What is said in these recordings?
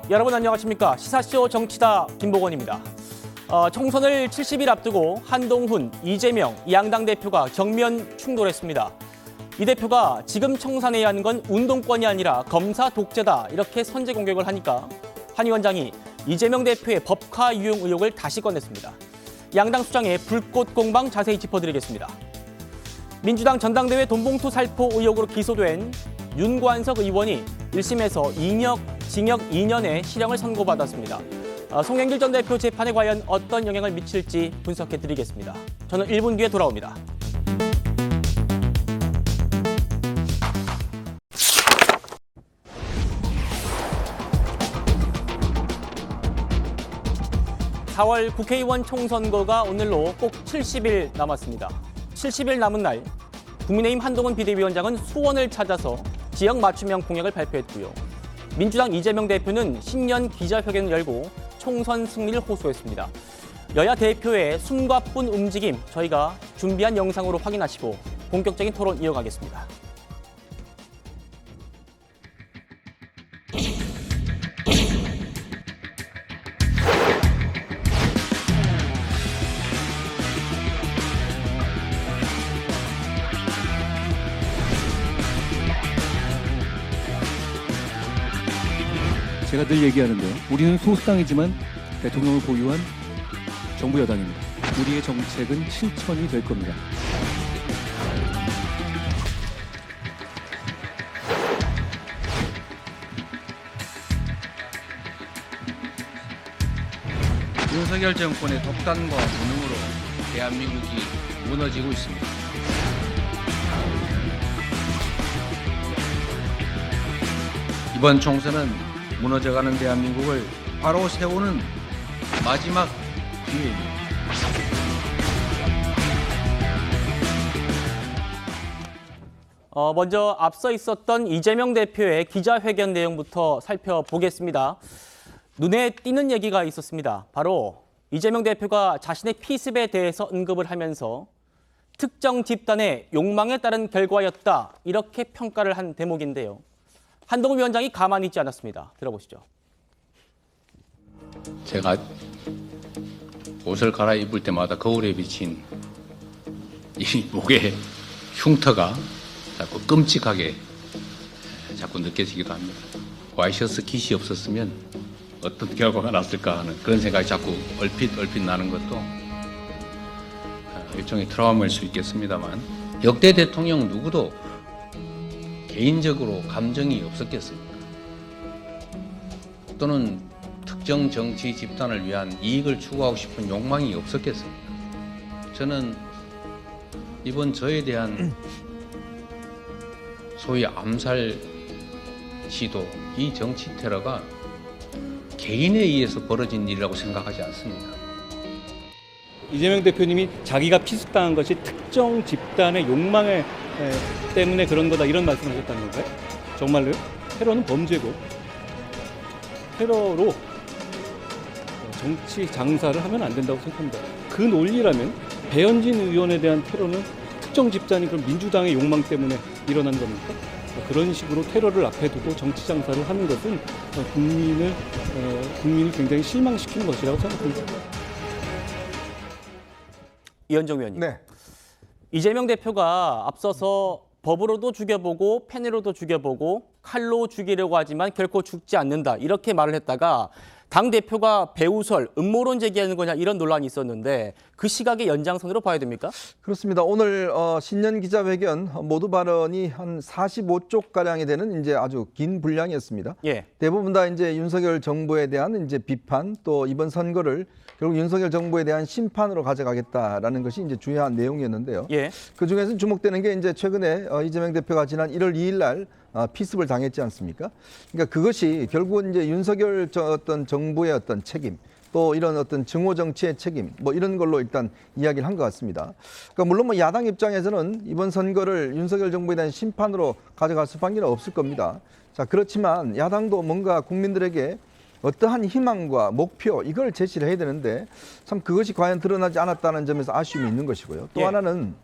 여러분 안녕하십니까? 시사쇼 정치다 김보건입니다. 총선을 70일 앞두고 한동훈, 이재명 양당 대표가 정면 충돌했습니다. 이 대표가 지금 청산해야 하는 건 운동권이 아니라 검사 독재다 이렇게 선제 공격을 하니까 한 위원장이 이재명 대표의 법카 유용 의혹을 다시 꺼냈습니다. 양당 수장의 불꽃 공방 자세히 짚어드리겠습니다. 민주당 전당대회 돈봉투 살포 의혹으로 기소된 윤관석 의원이 1심에서 징역 2년의 실형을 선고받았습니다. 송영길 전 대표 재판에 과연 어떤 영향을 미칠지 분석해드리겠습니다. 저는 1분 뒤에 돌아옵니다. (4월) 국회의원 총선거가 오늘로 꼭 70일 남았습니다. 70일 남은 날 국민의힘 한동훈 비대위원장은 수원을 찾아서 지역 맞춤형 공약을 발표했고요. 민주당 이재명 대표는 신년 기자회견을 열고 총선 승리를 호소했습니다. 여야 대표의 숨과 쁜 움직임 저희가 준비한 영상으로 확인하시고 본격적인 토론 이어가겠습니다. 제가 늘 얘기하는데요. 우리는 소수당이지만 대통령을 보유한 정부 여당입니다. 우리의 정책은 실천이 될 겁니다. 윤석열 정권의 독단과 무능으로 대한민국이 무너지고 있습니다. 이번 총선은 무너져가는 대한민국을 바로 세우는 마지막 기회입니다. 먼저 앞서 있었던 이재명 대표의 기자회견 내용부터 살펴보겠습니다. 눈에 띄는 얘기가 있었습니다. 바로 이재명 대표가 자신의 피습에 대해서 언급을 하면서 특정 집단의 욕망에 따른 결과였다 이렇게 평가를 한 대목인데요. 한동훈 위원장이 가만히 있지 않았습니다. 들어보시죠. 제가 옷을 갈아입을 때마다 거울에 비친 이 목의 흉터가 자꾸 끔찍하게 자꾸 느껴지기도 합니다. 와이셔츠 킷이 없었으면 어떤 결과가 났을까 하는 그런 생각이 자꾸 얼핏 나는 것도 일종의 트라우마일 수 있겠습니다만 역대 대통령 누구도 개인적으로 감정이 없었겠습니까? 또는 특정 정치 집단을 위한 이익을 추구하고 싶은 욕망이 없었겠습니까? 저는 이번 저에 대한 소위 암살 시도, 이 정치 테러가 개인에 의해서 벌어진 일이라고 생각하지 않습니다. 이재명 대표님이 자기가 피습당한 것이 특정 집단의 욕망에 때문에 그런 거다 이런 말씀을 하셨다는 건가요? 정말로요? 테러는 범죄고 테러로 정치 장사를 하면 안 된다고 생각합니다. 그 논리라면 배현진 의원에 대한 테러는 특정 집단이 그럼 민주당의 욕망 때문에 일어난 겁니까? 그런 식으로 테러를 앞에 두고 정치 장사를 하는 것은 국민을 굉장히 실망시키는 것이라고 생각합니다. 이현정 의원님. 네. 이재명 대표가 앞서서 법으로도 죽여보고 펜으로도 죽여보고 칼로 죽이려고 하지만 결코 죽지 않는다 이렇게 말을 했다가 당대표가 배우설, 음모론 제기하는 거냐 이런 논란이 있었는데 그 시각의 연장선으로 봐야 됩니까? 그렇습니다. 오늘 신년 기자회견 모두 발언이 한 45쪽가량이 되는 이제 아주 긴 분량이었습니다. 예. 대부분 다 이제 윤석열 정부에 대한 이제 비판 또 이번 선거를 결국 윤석열 정부에 대한 심판으로 가져가겠다라는 것이 이제 주요한 내용이었는데요. 예. 그 중에서 주목되는 게 이제 최근에 이재명 대표가 지난 1월 2일 날 피습을 당했지 않습니까? 그러니까 그것이 결국은 이제 윤석열 어떤 정부의 어떤 책임 또 이런 어떤 증오 정치의 책임 뭐 이런 걸로 일단 이야기를 한 것 같습니다. 그러니까 물론 뭐 야당 입장에서는 이번 선거를 윤석열 정부에 대한 심판으로 가져갈 수밖에 없을 겁니다. 자, 그렇지만 야당도 뭔가 국민들에게 어떠한 희망과 목표 이걸 제시를 해야 되는데 참 그것이 과연 드러나지 않았다는 점에서 아쉬움이 있는 것이고요. 또 하나는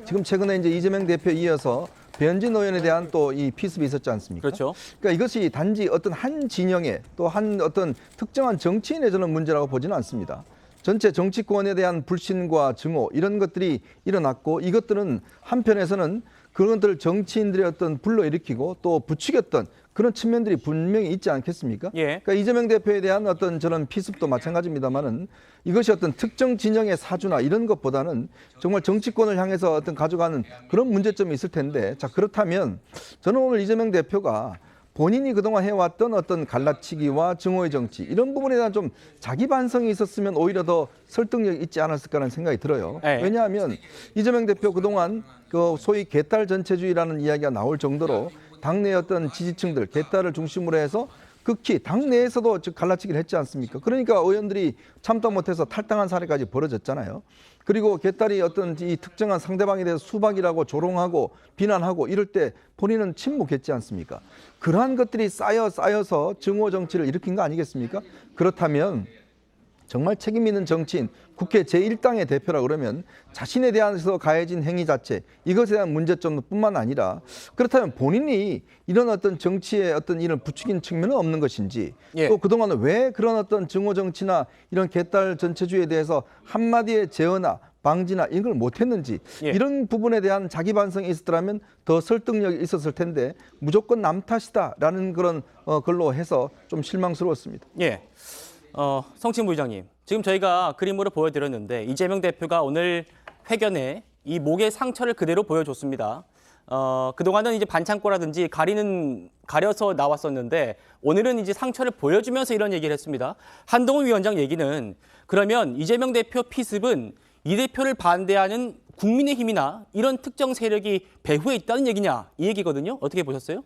지금 최근에 이제 이재명 대표에 이어서 배현진 의원에 대한 또 이 피습이 있었지 않습니까? 그렇죠. 그러니까 이것이 단지 어떤 한 진영의 또 한 어떤 특정한 정치인의 저는 문제라고 보지는 않습니다. 전체 정치권에 대한 불신과 증오 이런 것들이 일어났고 이것들은 한편에서는 그것들을 정치인들의 어떤 불러일으키고 또 부추겼던 그런 측면들이 분명히 있지 않겠습니까? 예. 그러니까 이재명 대표에 대한 어떤 저런 피습도 마찬가지입니다만은 이것이 어떤 특정 진영의 사주나 이런 것보다는 정말 정치권을 향해서 어떤 가져가는 그런 문제점이 있을 텐데 자 그렇다면 저는 오늘 이재명 대표가 본인이 그동안 해왔던 어떤 갈라치기와 증오의 정치 이런 부분에 대한 좀 자기 반성이 있었으면 오히려 더 설득력이 있지 않았을까라는 생각이 들어요. 네. 왜냐하면 이재명 대표 그동안 그 소위 개딸 전체주의라는 이야기가 나올 정도로 당내 어떤 지지층들 개딸을 중심으로 해서 극히 당내에서도 즉 갈라치기를 했지 않습니까? 그러니까 의원들이 참다 못해서 탈당한 사례까지 벌어졌잖아요. 그리고 개딸이 어떤 이 특정한 상대방에 대해서 수박이라고 조롱하고 비난하고 이럴 때 본인은 침묵했지 않습니까? 그러한 것들이 쌓여서 증오 정치를 일으킨 거 아니겠습니까? 그렇다면 정말 책임 있는 정치인, 국회 제1당의 대표라 그러면 자신에 대해서 가해진 행위 자체, 이것에 대한 문제점뿐만 아니라 그렇다면 본인이 이런 어떤 정치의 어떤 이런 부추긴 측면은 없는 것인지 예. 또 그동안은 왜 그런 어떤 증오 정치나 이런 개딸 전체주의에 대해서 한마디의 제어나 방지나 이런 걸 못했는지 예. 이런 부분에 대한 자기 반성이 있었더라면 더 설득력이 있었을 텐데 무조건 남 탓이다라는 그런 걸로 해서 좀 실망스러웠습니다. 예. 성친 부의장님, 지금 저희가 그림으로 보여드렸는데 이재명 대표가 오늘 회견에 이 목의 상처를 그대로 보여줬습니다. 그동안은 이제 반창고라든지 가려서 나왔었는데 오늘은 이제 상처를 보여주면서 이런 얘기를 했습니다. 한동훈 위원장 얘기는 그러면 이재명 대표 피습은 이 대표를 반대하는 국민의힘이나 이런 특정 세력이 배후에 있다는 얘기냐 이 얘기거든요. 어떻게 보셨어요?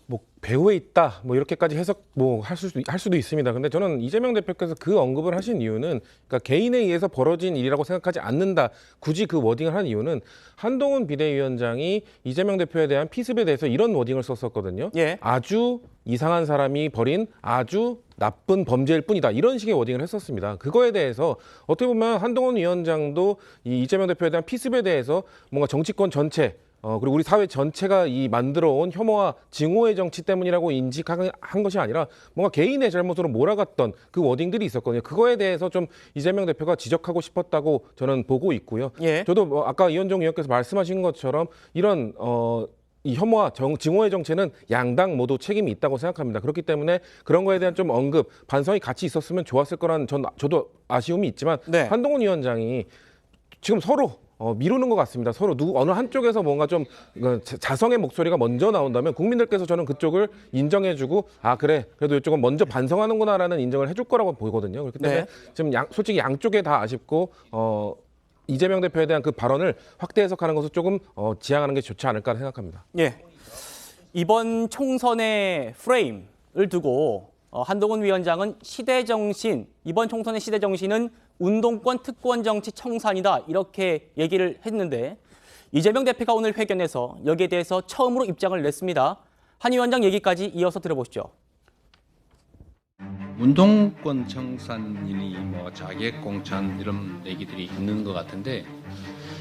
뭐 배후에 있다 뭐 이렇게까지 해석 뭐 할 수도 있습니다. 근데 저는 이재명 대표께서 그 언급을 하신 이유는 그러니까 개인에 의해서 벌어진 일이라고 생각하지 않는다. 굳이 그 워딩을 한 이유는 한동훈 비대위원장이 이재명 대표에 대한 피습에 대해서 이런 워딩을 썼었거든요. 예. 아주 이상한 사람이 벌인 아주 나쁜 범죄일 뿐이다. 이런 식의 워딩을 했었습니다. 그거에 대해서 어떻게 보면 한동훈 위원장도 이 이재명 대표에 대한 피습에 대해서 뭔가 정치권 전체 그리고 우리 사회 전체가 이 만들어온 혐오와 증오의 정치 때문이라고 인식한 것이 아니라 뭔가 개인의 잘못으로 몰아갔던 그 워딩들이 있었거든요. 그거에 대해서 좀 이재명 대표가 지적하고 싶었다고 저는 보고 있고요. 예. 저도 뭐 아까 이현종 의원께서 말씀하신 것처럼 이런 이 혐오와 증오의 정체는 양당 모두 책임이 있다고 생각합니다. 그렇기 때문에 그런 거에 대한 좀 언급, 반성이 같이 있었으면 좋았을 거라는 저도 아쉬움이 있지만 네. 한동훈 위원장이 지금 서로 미루는 것 같습니다. 서로 어느 한쪽에서 뭔가 좀 자성의 목소리가 먼저 나온다면 국민들께서 저는 그쪽을 인정해주고 아 그래 그래도 이쪽은 먼저 반성하는구나라는 인정을 해줄 거라고 보거든요. 그렇기 때문에 네. 지금 솔직히 양쪽에 다 아쉽고 이재명 대표에 대한 그 발언을 확대 해석하는 것을 조금 지양하는 게 좋지 않을까 생각합니다. 예. 이번 총선의 프레임을 두고 한동훈 위원장은 시대정신, 이번 총선의 시대정신은 운동권 특권 정치 청산이다 이렇게 얘기를 했는데 이재명 대표가 오늘 회견에서 여기에 대해서 처음으로 입장을 냈습니다. 한 위원장 얘기까지 이어서 들어보시죠. 운동권 청산이니 뭐 자객 공천 이런 얘기들이 있는 것 같은데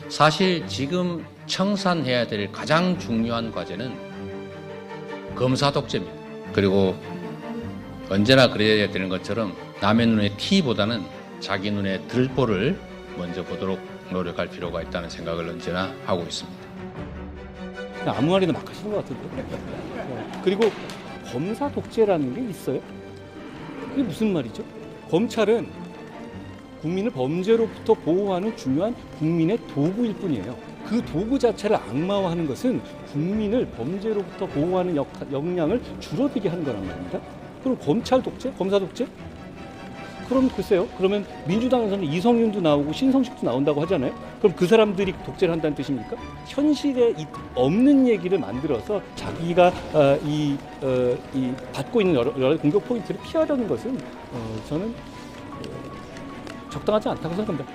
사실 지금 청산해야 될 가장 중요한 과제는 검사 독재입니다. 그리고 언제나 그래야 되는 것처럼 남의 눈에 티보다는 자기 눈에 들보를 먼저 보도록 노력할 필요가 있다는 생각을 언제나 하고 있습니다. 아무 말이나 막 하시는 것 같은데. 그리고 검사 독재라는 게 있어요? 그게 무슨 말이죠? 검찰은 국민을 범죄로부터 보호하는 중요한 국민의 도구일 뿐이에요. 그 도구 자체를 악마화하는 것은 국민을 범죄로부터 보호하는 역량을 줄어들게 하는 거란 말입니다. 그럼 검찰 독재? 검사 독재? 그럼 글쎄요. 그러면 민주당에서는 이성윤도 나오고 신성식도 나온다고 하잖아요. 그럼 그 사람들이 독재를 한다는 뜻입니까? 현실에 없는 얘기를 만들어서 자기가 이 받고 있는 여러 공격 포인트를 피하려는 것은 저는 적당하지 않다고 생각합니다.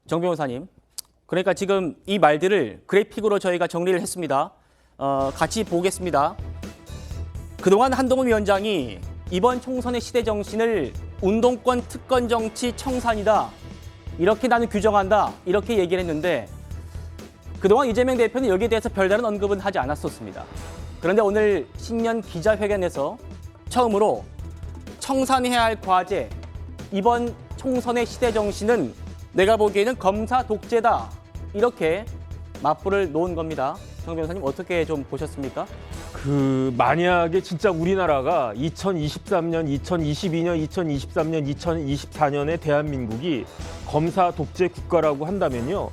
정 변호사님, 그러니까 지금 이 말들을 그래픽으로 저희가 정리를 했습니다. 같이 보겠습니다. 그동안 한동훈 위원장이 이번 총선의 시대 정신을 운동권 특권 정치 청산이다. 이렇게 나는 규정한다. 이렇게 얘기를 했는데 그동안 이재명 대표는 여기에 대해서 별다른 언급은 하지 않았었습니다. 그런데 오늘 신년 기자회견에서 처음으로 청산해야 할 과제, 이번 총선의 시대 정신은 내가 보기에는 검사 독재다. 이렇게 맞불을 놓은 겁니다. 정 변호사님 어떻게 좀 보셨습니까? 만약에 진짜 우리나라가 2023년, 2022년, 2023년, 2024년에 대한민국이 검사 독재 국가라고 한다면요.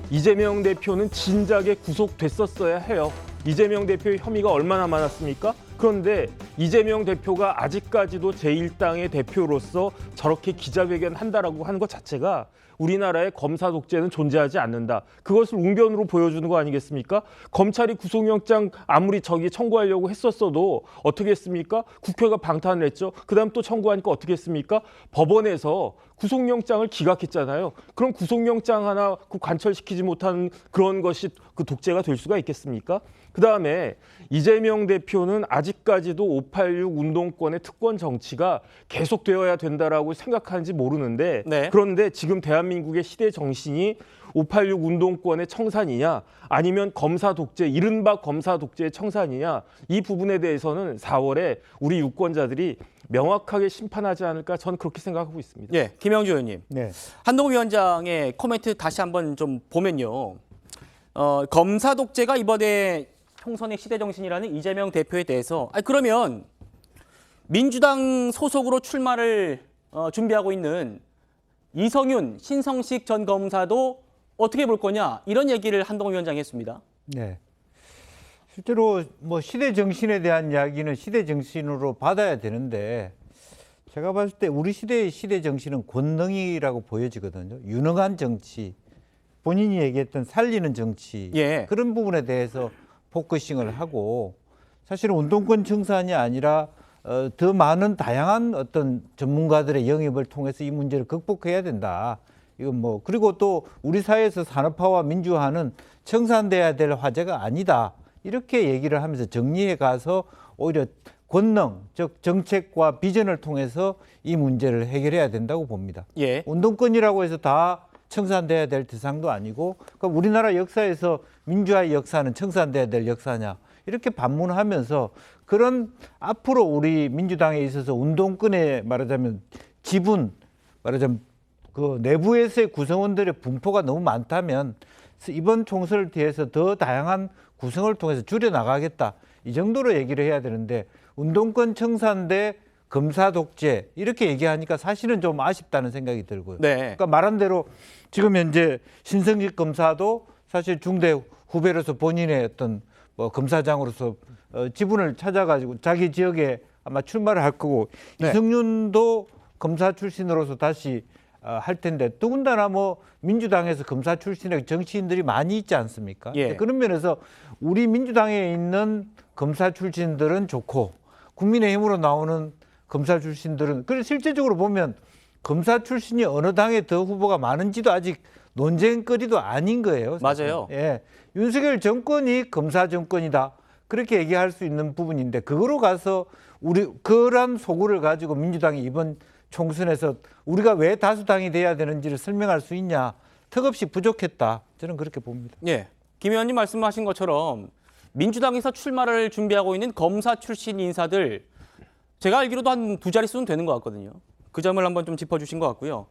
이재명 대표는 진작에 구속됐었어야 해요. 이재명 대표의 혐의가 얼마나 많았습니까? 그런데 이재명 대표가 아직까지도 제1당의 대표로서 저렇게 기자회견 한다라고 하는 것 자체가 우리나라의 검사 독재는 존재하지 않는다. 그것을 웅변으로 보여주는 거 아니겠습니까? 검찰이 구속영장 아무리 청구하려고 했었어도 어떻게 했습니까? 국회가 방탄을 했죠. 그다음 또 청구하니까 어떻게 했습니까? 법원에서 구속영장을 기각했잖아요. 그럼 구속영장 하나 관철시키지 못한 그런 것이 그 독재가 될 수가 있겠습니까? 그다음에 이재명 대표는 아직까지도 586 운동권의 특권 정치가 계속되어야 된다라고 생각하는지 모르는데 네. 그런데 지금 대한민국의 시대 정신이 586 운동권의 청산이냐 아니면 검사 독재, 이른바 검사 독재의 청산이냐 이 부분에 대해서는 4월에 우리 유권자들이 명확하게 심판하지 않을까 저는 그렇게 생각하고 있습니다. 예, 김영주 의원님. 네. 한동훈 위원장의 코멘트 다시 한번 좀 보면요. 검사 독재가 이번에 총선의 시대 정신이라는 이재명 대표에 대해서 그러면 민주당 소속으로 출마를 준비하고 있는 이성윤, 신성식 전 검사도 어떻게 볼 거냐 이런 얘기를 한동훈 위원장이 했습니다. 네. 실제로 뭐 시대 정신에 대한 이야기는 시대 정신으로 받아야 되는데 제가 봤을 때 우리 시대의 시대 정신은 권능이라고 보여지거든요. 유능한 정치, 본인이 얘기했던 살리는 정치 예. 그런 부분에 대해서 포커싱을 하고 사실은 운동권 청산이 아니라 더 많은 다양한 어떤 전문가들의 영입을 통해서 이 문제를 극복해야 된다. 이건 뭐 그리고 또 우리 사회에서 산업화와 민주화는 청산돼야 될 화제가 아니다. 이렇게 얘기를 하면서 정리해 가서 오히려 권능, 즉 정책과 비전을 통해서 이 문제를 해결해야 된다고 봅니다. 예. 운동권이라고 해서 다 청산돼야 될 대상도 아니고 그러니까 우리나라 역사에서 민주화의 역사는 청산돼야 될 역사냐 이렇게 반문하면서 그런 앞으로 우리 민주당에 있어서 운동권에 말하자면 지분 말하자면 그 내부에서의 구성원들의 분포가 너무 많다면 이번 총선을 통해서 더 다양한 구성을 통해서 줄여나가겠다 이 정도로 얘기를 해야 되는데 운동권 청산 대 검사 독재 이렇게 얘기하니까 사실은 좀 아쉽다는 생각이 들고요. 네. 그러니까 말한 대로 지금 현재 신성식 검사도 사실 중대 후배로서 본인의 어떤 뭐 검사장으로서 지분을 찾아가지고 자기 지역에 아마 출마를 할 거고 네. 이성윤도 검사 출신으로서 다시 할 텐데 더군다나 뭐 민주당에서 검사 출신의 정치인들이 많이 있지 않습니까? 예. 그런 면에서 우리 민주당에 있는 검사 출신들은 좋고 국민의힘으로 나오는 검사 출신들은 그래서 실제적으로 보면 검사 출신이 어느 당에 더 후보가 많은지도 아직 논쟁거리도 아닌 거예요. 사실. 맞아요. 예. 윤석열 정권이 검사 정권이다. 그렇게 얘기할 수 있는 부분인데 그거로 가서 우리 그런 소구를 가지고 민주당이 이번 총선에서 우리가 왜 다수당이 돼야 되는지를 설명할 수 있냐. 턱없이 부족했다. 저는 그렇게 봅니다. 예. 김 의원님 말씀하신 것처럼 민주당에서 출마를 준비하고 있는 검사 출신 인사들 제가 알기로도 한 두 자릿수는 되는 것 같거든요. 그 점을 한번 좀 짚어주신 것 같고요.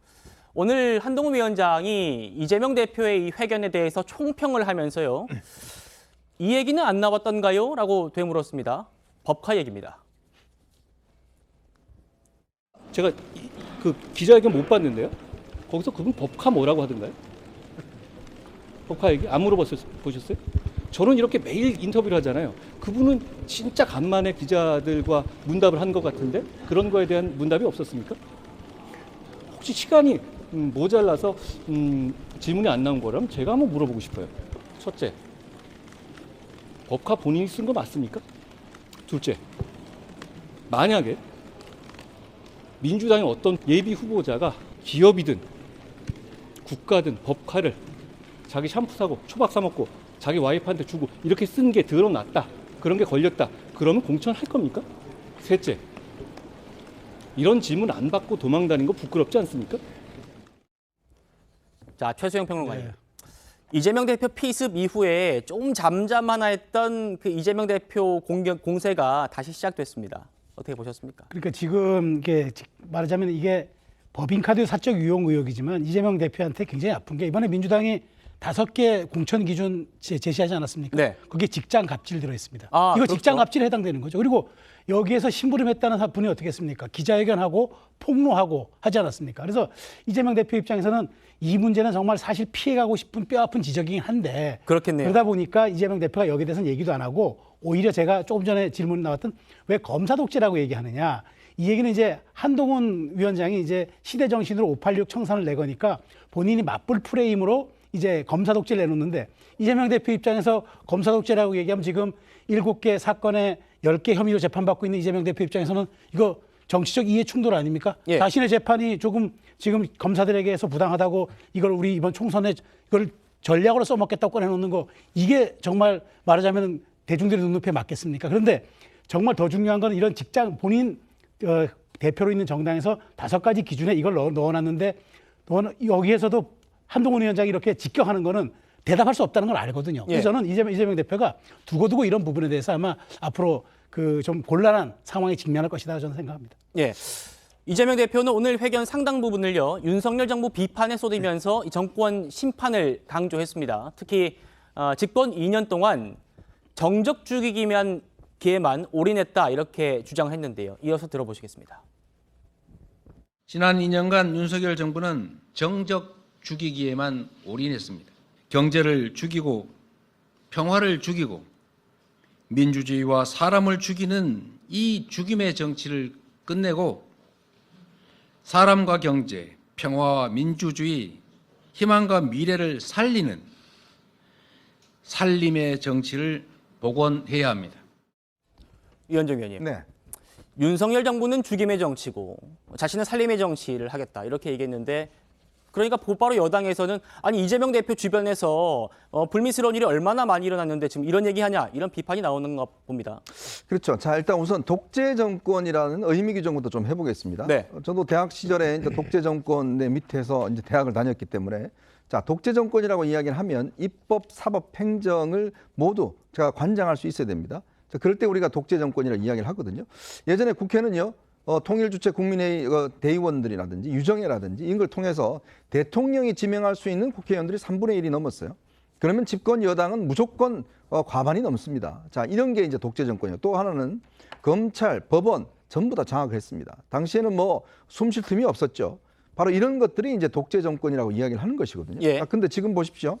오늘 한동훈 위원장이 이재명 대표의 이 회견에 대해서 총평을 하면서요. 이 얘기는 안 나왔던가요? 라고 되물었습니다. 법카 얘기입니다. 제가 그 기자회견 못 봤는데요. 거기서 그분 법카 뭐라고 하던가요? 법카 얘기 안 물어보셨어요? 저는 이렇게 매일 인터뷰를 하잖아요. 그분은 진짜 간만에 기자들과 문답을 한 것 같은데 그런 거에 대한 문답이 없었습니까? 혹시 시간이 모자라서 질문이 안 나온 거라면 제가 한번 물어보고 싶어요. 첫째, 법카 본인이 쓴 거 맞습니까? 둘째, 만약에 민주당의 어떤 예비 후보자가 기업이든 국가든 법카를 자기 샴푸 사고 초밥 사 먹고 자기 와이프한테 주고 이렇게 쓴 게 드러났다. 그런 게 걸렸다. 그러면 공천할 겁니까? 셋째, 이런 질문 안 받고 도망다니는 거 부끄럽지 않습니까? 자, 최수영 평론가님. 이재명 대표 피습 이후에 좀 잠잠하나 했던 그 이재명 대표 공세가 다시 시작됐습니다. 어떻게 보셨습니까? 그러니까 지금 이게 말하자면 이게 법인카드 사적 유용 의혹이지만 이재명 대표한테 굉장히 아픈 게 이번에 민주당이 5개 공천 기준 제시하지 않았습니까? 네. 거기에 직장 갑질 들어 있습니다. 아, 이거 그렇죠. 직장 갑질에 해당되는 거죠. 그리고 여기에서 심부름했다는 분이 어떻게 했습니까? 기자회견하고 폭로하고 하지 않았습니까? 그래서 이재명 대표 입장에서는 이 문제는 정말 사실 피해가고 싶은 뼈아픈 지적이긴 한데 그렇겠네요. 그러다 보니까 이재명 대표가 여기에 대해서는 얘기도 안 하고 오히려 제가 조금 전에 질문 나왔던 왜 검사 독재라고 얘기하느냐. 이 얘기는 이제 한동훈 위원장이 이제 시대 정신으로 586 청산을 내거니까 본인이 맞불 프레임으로 이제 검사 독재를 내놓는데 이재명 대표 입장에서 검사 독재라고 얘기하면 지금 7개 사건에 10개 혐의로 재판받고 있는 이재명 대표 입장에서는 이거 정치적 이해 충돌 아닙니까? 예. 자신의 재판이 조금 지금 검사들에게서 부당하다고 이걸 우리 이번 총선에 이걸 전략으로 써먹겠다고 꺼내놓는 거 이게 정말 말하자면 대중들의 눈높이에 맞겠습니까? 그런데 정말 더 중요한 건 이런 직장 본인 대표로 있는 정당에서 5가지 기준에 이걸 넣어놨는데 여기에서도 한동훈 위원장이 이렇게 직격하는 거는 대답할 수 없다는 걸 알거든요. 예. 그래서 저는 이재명 대표가 두고두고 이런 부분에 대해서 아마 앞으로 그 좀 곤란한 상황에 직면할 것이다 저는 생각합니다. 예. 이재명 대표는 오늘 회견 상당 부분을요 윤석열 정부 비판에 쏟으면서 이 정권 심판을 강조했습니다. 특히 집권 2년 동안 정적 죽이기만 기에만 올인했다 이렇게 주장했는데요. 이어서 들어보시겠습니다. 지난 2년간 윤석열 정부는 정적 죽이기에만 올인했습니다. 경제를 죽이고 평화를 죽이고 민주주의와 사람을 죽이는 이 죽임의 정치를 끝내고 사람과 경제, 평화와 민주주의, 희망과 미래를 살리는 살림의 정치를 복원해야 합니다. 이현정 의원님. 네. 윤석열 정부는 죽임의 정치고 자신은 살림의 정치를 하겠다 이렇게 얘기했는데 그러니까 곧바로 여당에서는 아니 이재명 대표 주변에서 불미스러운 일이 얼마나 많이 일어났는데 지금 이런 얘기하냐 이런 비판이 나오는 것 봅니다. 그렇죠. 자, 일단 우선 독재 정권이라는 의미 규정부터 좀 해보겠습니다. 네. 저도 대학 시절에 이제 독재 정권의 밑에서 이제 대학을 다녔기 때문에 자, 독재 정권이라고 이야기를 하면 입법, 사법, 행정을 모두 제가 관장할 수 있어야 됩니다. 자, 그럴 때 우리가 독재 정권이라고 이야기를 하거든요. 예전에 국회는요. 통일주체 국민회의 대의원들이라든지 유정회라든지 이런 걸 통해서 대통령이 지명할 수 있는 국회의원들이 3분의 1이 넘었어요. 그러면 집권 여당은 무조건 과반이 넘습니다. 자, 이런 게 이제 독재 정권이에요. 또 하나는 검찰, 법원 전부 다 장악을 했습니다. 당시에는 뭐 숨 쉴 틈이 없었죠. 바로 이런 것들이 이제 독재 정권이라고 이야기를 하는 것이거든요. 예. 자, 근데 지금 보십시오.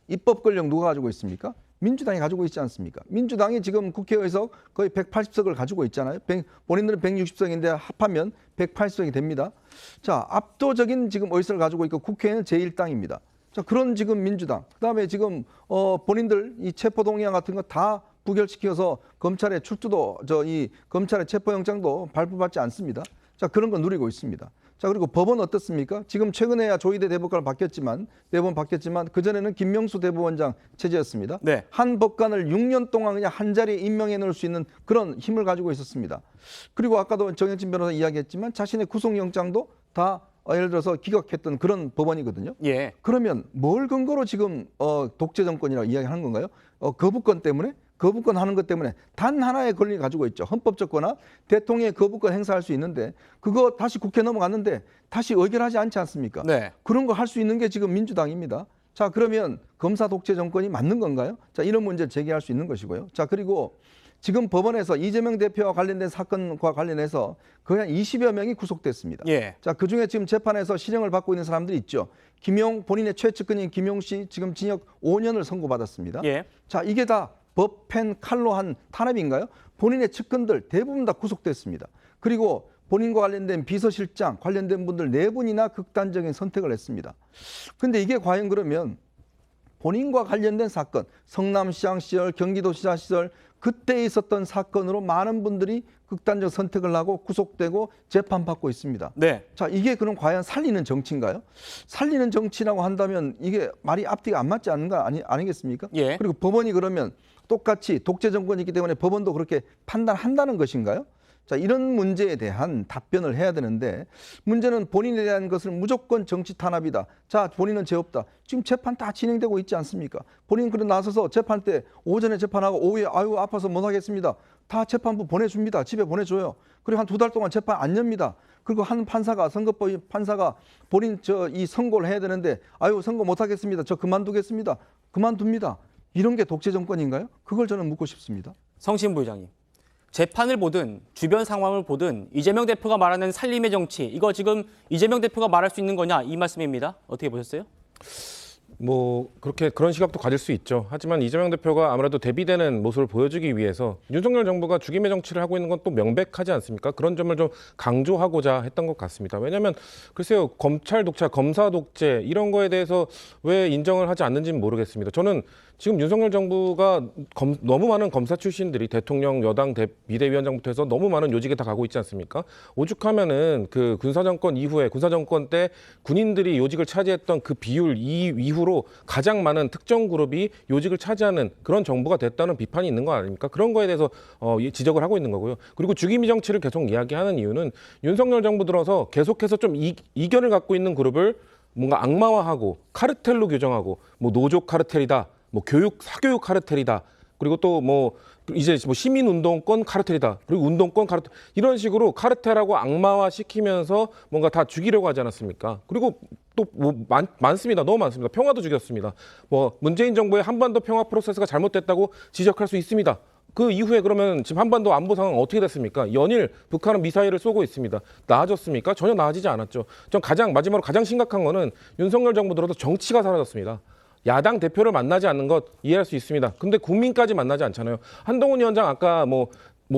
입법 권력 누가 가지고 있습니까? 민주당이 가지고 있지 않습니까? 민주당이 지금 국회의석 거의 180석을 가지고 있잖아요. 본인들은 160석인데 합하면 180석이 됩니다. 자, 압도적인 지금 의석을 가지고 있고 국회에는 제1당입니다. 자, 그런 지금 민주당. 그다음에 지금 본인들 이 체포동의안 같은 거 다 부결시켜서 검찰의 출두도 이 검찰의 체포영장도 발부받지 않습니다. 자, 그런 거 누리고 있습니다. 자, 그리고 법원 어떻습니까? 지금 최근에야 조희대 대법관 대법원 바뀌었지만 그전에는 김명수 대법원장 체제였습니다. 네. 한 법관을 6년 동안 그냥 한 자리에 임명해 놓을 수 있는 그런 힘을 가지고 있었습니다. 그리고 아까도 정현진 변호사 이야기했지만 자신의 구속영장도 다 예를 들어서 기각했던 그런 법원이거든요. 예. 그러면 뭘 근거로 지금 독재 정권이라고 이야기하는 건가요? 거부권 때문에? 거부권 하는 것 때문에 단 하나의 권리를 가지고 있죠. 헌법적 권한, 대통령의 거부권 행사할 수 있는데 그거 다시 국회 넘어갔는데 다시 의결하지 않지 않습니까? 네. 그런 거 할 수 있는 게 지금 민주당입니다. 자, 그러면 검사 독재 정권이 맞는 건가요? 자, 이런 문제를 제기할 수 있는 것이고요. 자, 그리고 지금 법원에서 이재명 대표와 관련된 사건과 관련해서 거의 한 20여 명이 구속됐습니다. 예. 자, 그중에 지금 재판에서 실형을 받고 있는 사람들이 있죠. 본인의 최측근인 김용 씨 지금 징역 5년을 선고받았습니다. 예. 자, 이게 다 법펜 칼로 한 탄압인가요? 본인의 측근들 대부분 다 구속됐습니다. 그리고 본인과 관련된 비서실장 관련된 분들 4분이나 극단적인 선택을 했습니다. 근데 이게 과연 그러면 본인과 관련된 사건, 성남시장 시절, 경기도시장 시절 그때 있었던 사건으로 많은 분들이 극단적 선택을 하고 구속되고 재판받고 있습니다. 네. 자, 이게 그럼 과연 살리는 정치인가요? 살리는 정치라고 한다면 이게 말이 앞뒤가 안 맞지 않는 거 아니겠습니까? 예. 그리고 법원이 그러면 똑같이 독재 정권이기 때문에 법원도 그렇게 판단한다는 것인가요? 자, 이런 문제에 대한 답변을 해야 되는데 문제는 본인에 대한 것을 무조건 정치 탄압이다. 자, 본인은 죄 없다. 지금 재판 다 진행되고 있지 않습니까? 본인 그래 나서서 재판 때 오전에 재판하고 오후에 아유 아파서 못 하겠습니다. 다 재판부 보내줍니다. 집에 보내줘요. 그리고 한 2달 동안 재판 안 엽니다. 그리고 한 판사가 선거법 판사가 본인 이 선고를 해야 되는데 아유 선고 못 하겠습니다. 저 그만두겠습니다. 그만둡니다. 이런 게 독재 정권인가요? 그걸 저는 묻고 싶습니다. 성신 부회장님. 재판을 보든 주변 상황을 보든 이재명 대표가 말하는 살림의 정치, 이거 지금 이재명 대표가 말할 수 있는 거냐 이 말씀입니다. 어떻게 보셨어요? 뭐 그렇게 그런 시각도 가질 수 있죠. 하지만 이재명 대표가 아무래도 대비되는 모습을 보여주기 위해서 윤석열 정부가 죽임의 정치를 하고 있는 건 또 명백하지 않습니까? 그런 점을 좀 강조하고자 했던 것 같습니다. 왜냐하면 글쎄요, 검찰 독재, 검사 독재 이런 거에 대해서 왜 인정을 하지 않는지는 모르겠습니다. 저는 지금 윤석열 정부가 너무 많은 검사 출신들이 대통령, 여당, 비대위원장부터 해서 너무 많은 요직에 다 가고 있지 않습니까? 오죽하면은 그 군사정권 이후에 군사정권 때 군인들이 요직을 차지했던 그 비율 이후로 가장 많은 특정 그룹이 요직을 차지하는 그런 정부가 됐다는 비판이 있는 거 아닙니까? 그런 거에 대해서 지적을 하고 있는 거고요. 그리고 죽임의 정치를 계속 이야기하는 이유는 윤석열 정부 들어서 계속해서 좀 이견을 갖고 있는 그룹을 뭔가 악마화하고 카르텔로 규정하고 뭐 노조 카르텔이다. 뭐 사교육 카르텔이다. 그리고 또 뭐 이제 뭐 시민운동권 카르텔이다. 그리고 운동권 카르텔 이런 식으로 카르텔하고 악마화 시키면서 뭔가 다 죽이려고 하지 않았습니까? 그리고 또 뭐 많습니다. 너무 많습니다. 평화도 죽였습니다. 뭐 문재인 정부의 한반도 평화 프로세스가 잘못됐다고 지적할 수 있습니다. 그 이후에 그러면 지금 한반도 안보 상황 어떻게 됐습니까? 연일 북한은 미사일을 쏘고 있습니다. 나아졌습니까? 전혀 나아지지 않았죠. 전 마지막으로 가장 심각한 거는 윤석열 정부 들어서 정치가 사라졌습니다. 야당 대표를 만나지 않는 것 이해할 수 있습니다. 근데 국민까지 만나지 않잖아요. 한동훈 위원장 아까 뭐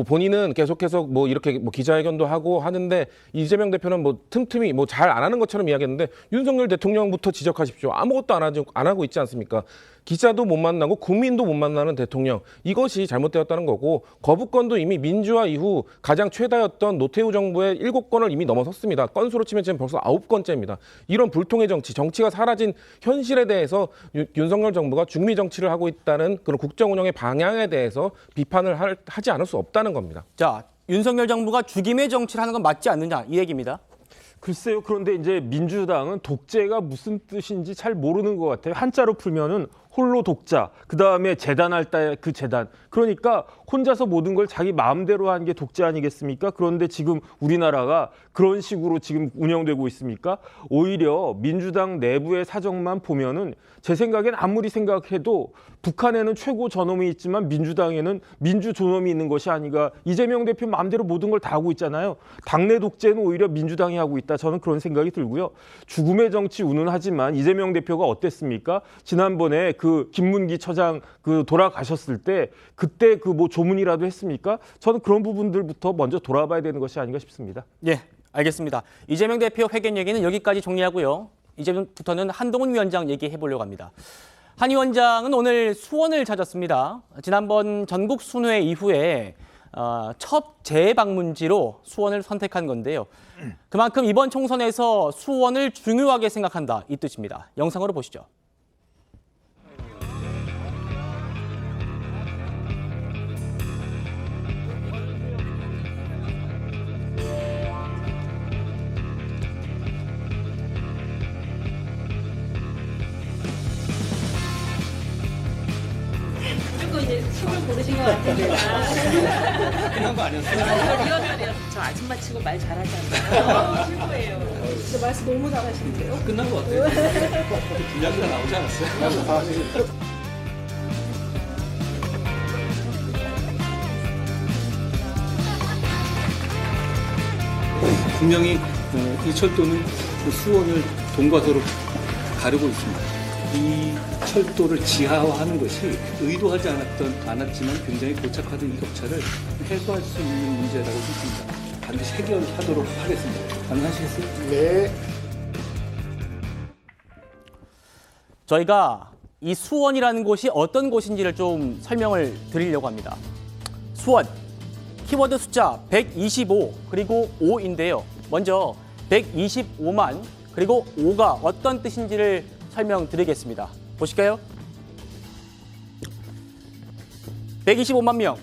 본인은 계속해서 뭐 이렇게 뭐 기자회견도 하고 하는데 이재명 대표는 뭐 틈틈이 뭐 잘 안 하는 것처럼 이야기했는데 윤석열 대통령부터 지적하십시오. 아무것도 안 하고 있지 않습니까? 기자도 못 만나고 국민도 못 만나는 대통령, 이것이 잘못되었다는 거고 거부권도 이미 민주화 이후 가장 최다였던 노태우 정부의 7건을 이미 넘어섰습니다. 건수로 치면 지금 벌써 9건째입니다. 이런 불통의 정치가 사라진 현실에 대해서 윤석열 정부가 중미 정치를 하고 있다는 그런 국정 운영의 방향에 대해서 비판을 하지 않을 수 없다는 겁니다. 자, 윤석열 정부가 죽임의 정치를 하는 건 맞지 않느냐 이 얘기입니다. 글쎄요. 그런데 이제 민주당은 독재가 무슨 뜻인지 잘 모르는 것 같아요. 한자로 풀면은 홀로 독자, 그 다음에 재단할 때 그 재단. 그러니까 혼자서 모든 걸 자기 마음대로 한 게 독재 아니겠습니까? 그런데 지금 우리나라가 그런 식으로 지금 운영되고 있습니까? 오히려 민주당 내부의 사정만 보면은 제 생각엔 아무리 생각해도 북한에는 최고 저놈이 있지만 민주당에는 민주 존엄이 있는 것이 아니가 이재명 대표 마음대로 모든 걸 다 하고 있잖아요. 당내 독재는 오히려 민주당이 하고 있다. 저는 그런 생각이 들고요. 죽음의 정치 운운하지만 이재명 대표가 어땠습니까? 지난번에 그 김문기 처장 그 돌아가셨을 때 그때 그 뭐 조문이라도 했습니까? 저는 그런 부분들부터 먼저 돌아봐야 되는 것이 아닌가 싶습니다. 예, 알겠습니다. 이재명 대표 회견 얘기는 여기까지 정리하고요. 이제부터는 한동훈 위원장 얘기해 보려고 합니다. 한 위원장은 오늘 수원을 찾았습니다. 지난번 전국 순회 이후에 첫 재방문지로 수원을 선택한 건데요. 그만큼 이번 총선에서 수원을 중요하게 생각한다 이 뜻입니다. 영상으로 보시죠. 무조건 이제 숨을 고르신 것 같은데. 끝난 거 아니었어요? 이러면 저 아줌마 치고 말 잘하잖아요. 최고예요. 진짜 말씀 너무 잘하시는데요? 끝난 거 같아요. 분량이 다 나오지 않았어요? 분명히 이 철도는 그 수원을 동과도로 가르고 있습니다. 이 철도를 지하화하는 것이 의도하지 않았지만 굉장히 고착화된 이 격차를 해소할 수 있는 문제라고 생각합니다. 반드시 해결하도록 하겠습니다. 가능하시겠어요? 네. 저희가 이 수원이라는 곳이 어떤 곳인지를 좀 설명을 드리려고 합니다. 수원, 키워드 숫자 125 그리고 5인데요. 먼저 125만 그리고 5가 어떤 뜻인지를 설명드리겠습니다. 보실까요? 125만 명.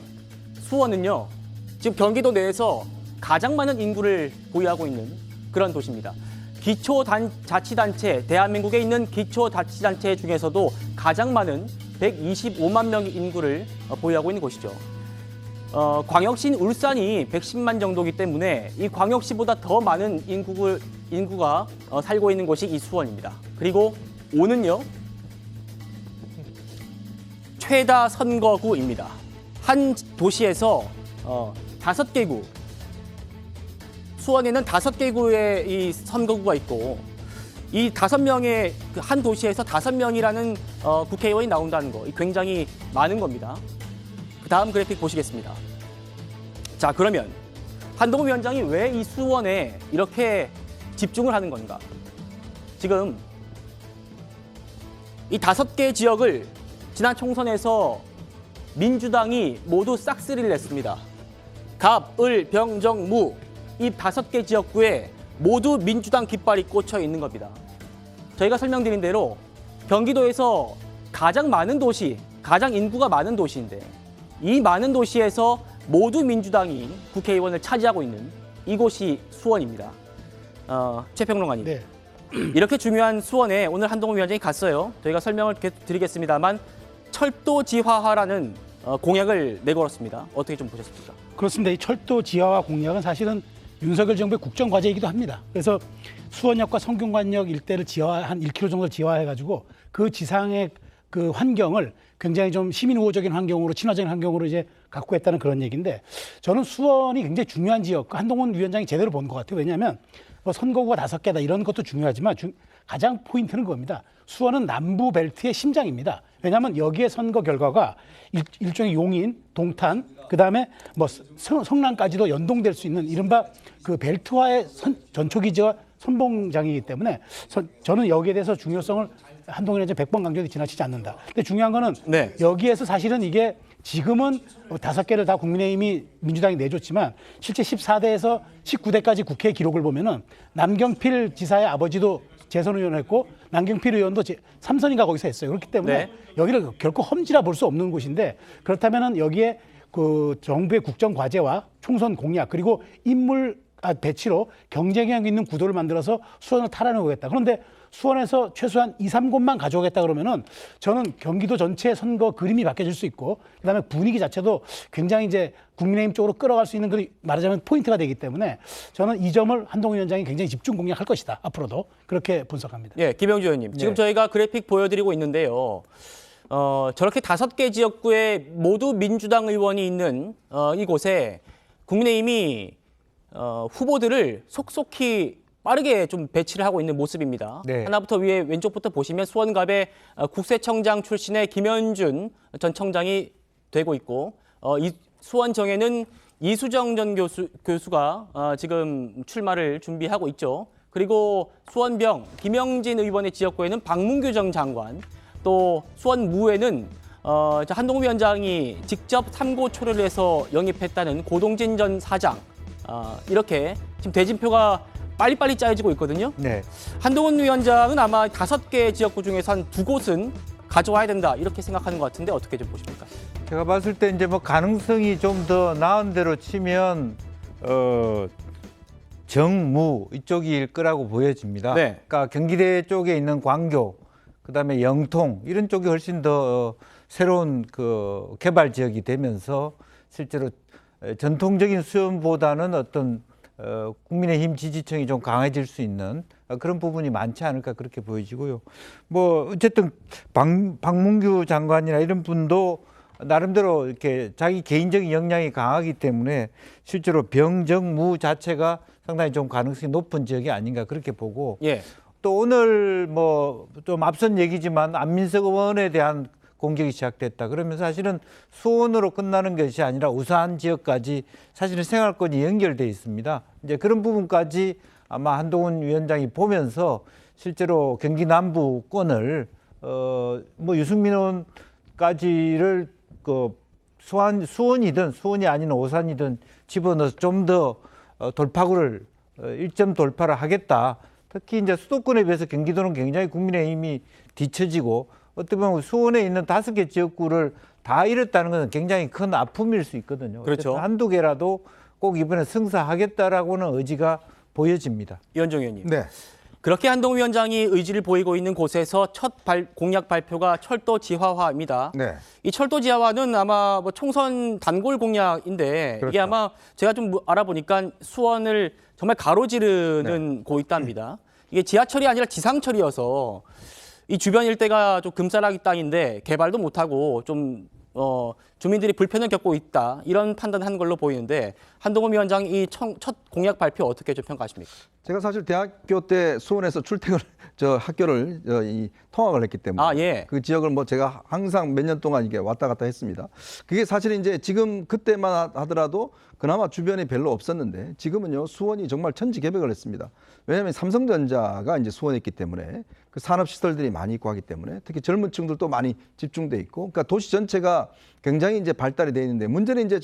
수원은요, 지금 경기도 내에서 가장 많은 인구를 보유하고 있는 그런 도시입니다. 기초자치단체, 대한민국에 있는 기초자치단체 중에서도 가장 많은 125만 명의 인구를 보유하고 있는 곳이죠. 광역시인 울산이 110만 정도이기 때문에 이 광역시보다 더 많은 인구가 살고 있는 곳이 이 수원입니다. 그리고 오는요, 최다 선거구입니다. 한 도시에서 5개 구, 수원에는 5개 구의 이 선거구가 있고 이 5명의 한 도시에서 5명이라는 국회의원이 나온다는 거 굉장히 많은 겁니다. 다음 그래픽 보시겠습니다. 자, 그러면 한동훈 위원장이 왜 이 수원에 이렇게 집중을 하는 건가? 지금 이 5개 지역을 지난 총선에서 민주당이 모두 싹쓸이를 냈습니다. 갑, 을, 병, 정, 무 이 5개 지역구에 모두 민주당 깃발이 꽂혀 있는 겁니다. 저희가 설명드린 대로 경기도에서 가장 많은 도시, 가장 인구가 많은 도시인데 이 많은 도시에서 모두 민주당이 국회의원을 차지하고 있는 이곳이 수원입니다. 최평론가님. 네. 이렇게 중요한 수원에 오늘 한동훈 위원장이 갔어요. 저희가 설명을 드리겠습니다만 철도지화화라는 공약을 내걸었습니다. 어떻게 좀 보셨습니까? 그렇습니다. 이 철도 지하화 공약은 사실은 윤석열 정부의 국정 과제이기도 합니다. 그래서 수원역과 성균관역 일대를 한 1km 정도 지하화해가지고 그 지상의 그 환경을 굉장히 좀 시민 우호적인 환경으로 친화적인 환경으로 이제 갖고 있다는 그런 얘기인데 저는 수원이 굉장히 중요한 지역, 한동훈 위원장이 제대로 본 것 같아요. 왜냐하면 뭐 선거구가 5개다 이런 것도 중요하지만 가장 포인트는 그겁니다. 수원은 남부 벨트의 심장입니다. 왜냐하면 여기에 선거 결과가 일종의 용인, 동탄, 그다음에 뭐 성남까지도 연동될 수 있는 이른바 그 벨트화의 전초기지와 선봉장이기 때문에 저는 여기에 대해서 중요성을 한동훈 위원장이 100번 강조해도 지나치지 않는다. 근데 중요한 거는 네. 여기에서 사실은 이게 지금은 5개를 다 국민의힘이 민주당이 내줬지만 실제 14대에서 19대까지 국회 기록을 보면은 남경필 지사의 아버지도 재선 의원을 했고 남경필 의원도 3선인가 거기서 했어요. 그렇기 때문에 네. 여기를 결코 험지라 볼 수 없는 곳인데 그렇다면은 여기에 그 정부의 국정 과제와 총선 공약 그리고 인물 배치로 경쟁력 있는 구도를 만들어서 수원을 탈환해오겠다. 그런데 수원에서 최소한 2, 3곳만 가져오겠다 그러면은 저는 경기도 전체 선거 그림이 바뀌어질 수 있고 그다음에 분위기 자체도 굉장히 이제 국민의힘 쪽으로 끌어갈 수 있는 그 말하자면 포인트가 되기 때문에 저는 이 점을 한동훈 위원장이 굉장히 집중 공략할 것이다. 앞으로도 그렇게 분석합니다. 예, 김영주 의원님. 지금 저희가 그래픽 보여드리고 있는데요. 저렇게 5개 지역구에 모두 민주당 의원이 있는 이곳에 국민의힘이 후보들을 속속히 빠르게 좀 배치를 하고 있는 모습입니다. 네. 하나부터 위에 왼쪽부터 보시면 수원갑의 국세청장 출신의 김현준 전 청장이 되고 있고 이 수원정에는 이수정 전 교수가 지금 출마를 준비하고 있죠. 그리고 수원병 김영진 의원의 지역구에는 박문규 전 장관, 또 수원무에는 한동훈 위원장이 직접 삼고초려를 해서 영입했다는 고동진 전 사장, 이렇게 지금 대진표가 빨리빨리 짜여지고 있거든요. 네. 한동훈 위원장은 아마 5개 지역구 중에서 한 2곳은 가져와야 된다 이렇게 생각하는 것 같은데 어떻게 좀 보십니까? 제가 봤을 때 이제 뭐 가능성이 좀 더 나은 대로 치면 정무 이쪽일 거라고 보여집니다. 네. 그러니까 경기대 쪽에 있는 광교, 그다음에 영통 이런 쪽이 훨씬 더 새로운 그 개발 지역이 되면서 실제로 전통적인 수원보다는 어떤 국민의힘 지지층이 좀 강해질 수 있는 그런 부분이 많지 않을까 그렇게 보여지고요. 뭐 어쨌든 박문규 장관이나 이런 분도 나름대로 이렇게 자기 개인적인 역량이 강하기 때문에 실제로 병정무 자체가 상당히 좀 가능성이 높은 지역이 아닌가 그렇게 보고 예. 또 오늘 뭐 좀 앞선 얘기지만 안민석 의원에 대한 공격이 시작됐다. 그러면 사실은 수원으로 끝나는 것이 아니라 우산 지역까지 사실은 생활권이 연결돼 있습니다. 이제 그런 부분까지 아마 한동훈 위원장이 보면서 실제로 경기 남부권을 뭐 유승민 의원까지를 그 수원이든 수원이 아닌 오산이든 집어넣어서 좀 더 돌파구를 1점 돌파를 하겠다. 특히 이제 수도권에 비해서 경기도는 굉장히 국민의힘이 뒤처지고 어떻게 보면 수원에 있는 5개 지역구를 다 잃었다는 것은 굉장히 큰 아픔일 수 있거든요. 그렇죠. 한두 개라도 꼭 이번에 승사하겠다라고는 의지가 보여집니다. 이현정 의원님. 네. 그렇게 한동훈 위원장이 의지를 보이고 있는 곳에서 첫 공약 발표가 철도 지하화입니다. 네. 이 철도 지하화는 아마 뭐 총선 단골 공약인데 그렇죠. 이게 아마 제가 좀 알아보니까 수원을 정말 가로지르는 고있답니다. 이게 지하철이 아니라 지상철이어서 이 주변 일대가 좀 금싸라기 땅인데 개발도 못하고 좀 주민들이 불편을 겪고 있다 이런 판단한 걸로 보이는데 한동훈 위원장 이 첫 공약 발표 어떻게 좀 평가하십니까? 제가 사실 대학교 때 수원에서 출퇴근 학교를 통학을 했기 때문에 아, 예. 그 지역을 뭐 제가 항상 몇 년 동안 이게 왔다 갔다 했습니다. 그게 사실 이제 지금 그때만 하더라도 그나마 주변에 별로 없었는데 지금은요 수원이 정말 천지개벽을 했습니다. 왜냐하면 삼성전자가 이제 수원에 있기 때문에 그 산업 시설들이 많이 있고 하기 때문에 특히 젊은 층들도 많이 집중돼 있고 그러니까 도시 전체가 굉장히 이제 발달이 돼 있는데 문제는 이제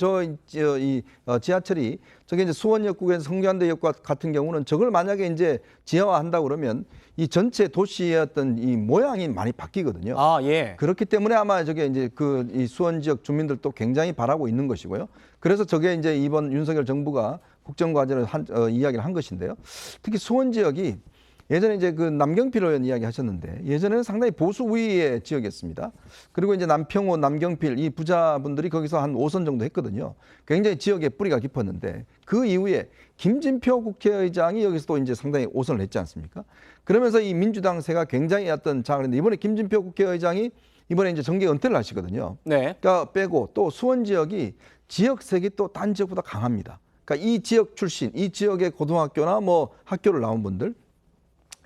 지하철이 저게 이제 수원역국에서 성교한대역과 같은 경우는 저걸 만약에 이제 지하화한다 그러면 이 전체 도시의 어떤 이 모양이 많이 바뀌거든요. 아, 예. 그렇기 때문에 아마 저게 이제 이 수원 지역 주민들도 굉장히 바라고 있는 것이고요. 그래서 저게 이제 이번 윤석열 정부가 국정과제를 이야기를 한 것인데요. 특히 수원 지역이 예전에 이제 그 남경필 의원 이야기 하셨는데 예전에는 상당히 보수 우위의 지역이었습니다. 그리고 이제 남평호, 남경필 이 부자분들이 거기서 한 5선 정도 했거든요. 굉장히 지역에 뿌리가 깊었는데 그 이후에 김진표 국회의장이 여기서 또 이제 상당히 5선을 했지 않습니까? 그러면서 이 민주당세가 굉장히 어떤 그런데 이번에 김진표 국회의장이 이번에 이제 정계 은퇴를 하시거든요. 네. 그러니까 빼고 또 수원 지역이 지역색이 또 딴 지역보다 강합니다. 그러니까 이 지역 출신, 이 지역의 고등학교나 뭐 학교를 나온 분들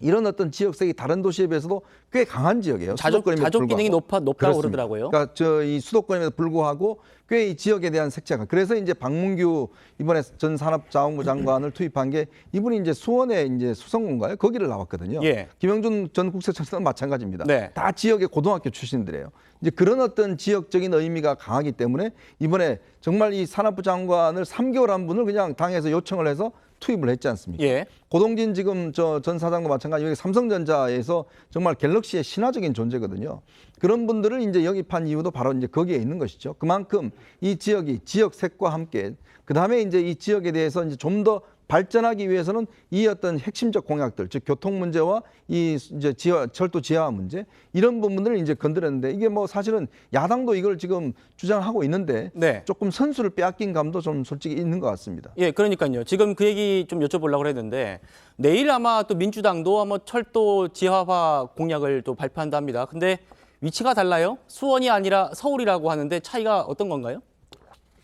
이런 어떤 지역색이 다른 도시에 비해서도 꽤 강한 지역이에요. 자족 기능이 높다고 그렇습니다. 그러더라고요. 그러니까 이 수도권임에도 불구하고 꽤 이 지역에 대한 색채가 그래서 이제 박문규 이번에 전 산업자원부 장관을 투입한 게 이분이 이제 수원에 이제 수성군가요? 거기를 나왔거든요. 예. 김영준 전 국세청장은 마찬가지입니다. 네. 다 지역의 고등학교 출신들이에요. 이제 그런 어떤 지역적인 의미가 강하기 때문에 이번에 정말 이 산업부 장관을 3개월 한 분을 그냥 당에서 요청을 해서 투입을 했지 않습니까? 예. 고동진 지금 전 사장도 마찬가지로 여기 삼성전자에서 정말 갤럭시의 신화적인 존재거든요. 그런 분들을 이제 영입한 이유도 바로 이제 거기에 있는 것이죠. 그만큼 이 지역이 지역색과 함께 그 다음에 이제 이 지역에 대해서 이제 좀 더 발전하기 위해서는 이 어떤 핵심적 공약들, 즉 교통 문제와 이 이제 철도 지하화 문제 이런 부분들을 이제 건드렸는데 이게 뭐 사실은 야당도 이걸 지금 주장하고 있는데 네. 조금 선수를 빼앗긴 감도 좀 솔직히 있는 것 같습니다. 예, 그러니까요. 지금 그 얘기 좀 여쭤보려고 했는데 내일 아마 또 민주당도 아마 철도 지하화 공약을 또 발표한다 합니다. 근데 위치가 달라요? 수원이 아니라 서울이라고 하는데 차이가 어떤 건가요?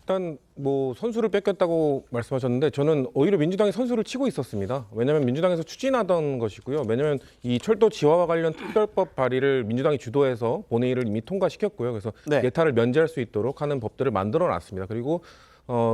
일단 뭐 선수를 뺏겼다고 말씀하셨는데 저는 오히려 민주당이 선수를 치고 있었습니다. 왜냐하면 민주당에서 추진하던 것이고요. 왜냐하면 이 철도 지하화 관련 특별법 발의를 민주당이 주도해서 본회의를 이미 통과시켰고요. 그래서 네. 예타를 면제할 수 있도록 하는 법들을 만들어놨습니다. 그리고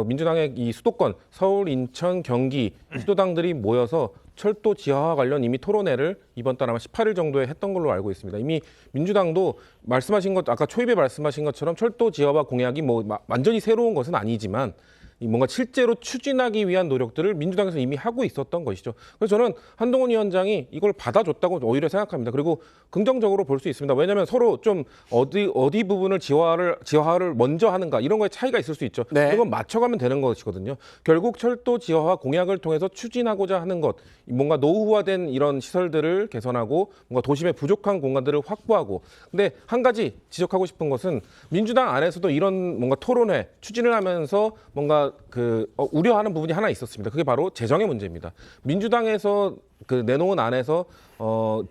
민주당의 이 수도권 서울, 인천, 경기 수도당들이 모여서 철도 지하화 관련 이미 토론회를 이번 달 아마 18일 정도에 했던 걸로 알고 있습니다. 이미 민주당도 말씀하신 것 아까 초입에 말씀하신 것처럼 철도 지하화 공약이 뭐 완전히 새로운 것은 아니지만 뭔가 실제로 추진하기 위한 노력들을 민주당에서 이미 하고 있었던 것이죠. 그래서 저는 한동훈 위원장이 이걸 받아줬다고 오히려 생각합니다. 그리고 긍정적으로 볼 수 있습니다. 왜냐하면 서로 좀 어디 부분을 지하화를 먼저 하는가 이런 거에 차이가 있을 수 있죠. 네. 이건 맞춰가면 되는 것이거든요. 결국 철도 지하화 공약을 통해서 추진하고자 하는 것, 뭔가 노후화된 이런 시설들을 개선하고 뭔가 도심의 부족한 공간들을 확보하고. 근데 한 가지 지적하고 싶은 것은 민주당 안에서도 이런 뭔가 토론회 추진을 하면서 뭔가 우려하는 부분이 하나 있었습니다. 그게 바로 재정의 문제입니다. 민주당에서 내놓은 안에서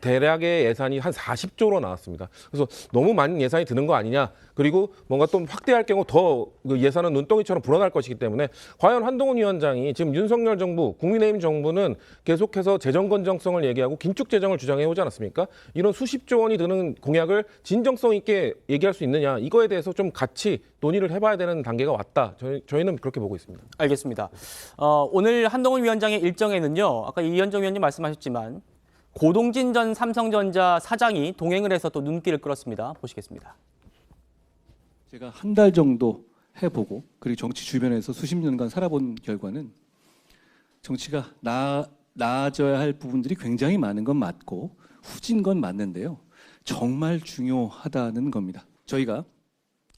대략의 예산이 한 40조로 나왔습니다. 그래서 너무 많은 예산이 드는 거 아니냐. 그리고 뭔가 또 확대할 경우 더 예산은 눈덩이처럼 불어날 것이기 때문에 과연 한동훈 위원장이 지금 윤석열 정부, 국민의힘 정부는 계속해서 재정 건전성을 얘기하고 긴축 재정을 주장해 오지 않았습니까? 이런 수십조 원이 드는 공약을 진정성 있게 얘기할 수 있느냐. 이거에 대해서 좀 같이 논의를 해봐야 되는 단계가 왔다. 저희는 그렇게 보고 있습니다. 알겠습니다. 오늘 한동훈 위원장의 일정에는요. 아까 이현정 위원님 말씀하셨지만 고동진 전 삼성전자 사장이 동행을 해서 또 눈길을 끌었습니다. 보시겠습니다. 제가 한 달 정도 해보고 그리고 정치 주변에서 수십 년간 살아본 결과는 정치가 나아져야 할 부분들이 굉장히 많은 건 맞고 후진 건 맞는데요. 정말 중요하다는 겁니다. 저희가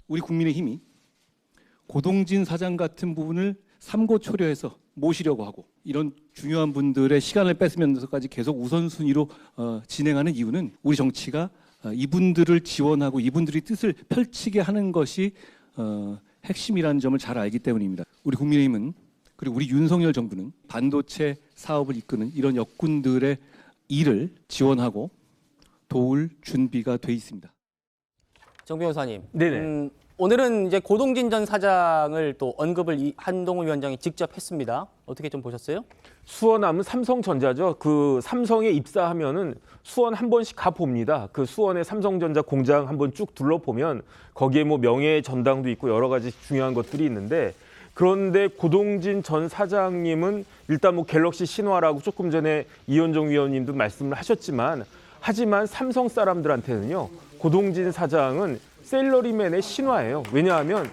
우리 국민의힘이 고동진 사장 같은 부분을 삼고초려해서 모시려고 하고 이런 중요한 분들의 시간을 뺏으면서까지 계속 우선순위로 진행하는 이유는 우리 정치가 이분들을 지원하고 이분들이 뜻을 펼치게 하는 것이 핵심이라는 점을 잘 알기 때문입니다. 우리 국민의힘은 그리고 우리 윤석열 정부는 반도체 사업을 이끄는 이런 역군들의 일을 지원하고 도울 준비가 돼 있습니다. 정 변호사님. 네네. 오늘은 이제 고동진 전 사장을 또 언급을 한동훈 위원장이 직접 했습니다. 어떻게 좀 보셨어요? 수원하면 삼성전자죠. 그 삼성에 입사하면은 수원 한 번씩 가 봅니다. 그 수원의 삼성전자 공장 한번 쭉 둘러보면 거기에 뭐 명예 전당도 있고 여러 가지 중요한 것들이 있는데, 그런데 고동진 전 사장님은 일단 뭐 갤럭시 신화라고 조금 전에 이현정 위원님도 말씀을 하셨지만, 하지만 삼성 사람들한테는요, 고동진 사장은 셀러리맨의 신화예요. 왜냐하면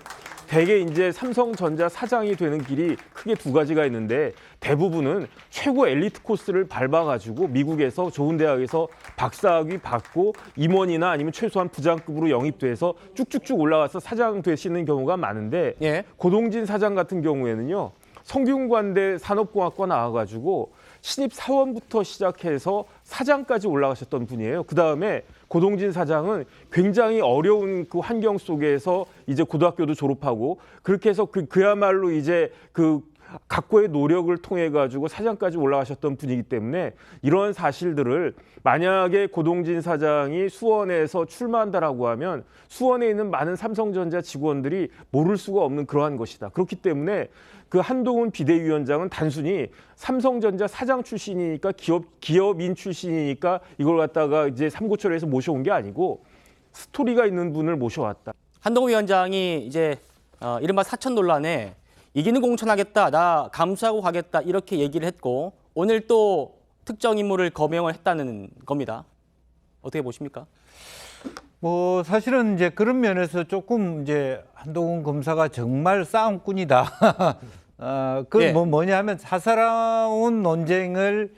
대개 이제 삼성전자 사장이 되는 길이 크게 두 가지가 있는데, 대부분은 최고 엘리트 코스를 밟아가지고 미국에서 좋은 대학에서 박사학위 받고 임원이나 아니면 최소한 부장급으로 영입돼서 쭉쭉쭉 올라가서 사장 되시는 경우가 많은데, 예. 고동진 사장 같은 경우에는요, 성균관대 산업공학과 나와가지고 신입 사원부터 시작해서 사장까지 올라가셨던 분이에요. 그 다음에 고동진 사장은 굉장히 어려운 그 환경 속에서 이제 고등학교도 졸업하고 그렇게 해서 그야말로 이제 그 각고의 노력을 통해 가지고 사장까지 올라가셨던 분이기 때문에, 이런 사실들을 만약에 고동진 사장이 수원에서 출마한다라고 하면 수원에 있는 많은 삼성전자 직원들이 모를 수가 없는 그러한 것이다. 그렇기 때문에 그 한동훈 비대위원장은 단순히 삼성전자 사장 출신이니까 기업인 출신이니까 이걸 갖다가 이제 삼고초려해서 모셔온 게 아니고 스토리가 있는 분을 모셔왔다. 한동훈 위원장이 이제 이른바 사천 논란에 이기는 공천하겠다, 나 감수하고 가겠다 이렇게 얘기를 했고, 오늘 또 특정 인물을 거명을 했다는 겁니다. 어떻게 보십니까? 뭐 사실은 이제 그런 면에서 조금 이제 한동훈 검사가 정말 싸움꾼이다. 그건 예. 뭐냐면 사사로운 논쟁을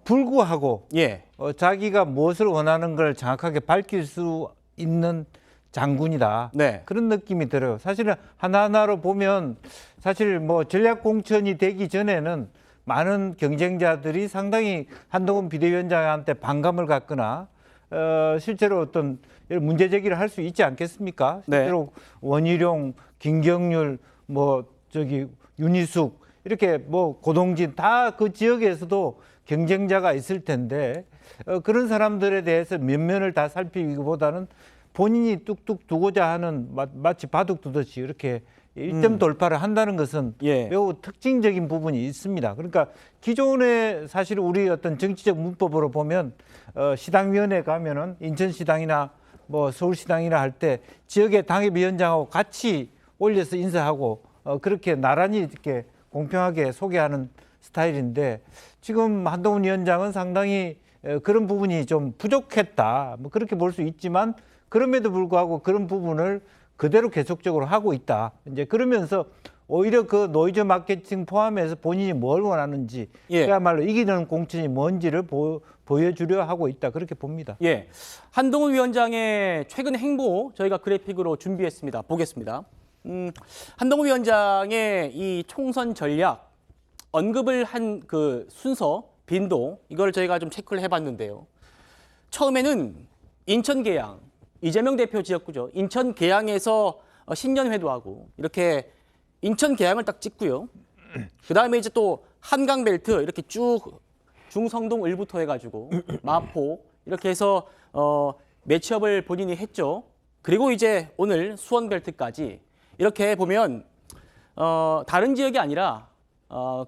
불구하고 예. 자기가 무엇을 원하는 걸 정확하게 밝힐 수 있는 장군이다. 네. 그런 느낌이 들어요. 사실은 하나하나로 보면 사실 뭐 전략 공천이 되기 전에는 많은 경쟁자들이 상당히 한동훈 비대위원장한테 반감을 갖거나 실제로 어떤 문제 제기를 할 수 있지 않겠습니까? 네. 실제로 원희룡, 김경률, 윤희숙 이렇게 뭐 고동진 다 그 지역에서도 경쟁자가 있을 텐데 그런 사람들에 대해서 면면을 다 살피기보다는 본인이 뚝뚝 두고자 하는 마치 바둑 두듯이 이렇게 일점 돌파를 한다는 것은 예. 매우 특징적인 부분이 있습니다. 그러니까 기존에 사실 우리 어떤 정치적 문법으로 보면 시당위원회 가면은 인천시당이나 뭐 서울시당이나 할 때 지역의 당협위원장하고 같이 올려서 인사하고 그렇게 나란히 이렇게 공평하게 소개하는 스타일인데, 지금 한동훈 위원장은 상당히 그런 부분이 좀 부족했다. 뭐 그렇게 볼 수 있지만 그럼에도 불구하고 그런 부분을 그대로 계속적으로 하고 있다. 이제 그러면서 오히려 그 노이즈 마케팅 포함해서 본인이 뭘 원하는지, 예. 그야말로 이기는 공천이 뭔지를 보여주려 하고 있다. 그렇게 봅니다. 예. 한동훈 위원장의 최근 행보 저희가 그래픽으로 준비했습니다. 보겠습니다. 한동훈 위원장의 이 총선 전략 언급을 한 그 순서, 빈도 이걸 저희가 좀 체크를 해봤는데요. 처음에는 인천 계양, 이재명 대표 지역구죠. 인천 계양에서 신년회도 하고 이렇게 인천 계양을 딱 찍고요. 그 다음에 이제 또 한강 벨트 이렇게 쭉 중성동 을부터 해가지고 마포 이렇게 해서 매치업을 본인이 했죠. 그리고 이제 오늘 수원 벨트까지 이렇게 보면 다른 지역이 아니라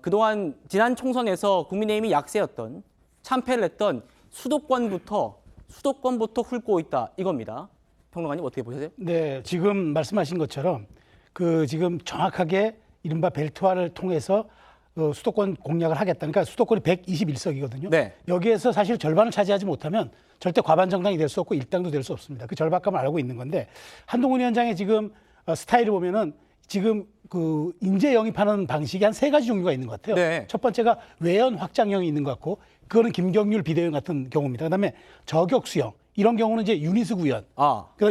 그동안 지난 총선에서 국민의힘이 약세였던 참패를 했던 수도권부터 훑고 있다 이겁니다. 평론가님 어떻게 보세요? 네, 지금 말씀하신 것처럼 그 지금 정확하게 이른바 벨트화를 통해서 수도권 공략을 하겠다. 그러니까 수도권이 121석이거든요. 네. 여기에서 사실 절반을 차지하지 못하면 절대 과반 정당이 될 수 없고 일당도 될 수 없습니다. 그 절박감을 알고 있는 건데, 한동훈 위원장의 지금 스타일을 보면은 지금 그 인재 영입하는 방식이 한 3가지 종류가 있는 것 같아요. 네. 첫 번째가 외연 확장형이 있는 것 같고, 그거는 김경률 비대위원 같은 경우입니다. 그다음에 저격 수형, 이런 경우는 이제 윤희숙 의원,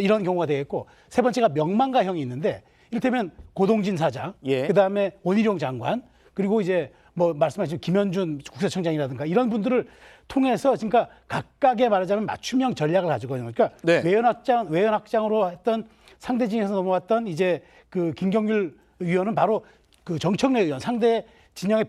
이런 경우가 되겠고, 세 번째가 명망가형이 있는데, 이를테면 고동진 사장, 예. 그다음에 원희룡 장관, 그리고 이제 뭐 말씀하신 김현준 국세청장이라든가 이런 분들을 통해서 그러니까 각각의 말하자면 맞춤형 전략을 가지고 있는 거니까 네. 외연 확장으로 했던 상대 진영에서 넘어왔던 이제 그 김경률 의원은 바로 그 정청래 의원 상대 진영의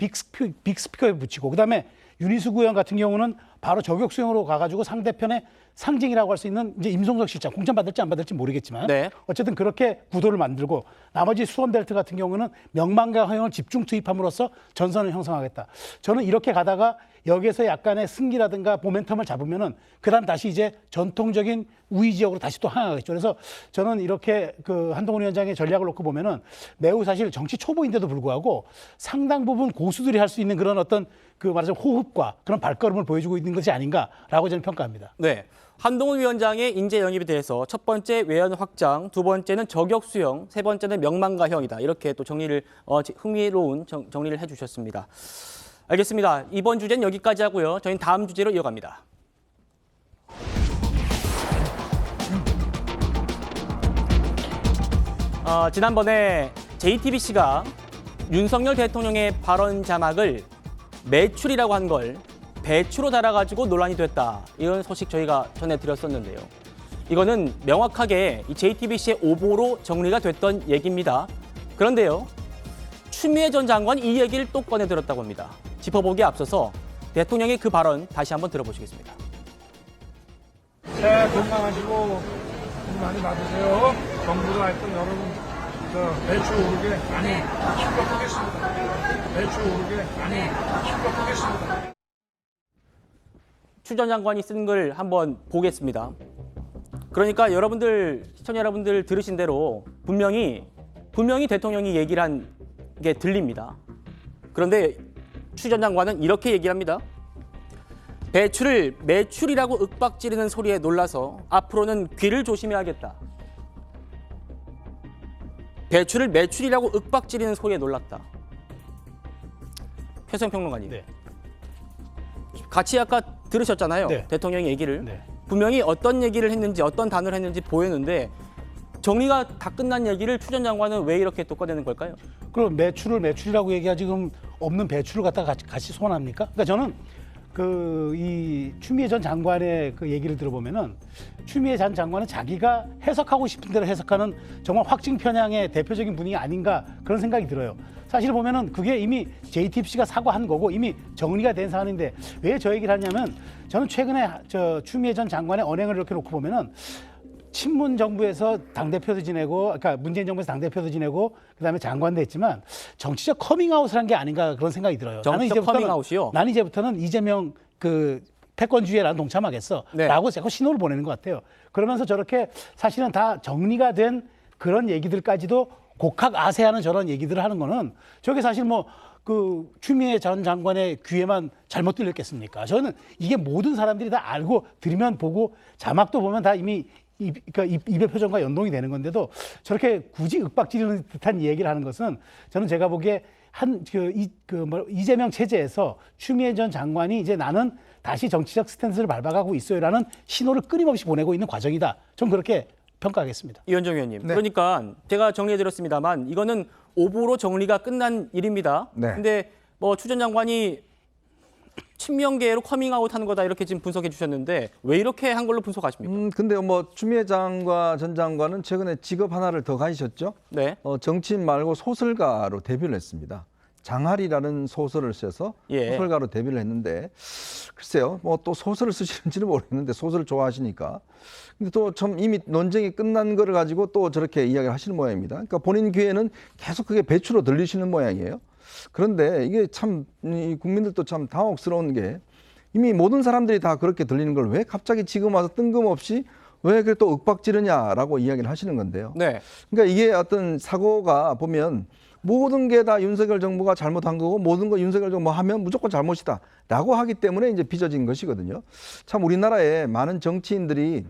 빅스피커에 붙이고 그다음에 윤희숙 의원 같은 경우는 바로 저격 수용으로 가가지고 상대편의 상징이라고 할 수 있는 이제 임성석 실장 공천 받을지 안 받을지 모르겠지만 네. 어쨌든 그렇게 구도를 만들고 나머지 수원벨트 같은 경우는 명망과 허영을 집중 투입함으로써 전선을 형성하겠다. 저는 이렇게 가다가 여기에서 약간의 승기라든가 모멘텀을 잡으면은 그다음 다시 이제 전통적인 우위 지역으로 다시 또 향하겠죠. 그래서 저는 이렇게 그 한동훈 위원장의 전략을 놓고 보면은 매우 사실 정치 초보인데도 불구하고 상당 부분 고수들이 할 수 있는 그런 어떤 그 말하자면 호흡과 그런 발걸음을 보여주고 있는 것이 아닌가라고 저는 평가합니다. 네. 한동훈 위원장의 인재 영입에 대해서 첫 번째 외연 확장, 두 번째는 저격 수용, 세 번째는 명망가형이다. 이렇게 또 정리를 흥미로운 정리를 해주셨습니다. 알겠습니다. 이번 주제는 여기까지 하고요. 저희는 다음 주제로 이어갑니다. 지난번에 JTBC가 윤석열 대통령의 발언 자막을 매출이라고 한 걸 배추로 달아가지고 논란이 됐다. 이런 소식 저희가 전해드렸었는데요. 이거는 명확하게 이 JTBC의 오보로 정리가 됐던 얘기입니다. 그런데요. 추미애 전 장관이 이 얘기를 또 꺼내들었다고 합니다. 짚어보기에 앞서서 대통령의 그 발언 다시 한번 들어보시겠습니다. 새해 건강하시고 복 많이 받으세요. 정부가 하여튼 여러분 매출 오르게 많이 힘껏하겠습니다. 매출 오르게 많이 힘껏하겠습니다. 추 전 장관이 쓴 글 한번 보겠습니다. 그러니까 여러분들, 시청자 여러분들 들으신 대로 분명히 대통령이 얘기를 한 게 들립니다. 그런데 추 전 장관은 이렇게 얘기를 합니다. 배추를 매출이라고 윽박지르는 소리에 놀라서 앞으로는 귀를 조심해야겠다. 배추를 매출이라고 윽박지르는 소리에 놀랐다. 표성평론가님. 네. 같이 아까 들으셨잖아요. 네. 대통령의 얘기를. 네. 분명히 어떤 얘기를 했는지 어떤 단어를 했는지 보였는데 정리가 다 끝난 얘기를 추 전 장관은 왜 이렇게 또 꺼내는 걸까요? 그럼 매출을 매출이라고 얘기하 지금 없는 배출을 갖다가 같이 소환합니까? 그러니까 저는 이 추미애 전 장관의 그 얘기를 들어보면은 추미애 전 장관은 자기가 해석하고 싶은 대로 해석하는 정말 확증 편향의 대표적인 분이 아닌가 그런 생각이 들어요. 사실 보면은 그게 이미 JTBC가 사과한 거고 이미 정리가 된 사안인데 왜 저 얘기를 하냐면 저는 최근에 추미애 전 장관의 언행을 이렇게 놓고 보면은 친문 정부에서 당대표도 지내고, 그러니까 문재인 정부에서 당대표도 지내고, 그다음에 장관도 했지만 정치적 커밍아웃을 한 게 아닌가 그런 생각이 들어요. 정치적 커밍아웃이요? 나는 이제부터는 이재명 그 패권주의에 난 동참하겠어. 네. 라고 자꾸 신호를 보내는 것 같아요. 그러면서 저렇게 사실은 다 정리가 된 그런 얘기들까지도 곡학 아세하는 저런 얘기들을 하는 거는 저게 사실 뭐 그 추미애 전 장관의 귀에만 잘못 들렸겠습니까? 저는 이게 모든 사람들이 다 알고 들으면 보고 자막도 보면 다 이미 그러니까 입의 표정과 연동이 되는 건데도 저렇게 굳이 윽박지르는 듯한 얘기를 하는 것은 저는 제가 보기에 이재명 체제에서 추미애 전 장관이 이제 나는 다시 정치적 스탠스를 밟아가고 있어요라는 신호를 끊임없이 보내고 있는 과정이다. 전 그렇게 평가하겠습니다. 이현정 의원님. 네. 그러니까 제가 정리해드렸습니다만 이거는 오보로 정리가 끝난 일입니다. 네. 근데 뭐 추 전 장관이 친명계로 커밍아웃 하는 거다 이렇게 지금 분석해 주셨는데 왜 이렇게 한 걸로 분석하십니까? 근데 뭐 추미애 전 장관은 최근에 직업 하나를 더 가지셨죠. 네. 정치인 말고 소설가로 데뷔를 했습니다. 장할이라는 소설을 써서 예. 소설가로 데뷔를 했는데 글쎄요, 뭐 또 소설을 쓰시는지는 모르겠는데 소설을 좋아하시니까. 근데 또 참 이미 논쟁이 끝난 거를 가지고 또 저렇게 이야기를 하시는 모양입니다. 그러니까 본인 귀에는 계속 그게 배추로 들리시는 모양이에요. 그런데 이게 참 이 국민들도 참 당혹스러운 게 이미 모든 사람들이 다 그렇게 들리는 걸 왜 갑자기 지금 와서 뜬금없이 왜 그래 또 윽박지르냐라고 이야기를 하시는 건데요. 네. 그러니까 이게 어떤 사고가 보면 모든 게 다 윤석열 정부가 잘못한 거고 모든 거 윤석열 정부 하면 무조건 잘못이다라고 하기 때문에 이제 빚어진 것이거든요. 참 우리나라에 많은 정치인들이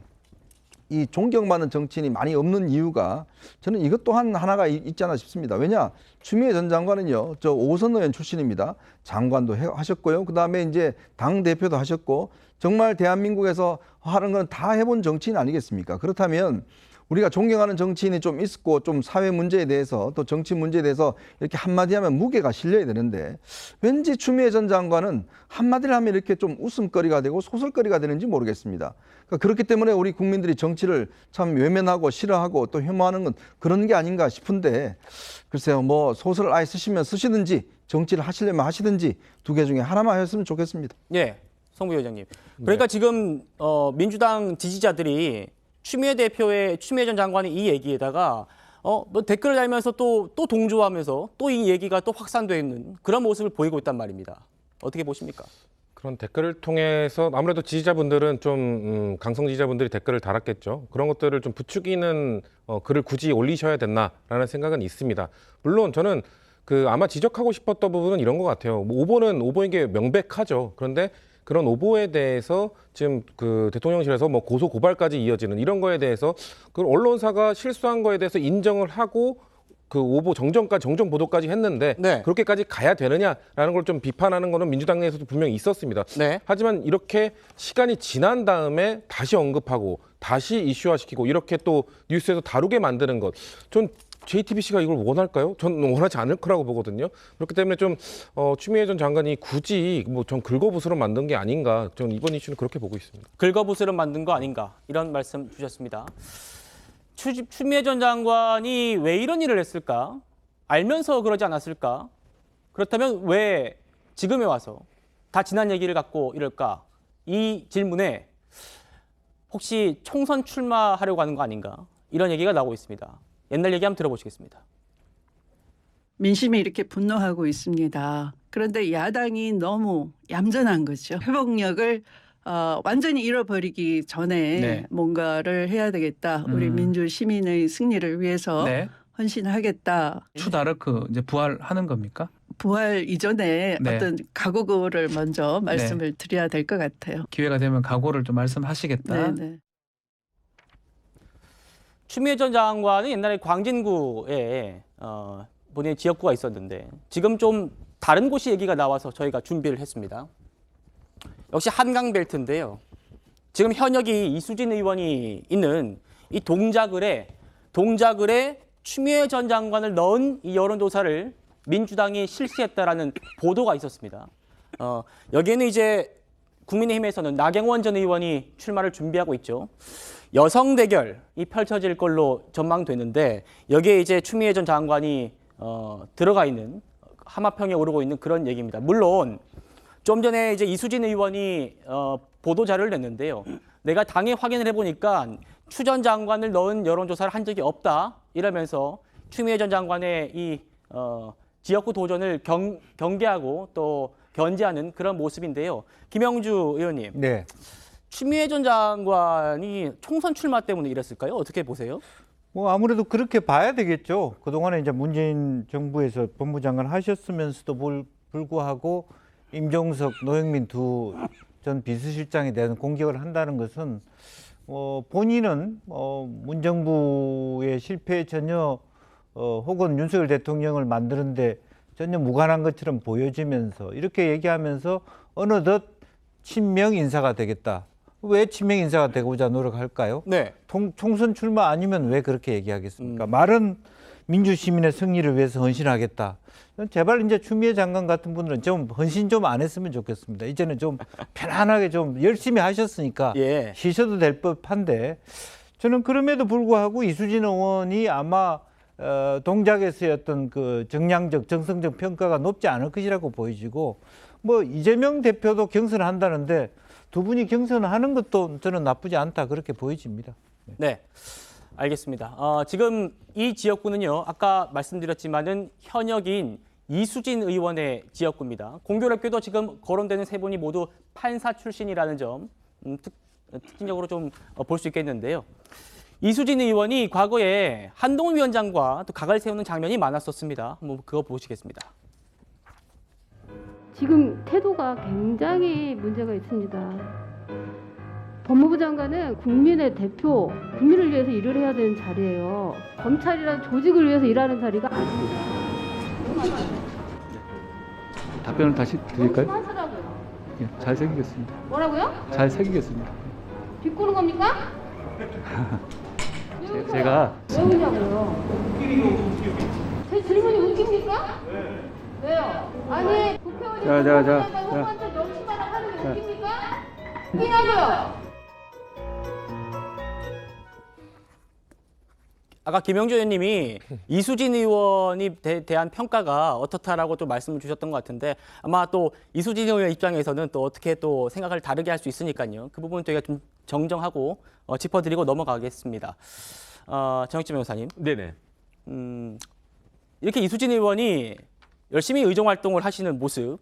이 존경받는 정치인이 많이 없는 이유가 저는 이것 또한 하나가 있지 않나 싶습니다. 왜냐? 추미애 전 장관은요, 저 5선 의원 출신입니다. 장관도 하셨고요. 그 다음에 이제 당 대표도 하셨고 정말 대한민국에서 하는 건 다 해본 정치인 아니겠습니까? 그렇다면 우리가 존경하는 정치인이 좀 있고 좀 사회 문제에 대해서 또 정치 문제에 대해서 이렇게 한마디 하면 무게가 실려야 되는데 왠지 추미애 전 장관은 한마디를 하면 이렇게 좀 웃음거리가 되고 소설거리가 되는지 모르겠습니다. 그러니까 그렇기 때문에 우리 국민들이 정치를 참 외면하고 싫어하고 또 혐오하는 건 그런 게 아닌가 싶은데 글쎄요, 뭐 소설을 아예 쓰시면 쓰시든지 정치를 하시려면 하시든지 두 개 중에 하나만 하셨으면 좋겠습니다. 예, 성 부위원장님. 그러니까 지금 민주당 지지자들이 추미애 전 장관의 이 얘기에다가 뭐 댓글을 달면서 또 동조하면서 또 이 얘기가 또 확산되는 그런 모습을 보이고 있단 말입니다. 어떻게 보십니까? 그런 댓글을 통해서 아무래도 지지자분들은 좀 강성 지지자분들이 댓글을 달았겠죠. 그런 것들을 좀 부추기는 글을 굳이 올리셔야 됐나라는 생각은 있습니다. 물론 저는 아마 지적하고 싶었던 부분은 이런 것 같아요. 뭐 오보는 오보인 게 명백하죠. 그런데 그런 오보에 대해서 지금 대통령실에서 뭐 고소 고발까지 이어지는 이런 거에 대해서 그 언론사가 실수한 거에 대해서 인정을 하고 그 오보 정정 보도까지 했는데 네. 그렇게까지 가야 되느냐라는 걸 좀 비판하는 거는 민주당 내에서도 분명히 있었습니다. 네. 하지만 이렇게 시간이 지난 다음에 다시 언급하고 다시 이슈화시키고 이렇게 또 뉴스에서 다루게 만드는 것, 전 JTBC가 이걸 원할까요? 전 원하지 않을 거라고 보거든요. 그렇기 때문에 좀 추미애 전 장관이 굳이 뭐 좀 긁어부스러 만든 게 아닌가, 저는 이번 이슈는 그렇게 보고 있습니다. 긁어부스럼 만든 거 아닌가 이런 말씀 주셨습니다. 추미애 전 장관이 왜 이런 일을 했을까? 알면서 그러지 않았을까? 그렇다면 왜 지금에 와서 다 지난 얘기를 갖고 이럴까? 이 질문에 혹시 총선 출마하려고 하는 거 아닌가? 이런 얘기가 나오고 있습니다. 옛날 얘기 한번 들어보시겠습니다. 민심이 이렇게 분노하고 있습니다. 그런데 야당이 너무 얌전한 거죠. 회복력을 완전히 잃어버리기 전에 네. 뭔가를 해야 되겠다. 우리 민주 시민의 승리를 위해서 네. 헌신하겠다. 추다르크 이제 부활하는 겁니까? 부활 이전에 네. 어떤 각오를 먼저 말씀을 드려야 될 것 같아요. 기회가 되면 각오를 좀 말씀하시겠다. 네. 추미애 전 장관은 옛날에 광진구에 본인의 지역구가 있었는데 지금 좀 다른 곳이 얘기가 나와서 저희가 준비를 했습니다. 역시 한강벨트인데요. 지금 현역이 이수진 의원이 있는 이 동작을에 추미애 전 장관을 넣은 이 여론조사를 민주당이 실시했다라는 보도가 있었습니다. 여기에는 이제 국민의힘에서는 나경원 전 의원이 출마를 준비하고 있죠. 여성 대결이 펼쳐질 걸로 전망되는데 여기에 이제 추미애 전 장관이 들어가 있는 하마평에 오르고 있는 그런 얘기입니다. 물론 좀 전에 이제 이수진 의원이 보도 자료를 냈는데요. 내가 당에 확인을 해보니까 추 전 장관을 넣은 여론조사를 한 적이 없다 이러면서 추미애 전 장관의 이 지역구 도전을 경계하고 또 견제하는 그런 모습인데요. 김영주 의원님. 네. 추미애 전 장관이 총선 출마 때문에 이랬을까요? 어떻게 보세요? 뭐 아무래도 그렇게 봐야 되겠죠. 그동안에 이제 문재인 정부에서 법무장관 하셨으면서도 불구하고 임종석, 노영민 두 전 비서실장에 대한 공격을 한다는 것은 본인은 문정부의 실패에 전혀 혹은 윤석열 대통령을 만드는데 전혀 무관한 것처럼 보여지면서 이렇게 얘기하면서 어느덧 친명 인사가 되겠다. 왜 친명 인사가 되고자 노력할까요? 네. 총선 출마 아니면 왜 그렇게 얘기하겠습니까? 말은 민주시민의 승리를 위해서 헌신하겠다. 제발 이제 추미애 장관 같은 분들은 좀 헌신 좀 안 했으면 좋겠습니다. 이제는 좀 편안하게 좀 열심히 하셨으니까 예. 쉬셔도 될 법한데 저는 그럼에도 불구하고 이수진 의원이 아마 동작에서의 어떤 그 정량적, 정성적 평가가 높지 않을 것이라고 보여지고 뭐 이재명 대표도 경선을 한다는데 두 분이 경선을 하는 것도 저는 나쁘지 않다 그렇게 보여집니다. 네, 알겠습니다. 지금 이 지역구는요, 아까 말씀드렸지만은 현역인 이수진 의원의 지역구입니다. 공교롭게도 지금 거론되는 세 분이 모두 판사 출신이라는 점 특징적으로 좀 볼 수 있겠는데요. 이수진 의원이 과거에 한동훈 위원장과 또 각을 세우는 장면이 많았었습니다. 한번 그거 보시겠습니다. 지금 태도가 굉장히 문제가 있습니다. 법무부 장관은 국민의 대표, 국민을 위해서 일을 해야 되는 자리예요. 검찰이라는 조직을 위해서 일하는 자리가 아닙니다. 답변을 다시 드릴까요? 하시라고요. 예, 잘 새기겠습니다. 뭐라고요? 잘 새기겠습니다. 비꼬는 겁니까? 제가 왜 웃냐고요? 제 질문이 웃깁니까? 네. 왜요? 아니 국회의원이 후보한테 명시만 하는 게 웃깁니까? 웃기냐고요? 아까 김영주 의원님이 이수진 의원이 대한 평가가 어떻다라고 또 말씀을 주셨던 것 같은데 아마 또 이수진 의원 입장에서는 또 어떻게 또 생각을 다르게 할 수 있으니까요. 그 부분 저희가 좀 정정하고 짚어드리고 넘어가겠습니다. 정익진 변호사님. 네네. 이렇게 이수진 의원이 열심히 의정 활동을 하시는 모습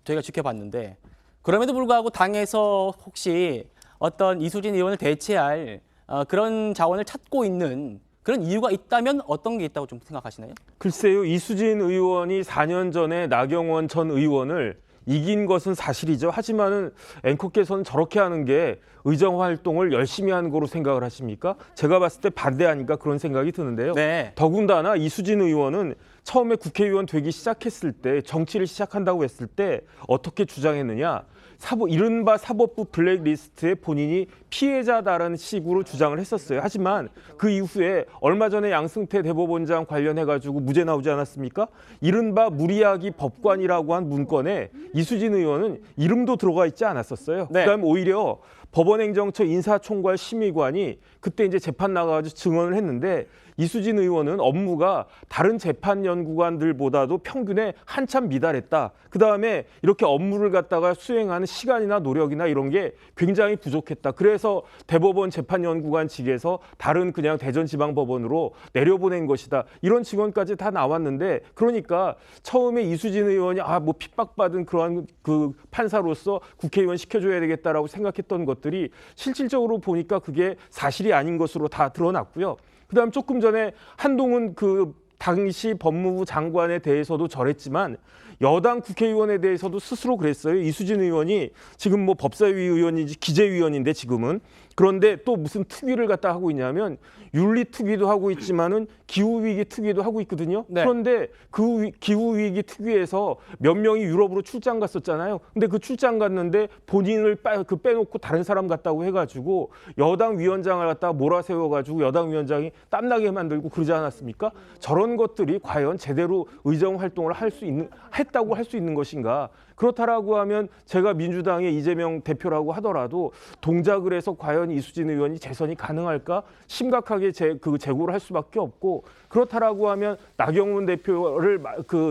저희가 지켜봤는데 그럼에도 불구하고 당에서 혹시 어떤 이수진 의원을 대체할 그런 자원을 찾고 있는 그런 이유가 있다면 어떤 게 있다고 좀 생각하시나요? 글쎄요, 이수진 의원이 4년 전에 나경원 전 의원을 이긴 것은 사실이죠. 하지만은 앵커께서는 저렇게 하는 게 의정 활동을 열심히 하는 거로 생각을 하십니까? 제가 봤을 때 반대하니까 그런 생각이 드는데요. 네. 더군다나 이수진 의원은 처음에 국회의원 되기 시작했을 때 정치를 시작한다고 했을 때 어떻게 주장했느냐? 이른바 사법부 블랙리스트에 본인이 피해자다라는 식으로 주장을 했었어요. 하지만 그 이후에 얼마 전에 양승태 대법원장 관련해가지고 무죄 나오지 않았습니까? 이른바 무리하기 법관이라고 한 문건에 이수진 의원은 이름도 들어가 있지 않았었어요. 네. 그다음에 오히려 법원행정처 인사총괄 심의관이 그때 이제 재판 나가가지고 증언을 했는데 이수진 의원은 업무가 다른 재판 연구관들보다도 평균에 한참 미달했다. 그다음에 이렇게 업무를 갖다가 수행하는 시간이나 노력이나 이런 게 굉장히 부족했다. 그래서 대법원 재판연구관 측에서 다른 그냥 대전지방법원으로 내려보낸 것이다. 이런 증언까지 다 나왔는데 그러니까 처음에 이수진 의원이 뭐 핍박받은 그러한 그 판사로서 국회의원 시켜줘야 되겠다라고 생각했던 것들이 실질적으로 보니까 그게 사실이 아닌 것으로 다 드러났고요. 그다음 조금 전에 한동훈 그 당시 법무부 장관에 대해서도 저랬지만 여당 국회의원에 대해서도 스스로 그랬어요. 이수진 의원이 지금 뭐 법사위 의원인지 기재위원인데 지금은 그런데 또 무슨 특위를 갖다 하고 있냐면 윤리 특위도 하고 있지만은 기후 위기 특위도 하고 있거든요. 네. 그런데 그 기후 위기 특위에서 몇 명이 유럽으로 출장 갔었잖아요. 근데 그 출장 갔는데 본인을 빼놓고 다른 사람 같다고 해가지고 여당 위원장을 갖다가 몰아세워가지고 여당 위원장이 땀나게 만들고 그러지 않았습니까? 저런 것들이 과연 제대로 의정 활동을 했다고 할 수 있는 것인가? 그렇다라고 하면 제가 민주당의 이재명 대표라고 하더라도 동작을 해서 과연 이수진 의원이 재선이 가능할까? 심각하게 재고를 할 수밖에 없고 그렇다라고 하면 나경원 대표를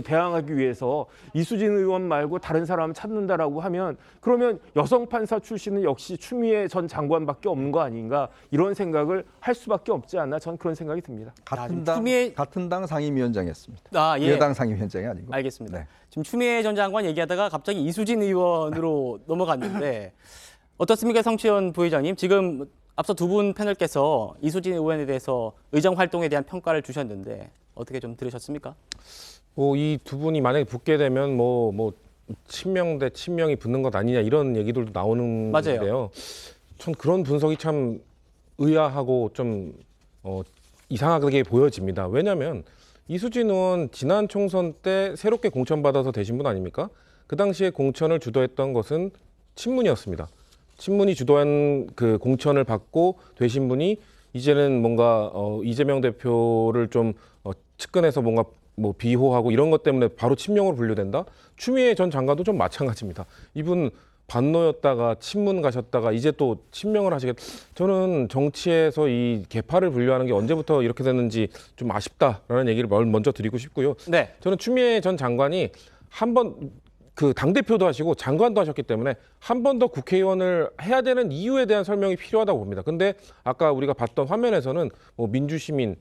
대항하기 위해서 이수진 의원 말고 다른 사람을 찾는다라고 하면 그러면 여성 판사 출신은 역시 추미애 전 장관밖에 없는 거 아닌가 이런 생각을 할 수밖에 없지 않나 저는 그런 생각이 듭니다. 같은 당 상임위원장이었습니다. 예. 여당 상임위원장이 아니고. 알겠습니다. 네. 지금 추미애 전 장관 얘기하다가 갑자기 이수진 의원으로 넘어갔는데 어떻습니까, 성치현 부회장님? 지금 앞서 두 분 패널께서 이수진 의원에 대해서 의정 활동에 대한 평가를 주셨는데 어떻게 좀 들으셨습니까? 이 두 분이 만약에 붙게 되면 친명 대 친명이 붙는 것 아니냐 이런 얘기들도 나오는 맞아요. 건데요. 전 그런 분석이 참 의아하고 좀 이상하게 보여집니다. 왜냐하면 이수진 의원 지난 총선 때 새롭게 공천받아서 되신 분 아닙니까? 그 당시에 공천을 주도했던 것은 친문이었습니다. 친문이 주도한 그 공천을 받고 되신 분이 이제는 뭔가 이재명 대표를 좀 측근해서 뭔가 비호하고 이런 것 때문에 바로 친명으로 분류된다? 추미애 전 장관도 좀 마찬가지입니다. 이분 반노였다가 친문 가셨다가 이제 또 친명을 저는 정치에서 이 계파를 분류하는 게 언제부터 이렇게 됐는지 좀 아쉽다라는 얘기를 먼저 드리고 싶고요. 네. 저는 추미애 전 장관이 한 번 당대표도 하시고 장관도 하셨기 때문에 한 번 더 국회의원을 해야 되는 이유에 대한 설명이 필요하다고 봅니다. 근데 아까 우리가 봤던 화면에서는 민주시민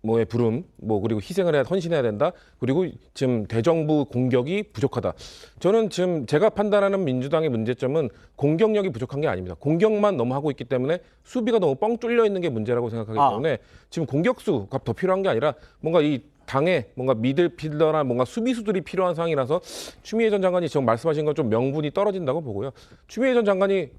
의 부름, 그리고 희생을 해야 헌신해야 된다. 그리고 지금 대정부 공격이 부족하다. 저는 지금 제가 판단하는 민주당의 문제점은 공격력이 부족한 게 아닙니다. 공격만 너무 하고 있기 때문에 수비가 너무 뻥 뚫려 있는 게 문제라고 생각하기 때문에 지금 공격수가 더 필요한 게 아니라 뭔가 이 당에 뭔가 미들필더나 뭔가 수비수들이 필요한 상황이라서 추미애 전 장관이 지금 말씀하신 건 좀 명분이 떨어진다고 보고요. 추미애 전 장관이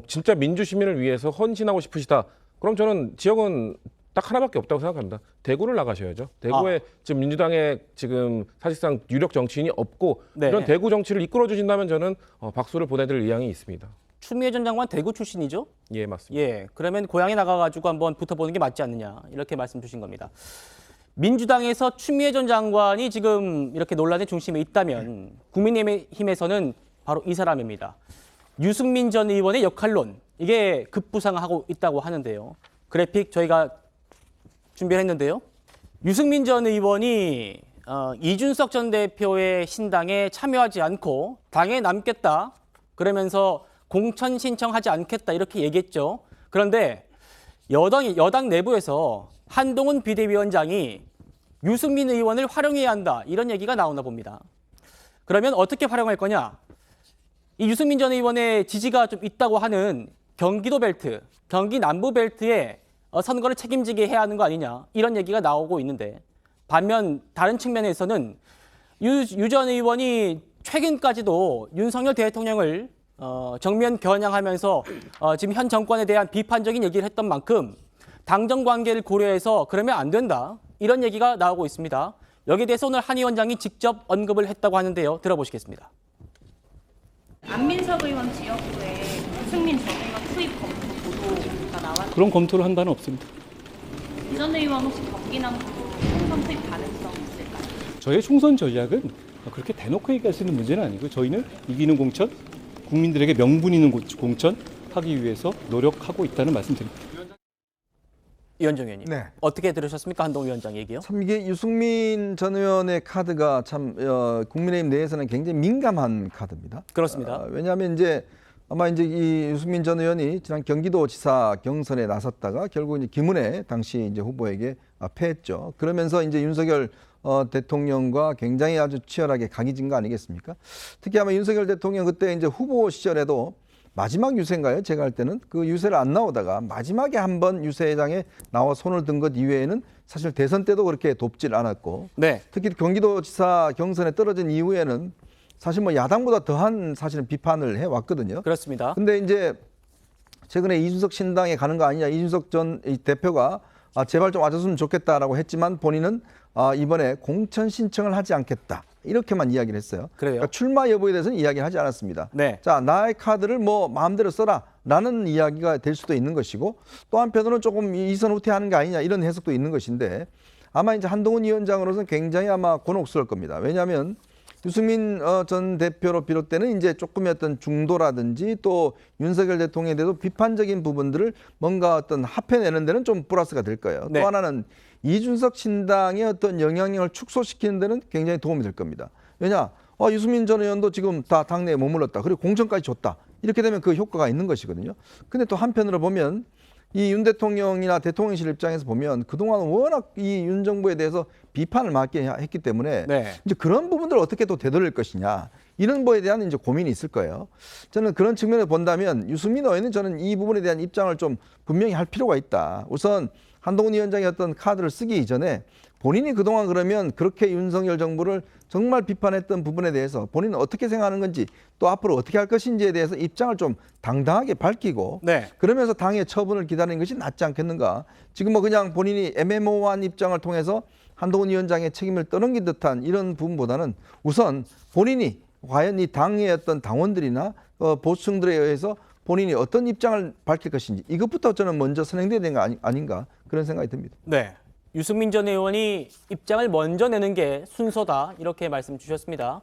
진짜 민주시민을 위해서 헌신하고 싶으시다. 그럼 저는 지역은 딱 하나밖에 없다고 생각합니다. 대구를 나가셔야죠. 대구에 지금 민주당에 지금 사실상 유력 정치인이 없고 네. 이런 대구 정치를 이끌어 주신다면 저는 박수를 보내드릴 의향이 있습니다. 추미애 전 장관 대구 출신이죠? 예, 맞습니다. 예, 그러면 고향에 나가가지고 한번 붙어보는 게 맞지 않느냐 이렇게 말씀 주신 겁니다. 민주당에서 추미애 전 장관이 지금 이렇게 논란의 중심에 있다면 국민의힘에서는 바로 이 사람입니다. 유승민 전 의원의 역할론, 이게 급부상하고 있다고 하는데요. 그래픽 저희가 준비를 했는데요. 유승민 전 의원이 이준석 전 대표의 신당에 참여하지 않고 당에 남겠다, 그러면서 공천 신청하지 않겠다 이렇게 얘기했죠. 그런데 여당 내부에서 한동훈 비대위원장이 유승민 의원을 활용해야 한다 이런 얘기가 나오나 봅니다. 그러면 어떻게 활용할 거냐? 이 유승민 전 의원의 지지가 좀 있다고 하는 경기도 벨트, 경기 남부 벨트에 선거를 책임지게 해야 하는 거 아니냐 이런 얘기가 나오고 있는데, 반면 다른 측면에서는 유 전 의원이 최근까지도 윤석열 대통령을 정면 겨냥하면서 지금 현 정권에 대한 비판적인 얘기를 했던 만큼 당정 관계를 고려해서 그러면 안 된다 이런 얘기가 나오고 있습니다. 여기에 대해서 오늘 한 위원장이 직접 언급을 했다고 하는데요. 들어보시겠습니다. 안민석 의원 지역구에 유승민 전 의원 투입 검토 보도가 나왔는데 그런 검토를 한 바는 없습니다. 이 전 의원 혹시 경기 남부로 총선 투입 가능성 있을까요? 저의 총선 전략은 그렇게 대놓고 얘기할 수 있는 문제는 아니고, 저희는 이기는 공천, 국민들에게 명분 있는 공천 하기 위해서 노력하고 있다는 말씀드립니다. 이현정 의원님, 네. 어떻게 들으셨습니까? 한동훈 위원장 얘기요? 참 이게 유승민 전 의원의 카드가 참 국민의힘 내에서는 굉장히 민감한 카드입니다. 그렇습니다. 왜냐하면 이제 아마 이제 이 유승민 전 의원이 지난 경기도지사 경선에 나섰다가 결국 이제 김은혜 당시 이제 후보에게 패했죠. 그러면서 이제 윤석열 대통령과 굉장히 아주 치열하게 각이진 거 아니겠습니까? 특히 아마 윤석열 대통령 그때 이제 후보 시절에도 마지막 유세인가요? 제가 할 때는 그 유세를 안 나오다가 마지막에 한번 유세장에 나와 손을 든 것 이외에는 사실 대선 때도 그렇게 돕질 않았고, 네. 특히 경기도지사 경선에 떨어진 이후에는 사실 뭐 야당보다 더한 사실은 비판을 해왔거든요. 그렇습니다. 근데 이제 최근에 이준석 신당에 가는 거 아니냐, 이준석 전 대표가 제발 좀 와줬으면 좋겠다라고 했지만 본인은 이번에 공천 신청을 하지 않겠다 이렇게만 이야기를 했어요. 그래요? 그러니까 출마 여부에 대해서는 이야기를 하지 않았습니다. 네. 자, 나의 카드를 뭐 마음대로 써라라는 이야기가 될 수도 있는 것이고, 또 한편으로는 조금 이선 후퇴하는 게 아니냐 이런 해석도 있는 것인데, 아마 이제 한동훈 위원장으로서는 굉장히 아마 곤혹스러울 겁니다. 왜냐하면 유승민 전 대표로 비롯되는 이제 조금의 어떤 중도라든지 또 윤석열 대통령에 대해서 비판적인 부분들을 뭔가 어떤 합해내는 데는 좀 플러스가 될 거예요. 네. 또 하나는 이준석 신당의 어떤 영향력을 축소시키는 데는 굉장히 도움이 될 겁니다. 왜냐? 유승민 전 의원도 지금 다 당내에 머물렀다. 그리고 공천까지 줬다. 이렇게 되면 그 효과가 있는 것이거든요. 근데 또 한편으로 보면 이 윤 대통령이나 대통령실 입장에서 보면 그동안 워낙 이 윤 정부에 대해서 비판을 많이 했기 때문에 네. 이제 그런 부분들을 어떻게 또 되돌릴 것이냐 이런 거에 대한 이제 고민이 있을 거예요. 저는 그런 측면에서 본다면 유승민 의원은 저는 이 부분에 대한 입장을 좀 분명히 할 필요가 있다. 우선 한동훈 위원장이 어떤 카드를 쓰기 이전에 본인이 그동안 그러면 그렇게 윤석열 정부를 정말 비판했던 부분에 대해서 본인은 어떻게 생각하는 건지, 또 앞으로 어떻게 할 것인지에 대해서 입장을 좀 당당하게 밝히고, 네. 그러면서 당의 처분을 기다리는 것이 낫지 않겠는가. 지금 뭐 그냥 본인이 애매모호한 입장을 통해서 한동훈 위원장의 책임을 떠넘긴 듯한 이런 부분보다는 우선 본인이 과연 이 당의 어떤 당원들이나 보수층들에 의해서 본인이 어떤 입장을 밝힐 것인지, 이것부터 저는 먼저 선행돼야 되는 거 아닌가 그런 생각이 듭니다. 네. 유승민 전 의원이 입장을 먼저 내는 게 순서다 이렇게 말씀 주셨습니다.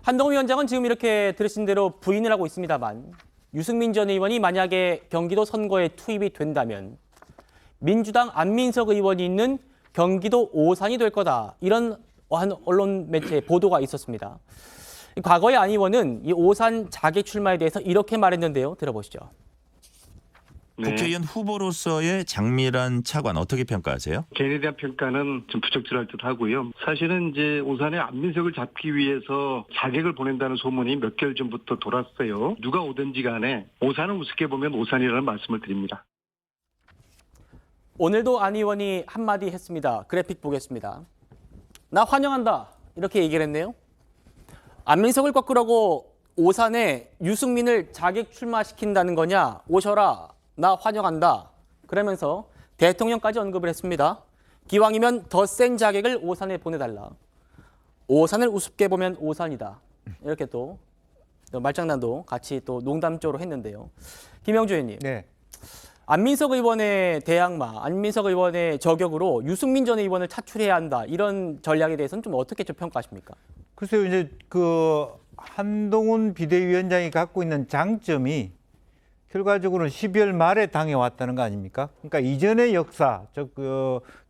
한동훈 위원장은 지금 이렇게 들으신 대로 부인을 하고 있습니다만, 유승민 전 의원이 만약에 경기도 선거에 투입이 된다면 민주당 안민석 의원이 있는 경기도 오산이 될 거다, 이런 한 언론 매체 보도가 있었습니다. 과거에 안 의원은 이 오산 자객 출마에 대해서 이렇게 말했는데요. 들어보시죠. 국회의원 후보로서의 장미란 차관 어떻게 평가하세요? 개인에 대한 평가는 좀 부적절할 듯 하고요. 사실은 이제 오산의 안민석을 잡기 위해서 자객을 보낸다는 소문이 몇 개월 전부터 돌았어요. 누가 오든지 간에 오산을 우습게 보면 오산이라는 말씀을 드립니다. 오늘도 안 의원이 한마디 했습니다. 그래픽 보겠습니다. 나 환영한다 이렇게 얘기를 했네요. 안민석을 꺾으려고 오산에 유승민을 자객 출마시킨다는 거냐, 오셔라, 나 환영한다, 그러면서 대통령까지 언급을 했습니다. 기왕이면 더 센 자객을 오산에 보내달라. 오산을 우습게 보면 오산이다, 이렇게 또 말장난도 같이 또 농담적으로 했는데요. 김영주 의원님. 네. 안민석 의원의 대항마, 안민석 의원의 저격으로 유승민 전 의원을 차출해야 한다. 이런 전략에 대해서는 좀 어떻게 좀 평가하십니까? 글쎄요, 이제 그 한동훈 비대위원장이 갖고 있는 장점이 결과적으로는 12월 말에 당에 왔다는 거 아닙니까? 그러니까 이전의 역사, 즉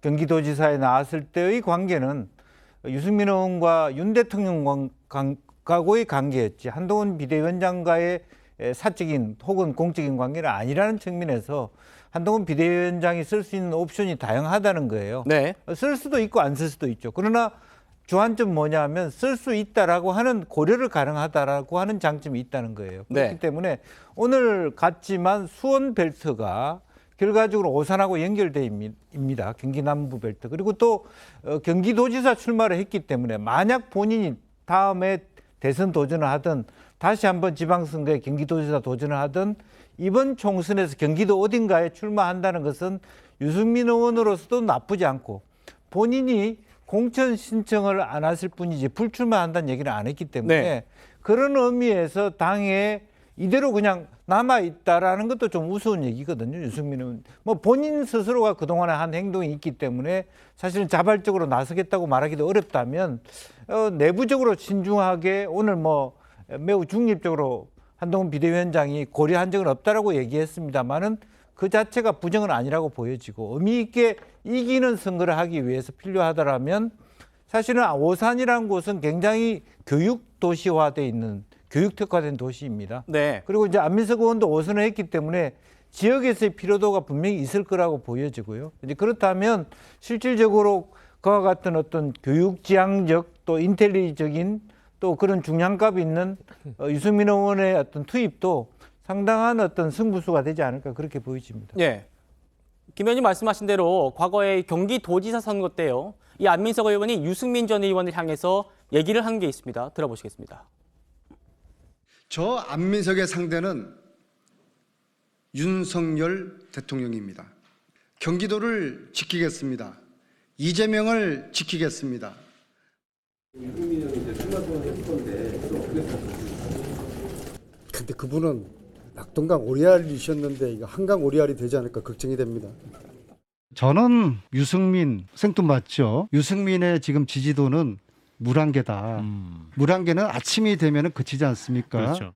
경기도지사에 나왔을 때의 관계는 유승민 의원과 윤 대통령과의 관계였지 한동훈 비대위원장과의 사적인 혹은 공적인 관계는 아니라는 측면에서 한동훈 비대위원장이 쓸 수 있는 옵션이 다양하다는 거예요. 네. 쓸 수도 있고 안 쓸 수도 있죠. 그러나 주안점 뭐냐면 쓸 수 있다라고 하는 고려를 가능하다라고 하는 장점이 있다는 거예요. 그렇기 네. 때문에 오늘 같지만 수원 벨트가 결과적으로 오산하고 연결돼 있습니다. 경기 남부 벨트. 그리고 또 경기도지사 출마를 했기 때문에 만약 본인이 다음에 대선 도전을 하든 다시 한번 지방선거에 경기도지사 도전을 하든 이번 총선에서 경기도 어딘가에 출마한다는 것은 유승민 의원으로서도 나쁘지 않고 본인이 공천 신청을 안 했을 뿐이지 불출마한다는 얘기를 안 했기 때문에 네. 그런 의미에서 당에 이대로 그냥 남아있다라는 것도 좀 우스운 얘기거든요. 유승민은 뭐 본인 스스로가 그동안에 한 행동이 있기 때문에 사실은 자발적으로 나서겠다고 말하기도 어렵다면 내부적으로 신중하게 오늘 뭐 매우 중립적으로 한동훈 비대위원장이 고려한 적은 없다라고 얘기했습니다만은 그 자체가 부정은 아니라고 보여지고 의미 있게 이기는 선거를 하기 위해서 필요하다라면 사실은 오산이라는 곳은 굉장히 교육 도시화돼 있는 교육 특화된 도시입니다. 네. 그리고 이제 안민석 의원도 오선을 했기 때문에 지역에서의 필요도가 분명히 있을 거라고 보여지고요. 이제 그렇다면 실질적으로 그와 같은 어떤 교육 지향적 또 인텔리적인 또 그런 중량감이 있는 유승민 의원의 어떤 투입도 상당한 어떤 승부수가 되지 않을까 그렇게 보여집니다. 예. 김 의원님 말씀하신 대로 과거에 경기도지사 선거 때요. 이 안민석 의원이 유승민 전 의원을 향해서 얘기를 한 게 있습니다. 들어보시겠습니다. 저 안민석의 상대는 윤석열 대통령입니다. 경기도를 지키겠습니다. 이재명을 지키겠습니다. 근데 그분은 낙동강 오리알이셨는데 이거 한강 오리알이 되지 않을까 걱정이 됩니다. 저는 유승민 생뚱맞죠. 유승민의 지금 지지도는 물안개다. 물안개는 아침이 되면 그치지 않습니까? 그렇죠.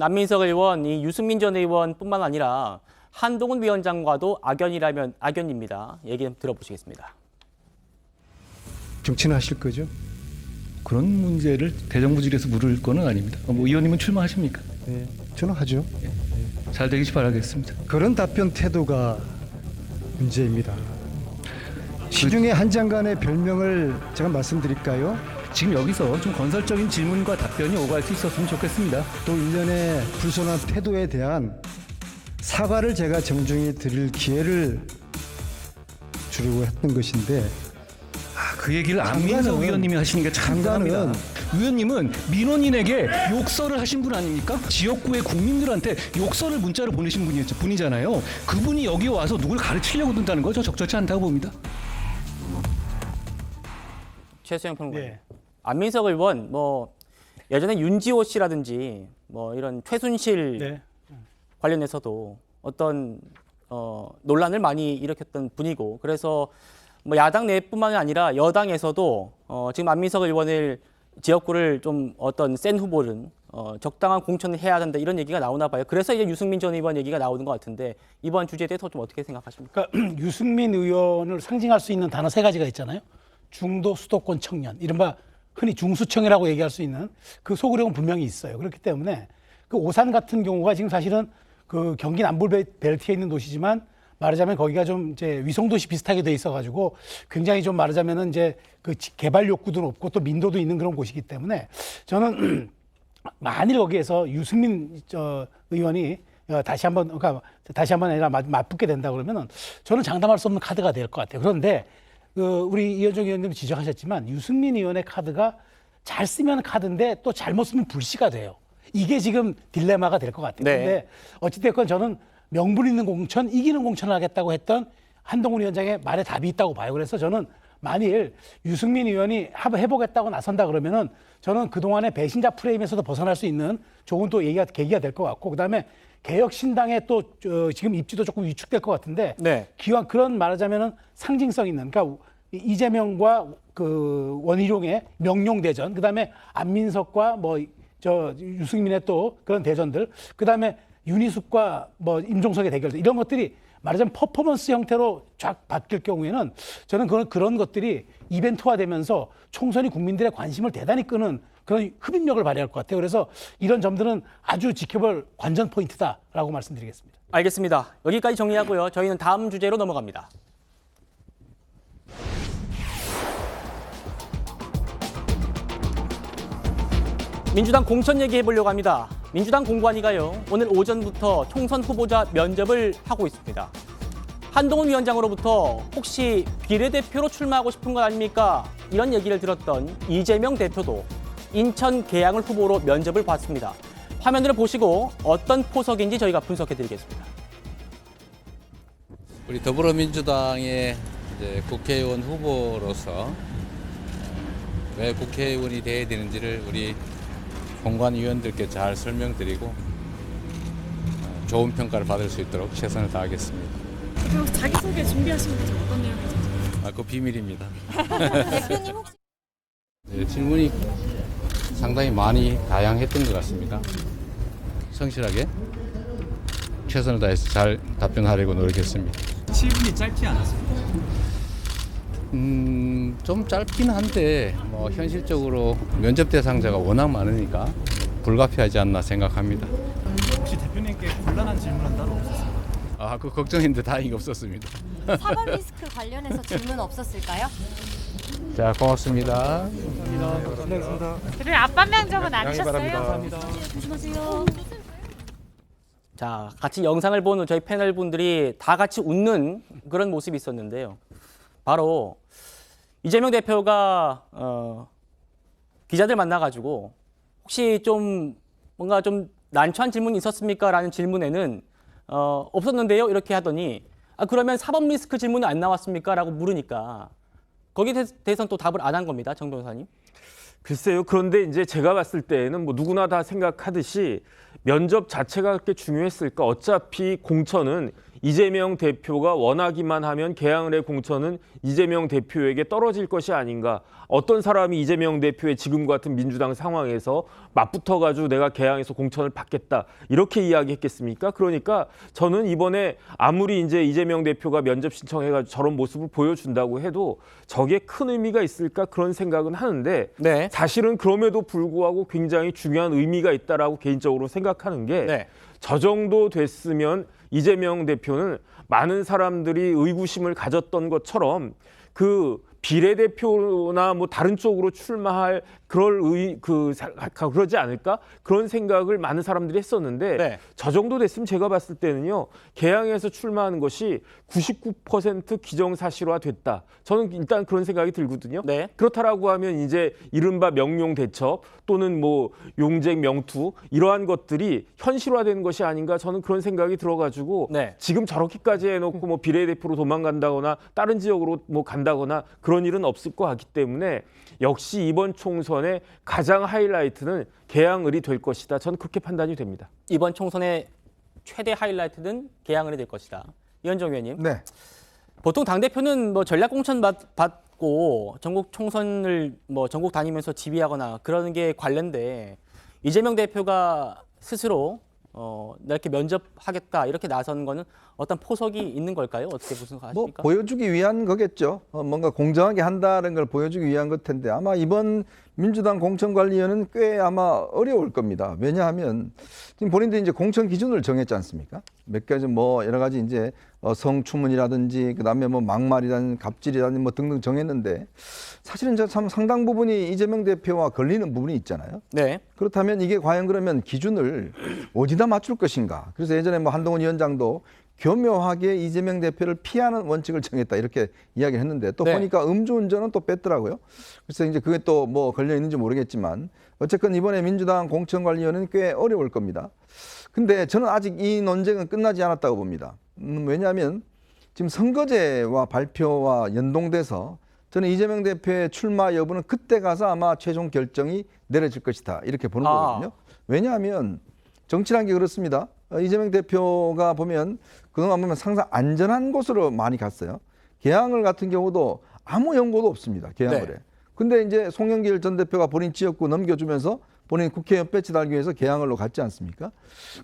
안민석 의원, 이 유승민 전 의원뿐만 아니라 한동훈 위원장과도 악연이라면 악연입니다. 얘기 좀 들어보시겠습니다. 정치는 하실 거죠? 그런 문제를 대정부질에서 물을 거는 아닙니다. 뭐 의원님은 출마하십니까? 네, 저는 하죠. 잘 되길 바라겠습니다. 그런 답변 태도가 문제입니다. 시중에 한 장관의 별명을 제가 말씀드릴까요? 지금 여기서 좀 건설적인 질문과 답변이 오갈 수 있었으면 좋겠습니다. 또 일련의 불손한 태도에 대한 사과를 제가 정중히 드릴 기회를 주려고 했던 것인데 그 얘기를 안민석 의원님이 하시는 게 참 이상합니다. 의원님은 민원인에게 욕설을 하신 분 아닙니까? 지역구의 국민들한테 욕설을 문자로 보내신 분이잖아요. 그분이 여기 와서 누굴 가르치려고 든다는 거죠. 적절치 않다고 봅니다. 최수영 평론가님. 네. 안민석 의원 뭐 예전에 윤지호 씨라든지 뭐 이런 최순실 네. 관련해서도 어떤 논란을 많이 일으켰던 분이고 그래서 뭐 야당 내뿐만 아니라 여당에서도 지금 안민석 의원을 지역구를 좀 어떤 센 후보는 적당한 공천을 해야 한다 이런 얘기가 나오나 봐요. 그래서 이제 유승민 전 의원 얘기가 나오는 것 같은데 이번 주제에 대해서 좀 어떻게 생각하십니까? 그러니까 유승민 의원을 상징할 수 있는 단어 3가지가 있잖아요. 중도 수도권 청년, 이른바 흔히 중수청이라고 얘기할 수 있는 그 소구력은 분명히 있어요. 그렇기 때문에 그 오산 같은 경우가 지금 사실은 그 경기 남부 벨트에 있는 도시지만 말하자면 거기가 좀 이제 위성도시 비슷하게 돼 있어가지고 굉장히 좀 말하자면은 이제 그 개발 욕구도 높고 또 민도도 있는 그런 곳이기 때문에 저는 만일 거기에서 유승민 의원이 다시 한번 아니라 맞붙게 된다 그러면은 저는 장담할 수 없는 카드가 될 것 같아요. 그런데 우리 이현정 의원님도 지적하셨지만 유승민 의원의 카드가 잘 쓰면 카드인데 또 잘못 쓰면 불씨가 돼요. 이게 지금 딜레마가 될 것 같아요. 네. 근데 어찌됐건 저는 명분 있는 공천, 이기는 공천을 하겠다고 했던 한동훈 위원장의 말에 답이 있다고 봐요. 그래서 저는 만일 유승민 의원이 해보겠다고 나선다 그러면은 저는 그동안의 배신자 프레임에서도 벗어날 수 있는 좋은 또 계기가 될 것 같고, 그다음에 개혁신당의 또 지금 입지도 조금 위축될 것 같은데 네. 기왕 그런 말하자면은 상징성 있는, 그러니까 이재명과 그 원희룡의 명룡대전, 그다음에 안민석과 뭐 유승민의 또 그런 대전들, 그다음에 윤희숙과 뭐 임종석의 대결들, 이런 것들이 말하자면 퍼포먼스 형태로 쫙 바뀔 경우에는 저는 그런 것들이 이벤트화되면서 총선이 국민들의 관심을 대단히 끄는 그런 흡입력을 발휘할 것 같아요. 그래서 이런 점들은 아주 지켜볼 관전 포인트다라고 말씀드리겠습니다. 알겠습니다. 여기까지 정리하고요. 저희는 다음 주제로 넘어갑니다. 민주당 공천 얘기해보려고 합니다. 민주당 공관위가요, 오늘 오전부터 총선 후보자 면접을 하고 있습니다. 한동훈 위원장으로부터 혹시 비례대표로 출마하고 싶은 것 아닙니까? 이런 얘기를 들었던 이재명 대표도 인천 계양을 후보로 면접을 봤습니다. 화면으로 보시고 어떤 포석인지 저희가 분석해드리겠습니다. 우리 더불어민주당의 이제 국회의원 후보로서 왜 국회의원이 돼야 되는지를 우리 공관위원들께 잘 설명드리고 좋은 평가를 받을 수 있도록 최선을 다하겠습니다. 그럼 자기소개 준비하시면 되죠. 어떤 내용이죠? 그거 비밀입니다. 대표님 혹시 네, 질문이 상당히 많이 다양했던 것 같습니다. 성실하게 최선을 다해서 잘 답변하려고 노력했습니다. 7분이 짧지 않았습니까? 좀 짧긴 한데 뭐 현실적으로 면접 대상자가 워낙 많으니까 불가피하지 않나 생각합니다. 혹시 대표님께 곤란한 질문은 따로 없었습니까? 그 걱정했는데 다행히 없었습니다. 사법 리스크 관련해서 질문 없었을까요? 자, 고맙습니다. 감사합니다. 그래 압박 명령은 아니셨어요? 감사합니다. 조심하세요. 자, 같이 영상을 보는 저희 패널 분들이 다 같이 웃는 그런 모습이 있었는데요. 바로 이재명 대표가 기자들 만나가지고 혹시 좀 뭔가 좀 난처한 질문이 있었습니까? 라는 질문에는 없었는데요. 이렇게 하더니 그러면 사법 리스크 질문이 안 나왔습니까? 라고 물으니까 거기에 대해서는 또 답을 안 한 겁니다. 정 변호사님. 글쎄요. 그런데 이제 제가 봤을 때에는 뭐 누구나 다 생각하듯이 면접 자체가 그렇게 중요했을까? 어차피 공천은 이재명 대표가 원하기만 하면 계양을의 공천은 이재명 대표에게 떨어질 것이 아닌가. 어떤 사람이 이재명 대표의 지금 같은 민주당 상황에서 맞붙어가지고 내가 계양에서 공천을 받겠다. 이렇게 이야기했겠습니까? 그러니까 저는 이번에 아무리 이제 이재명 대표가 면접 신청해가지고 저런 모습을 보여준다고 해도 저게 큰 의미가 있을까? 그런 생각은 하는데 네. 사실은 그럼에도 불구하고 굉장히 중요한 의미가 있다라고 개인적으로 생각하는 게 저 정도 됐으면 이재명 대표는 많은 사람들이 의구심을 가졌던 것처럼 그 비례대표나 뭐 다른 쪽으로 출마할 그러지 않을까? 그런 생각을 많은 사람들이 했었는데 저 정도 됐으면 제가 봤을 때는요. 계양에서 출마하는 것이 99% 기정사실화됐다. 저는 일단 그런 생각이 들거든요. 그렇다라고 하면 이제 이른바 명룡대첩 또는 뭐 용쟁 명투 이러한 것들이 현실화되는 것이 아닌가 저는 그런 생각이 들어가지고 지금 저렇게까지 해놓고 뭐 비례대표로 도망간다거나 다른 지역으로 뭐 간다거나 그런 일은 없을 것 같기 때문에 역시 이번 총선의 가장 하이라이트는 계양을이 될 것이다. 저는 그렇게 판단이 됩니다. 이번 총선의 최대 하이라이트는 계양을이 될 것이다. 이현정 의원님. 네. 보통 당대표는 뭐 전략 공천 받고 전국 총선을 뭐 전국 다니면서 지휘하거나 그러는 게 관례인데 이재명 대표가 스스로 이렇게 면접하겠다 이렇게 나선 거는 어떤 포석이 있는 걸까요? 어떻게 분석하십니까? 뭐 보여주기 위한 거겠죠. 뭔가 공정하게 한다는 걸 보여주기 위한 것 텐데 아마 이번 민주당 공천관리위원회는 꽤 아마 어려울 겁니다. 왜냐하면 지금 본인들이 이제 공천 기준을 정했지 않습니까? 몇 가지 뭐 여러 가지 이제 성추문이라든지 그다음에 뭐 막말이라든지 갑질이라든지 뭐 등등 정했는데 사실은 참 상당 부분이 이재명 대표와 걸리는 부분이 있잖아요. 네. 그렇다면 이게 과연 그러면 기준을 어디다 맞출 것인가? 그래서 예전에 뭐 한동훈 위원장도 교묘하게 이재명 대표를 피하는 원칙을 정했다 이렇게 이야기를 했는데 또 보니까 음주운전은 또 뺐더라고요. 그래서 이제 그게 또 뭐 걸려 있는지 모르겠지만 어쨌건 이번에 민주당 공천관리위원회는 꽤 어려울 겁니다. 근데 저는 아직 이 논쟁은 끝나지 않았다고 봅니다. 왜냐하면 지금 선거제와 발표와 연동돼서 저는 이재명 대표의 출마 여부는 그때 가서 아마 최종 결정이 내려질 것이다. 이렇게 보는 거거든요. 왜냐하면 정치라는 게 그렇습니다. 이재명 대표가 보면 그동안 보면 상상 안전한 곳으로 많이 갔어요. 개항을 같은 경우도 아무 연고도 없습니다. 개항을 해. 근데 이제 송영길 전 대표가 본인 지역구 넘겨주면서 본인 국회의원 배치 달기 위해서 개항을로 갔지 않습니까?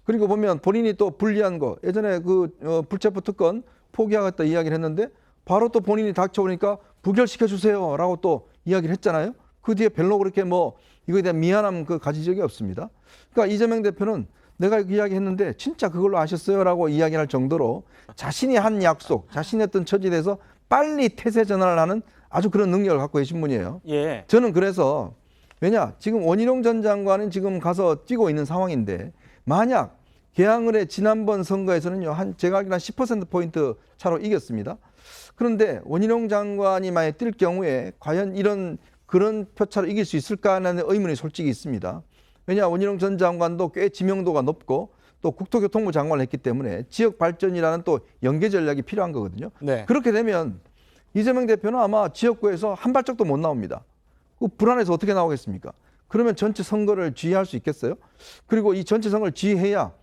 그리고 보면 본인이 또 불리한 거 예전에 그 불체포 특권 포기하겠다 이야기를 했는데 바로 또 본인이 닥쳐오니까 부결시켜 주세요라고 또 이야기를 했잖아요. 그 뒤에 별로 그렇게 뭐 이거에 대한 미안함 가진 적이 없습니다. 그러니까 이재명 대표는 내가 이야기했는데 진짜 그걸로 아셨어요라고 이야기할 정도로 자신이 한 약속, 자신이 했던 처지에 대해서 빨리 태세 전환을 하는 아주 그런 능력을 갖고 계신 분이에요. 예. 저는 그래서 왜냐 지금 원희룡 전 장관은 지금 가서 뛰고 있는 상황인데 만약 개항을 해 지난번 선거에서는요 제가 알기로 한 10%포인트 차로 이겼습니다. 그런데 원희룡 장관이 만약 뛸 경우에 과연 그런 표차로 이길 수 있을까 하는 의문이 솔직히 있습니다. 왜냐 원희룡 전 장관도 꽤 지명도가 높고 또 국토교통부 장관을 했기 때문에 지역 발전이라는 또 연계 전략이 필요한 거거든요. 네. 그렇게 되면 이재명 대표는 아마 지역구에서 한 발짝도 못 나옵니다. 그 불안해서 어떻게 나오겠습니까? 그러면 전체 선거를 지휘할 수 있겠어요? 그리고 이 전체 선거를 지휘해야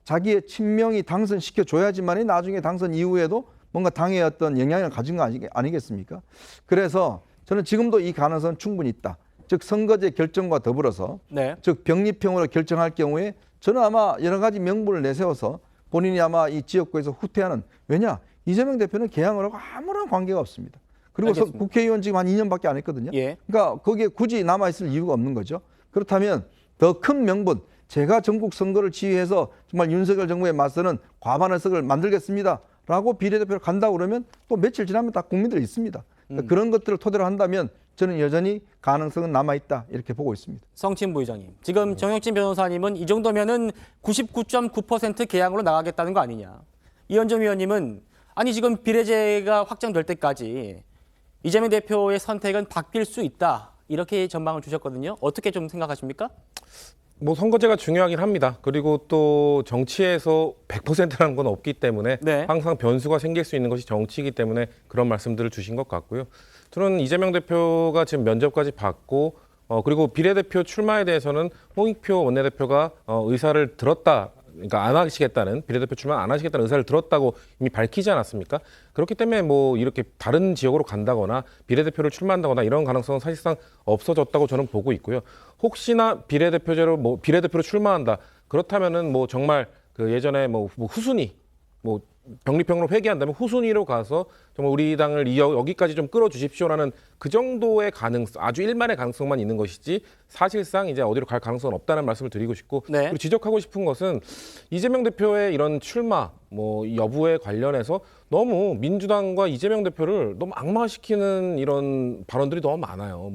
자기의 친명이 당선시켜줘야지만이 나중에 당선 이후에도 뭔가 당의 어떤 영향을 가진 거 아니겠습니까? 그래서 저는 지금도 이 가능성은 충분히 있다. 즉 선거제 결정과 더불어서 즉 병립형으로 결정할 경우에 저는 아마 여러 가지 명분을 내세워서 본인이 아마 이 지역구에서 후퇴하는 왜냐 이재명 대표는 개항을 하고 아무런 관계가 없습니다. 그리고 국회의원 지금 한 2년밖에 안 했거든요. 그러니까 거기에 굳이 남아있을 이유가 없는 거죠. 그렇다면 더 큰 명분 제가 전국 선거를 지휘해서 정말 윤석열 정부에 맞서는 과반의 석을 만들겠습니다. 라고 비례대표를 간다고 그러면 또 며칠 지나면 다 국민들이 있습니다. 그러니까 그런 것들을 토대로 한다면 저는 여전히 가능성은 남아있다 이렇게 보고 있습니다. 성친 부의장님, 지금 정혁진 변호사님은 이 정도면은 99.9% 개항으로 나가겠다는 거 아니냐. 이현정 위원님은 아니 지금 비례제가 확정될 때까지 이재명 대표의 선택은 바뀔 수 있다. 이렇게 전망을 주셨거든요. 어떻게 좀 생각하십니까? 뭐 선거제가 중요하긴 합니다. 그리고 또 정치에서 100%라는 건 없기 때문에 항상 변수가 생길 수 있는 것이 정치이기 때문에 그런 말씀들을 주신 것 같고요. 저는 이재명 대표가 지금 면접까지 받고 그리고 비례대표 출마에 대해서는 홍익표 원내대표가 의사를 들었다. 그러니까 안 하시겠다는 비례대표 출마 안 하시겠다는 의사를 들었다고 이미 밝히지 않았습니까? 그렇기 때문에 뭐 이렇게 다른 지역으로 간다거나 비례대표를 출마한다거나 이런 가능성은 사실상 없어졌다고 저는 보고 있고요. 혹시나 비례대표로 출마한다. 그렇다면은 뭐 정말 그 예전에 뭐 후순위 병립형으로 회귀한다면 후순위로 가서 정말 우리 당을 여기까지 좀 끌어주십시오라는 그 정도의 가능성, 아주 일만의 가능성만 있는 것이지 사실상 이제 어디로 갈 가능성은 없다는 말씀을 드리고 싶고 그리고 지적하고 싶은 것은 이재명 대표의 이런 출마 여부에 관련해서 너무 민주당과 이재명 대표를 너무 악마시키는 이런 발언들이 너무 많아요.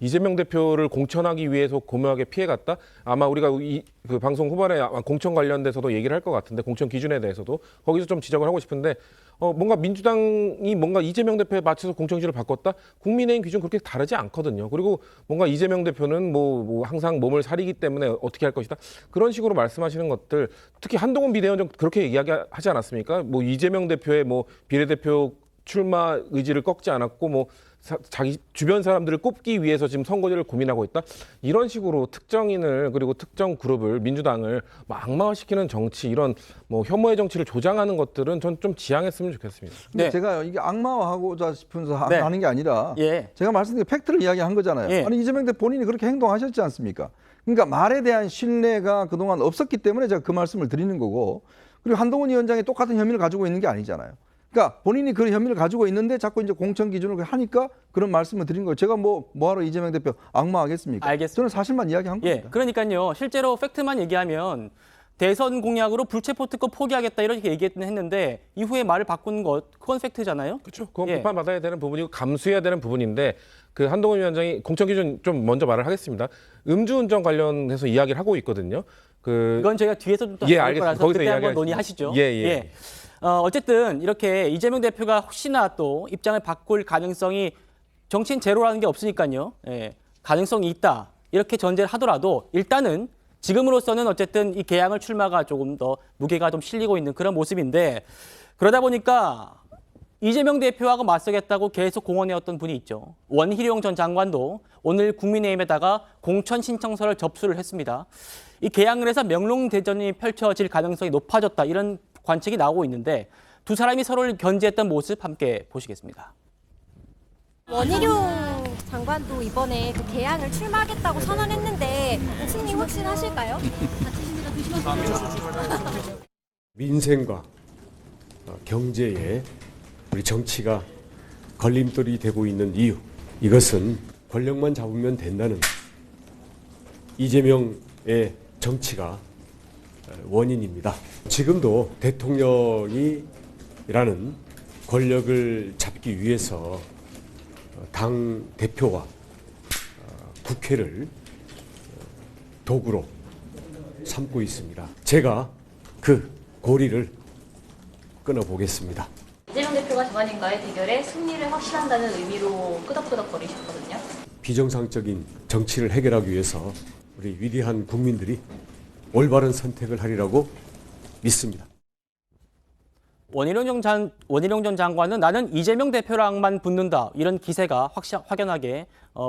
이재명 대표를 공천하기 위해서 고묘하게 피해갔다. 아마 우리가 그 방송 후반에 공천 관련돼서도 얘기를 할 것 같은데 공천 기준에 대해서도 거기서 좀 지적을 하고 싶은데 뭔가 민주당이 뭔가 이재명 대표에 맞춰서 공천 기준을 바꿨다? 국민의힘 기준 그렇게 다르지 않거든요. 그리고 뭔가 이재명 대표는 항상 몸을 사리기 때문에 어떻게 할 것이다. 그런 식으로 말씀하시는 것들 특히 한동훈 비대위원장 그렇게 이야기하지 않았습니까? 이재명 대표의 비례대표 출마 의지를 꺾지 않았고 자기 주변 사람들을 꼽기 위해서 지금 선거제를 고민하고 있다. 이런 식으로 특정인을 그리고 특정 그룹을 민주당을 악마화시키는 정치 이런 혐오의 정치를 조장하는 것들은 전 좀 지양했으면 좋겠습니다. 근데 제가 이게 악마화하고자 싶으면서 하는 게 아니라 제가 말씀드린 팩트를 이야기한 거잖아요. 아니 이재명 대표 본인이 그렇게 행동하셨지 않습니까? 그러니까 말에 대한 신뢰가 그동안 없었기 때문에 제가 그 말씀을 드리는 거고 그리고 한동훈 위원장이 똑같은 혐의를 가지고 있는 게 아니잖아요. 그러니까 본인이 그 혐의를 가지고 있는데 자꾸 이제 공천 기준을 하니까 그런 말씀을 드린 거예요. 제가 뭐하러 이재명 대표 악마하겠습니까? 알겠습니다. 저는 사실만 이야기한 겁니다. 그러니까요. 실제로 팩트만 얘기하면 대선 공약으로 불체포 특권 포기하겠다 이렇게 얘기했는데 이후에 말을 바꾼 것 그건 팩트잖아요. 그렇죠. 그건 비판받아야 되는 부분이고 감수해야 되는 부분인데 그 한동훈 위원장이 공천 기준 좀 먼저 말을 하겠습니다. 음주운전 관련해서 이야기를 하고 있거든요. 이건 저희가 뒤에서 좀 더 알겠습니다. 그때 한번 논의하시죠. 어쨌든 이렇게 이재명 대표가 혹시나 또 입장을 바꿀 가능성이 정치인 제로라는 게 없으니까요. 가능성이 있다. 이렇게 전제를 하더라도 일단은 지금으로서는 어쨌든 이 개항을 출마가 조금 더 무게가 좀 실리고 있는 그런 모습인데 그러다 보니까 이재명 대표하고 맞서겠다고 계속 공언해왔던 분이 있죠. 원희룡 전 장관도 오늘 국민의힘에다가 공천 신청서를 접수를 했습니다. 이 개항을 해서 명롱대전이 펼쳐질 가능성이 높아졌다 이런 관측이 나오고 있는데 두 사람이 서로를 견제했던 모습 함께 보시겠습니다. 원희룡 장관도 이번에 그 개항을 출마하겠다고 선언했는데 홍수님 확신하실까요? 민생과 경제에 우리 정치가 걸림돌이 되고 있는 이유, 이것은 권력만 잡으면 된다는 이재명의 정치가 원인입니다. 지금도 대통령이라는 권력을 잡기 위해서 당 대표와 국회를 도구로 삼고 있습니다. 제가 그 고리를 끊어보겠습니다. 이재명 대표가 장관님과의 대결에 승리를 확신한다는 의미로 끄덕끄덕거리셨거든요. 비정상적인 정치를 해결하기 위해서 우리 위대한 국민들이 올바른 선택을 하리라고 믿습니다. 원희룡 전 장관은 나는 이재명 대표랑만 붙는다 이런 기세가 확연하게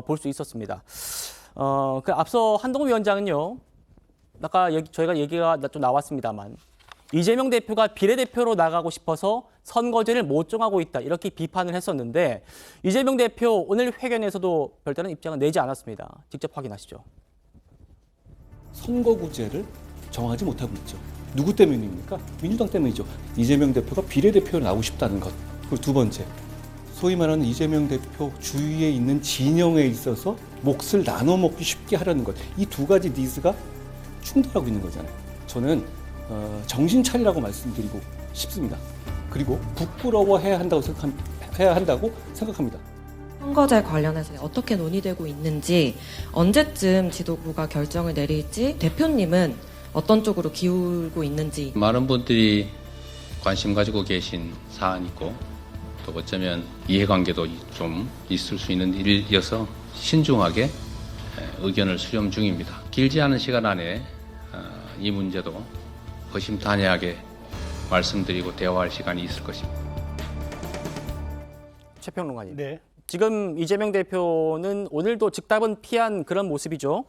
볼 수 있었습니다. 그 앞서 한동훈 위원장은요, 아까 저희가 얘기가 좀 나왔습니다만 이재명 대표가 비례대표로 나가고 싶어서 선거제를 못 정하고 있다 이렇게 비판을 했었는데 이재명 대표 오늘 회견에서도 별다른 입장을 내지 않았습니다. 직접 확인하시죠. 선거구제를 정하지 못하고 있죠. 누구 때문입니까? 민주당 때문이죠. 이재명 대표가 비례대표로 나오고 싶다는 것. 그리고 두 번째, 소위 말하는 이재명 대표 주위에 있는 진영에 있어서 몫을 나눠 먹기 쉽게 하려는 것. 이 두 가지 니즈가 충돌하고 있는 거잖아요. 저는 정신 차리라고 말씀드리고 싶습니다. 그리고 부끄러워해야 한다고 생각합니다. 선거제 관련해서 어떻게 논의되고 있는지, 언제쯤 지도부가 결정을 내릴지, 대표님은 어떤 쪽으로 기울고 있는지. 많은 분들이 관심 가지고 계신 사안이고 또 어쩌면 이해관계도 좀 있을 수 있는 일이어서 신중하게 의견을 수렴 중입니다. 길지 않은 시간 안에 이 문제도 허심탄회하게 말씀드리고 대화할 시간이 있을 것입니다. 최평론가님. 네. 지금 이재명 대표는 오늘도 즉답은 피한 그런 모습이죠.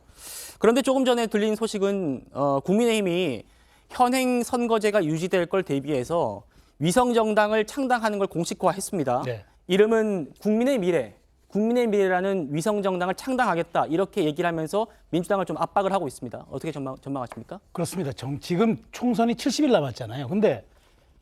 그런데 조금 전에 들린 소식은 국민의힘이 현행 선거제가 유지될 걸 대비해서 위성정당을 창당하는 걸 공식화했습니다. 네. 이름은 국민의 미래라는 위성정당을 창당하겠다 이렇게 얘기를 하면서 민주당을 좀 압박을 하고 있습니다. 어떻게 전망하십니까? 그렇습니다. 지금 총선이 70일 남았잖아요. 근데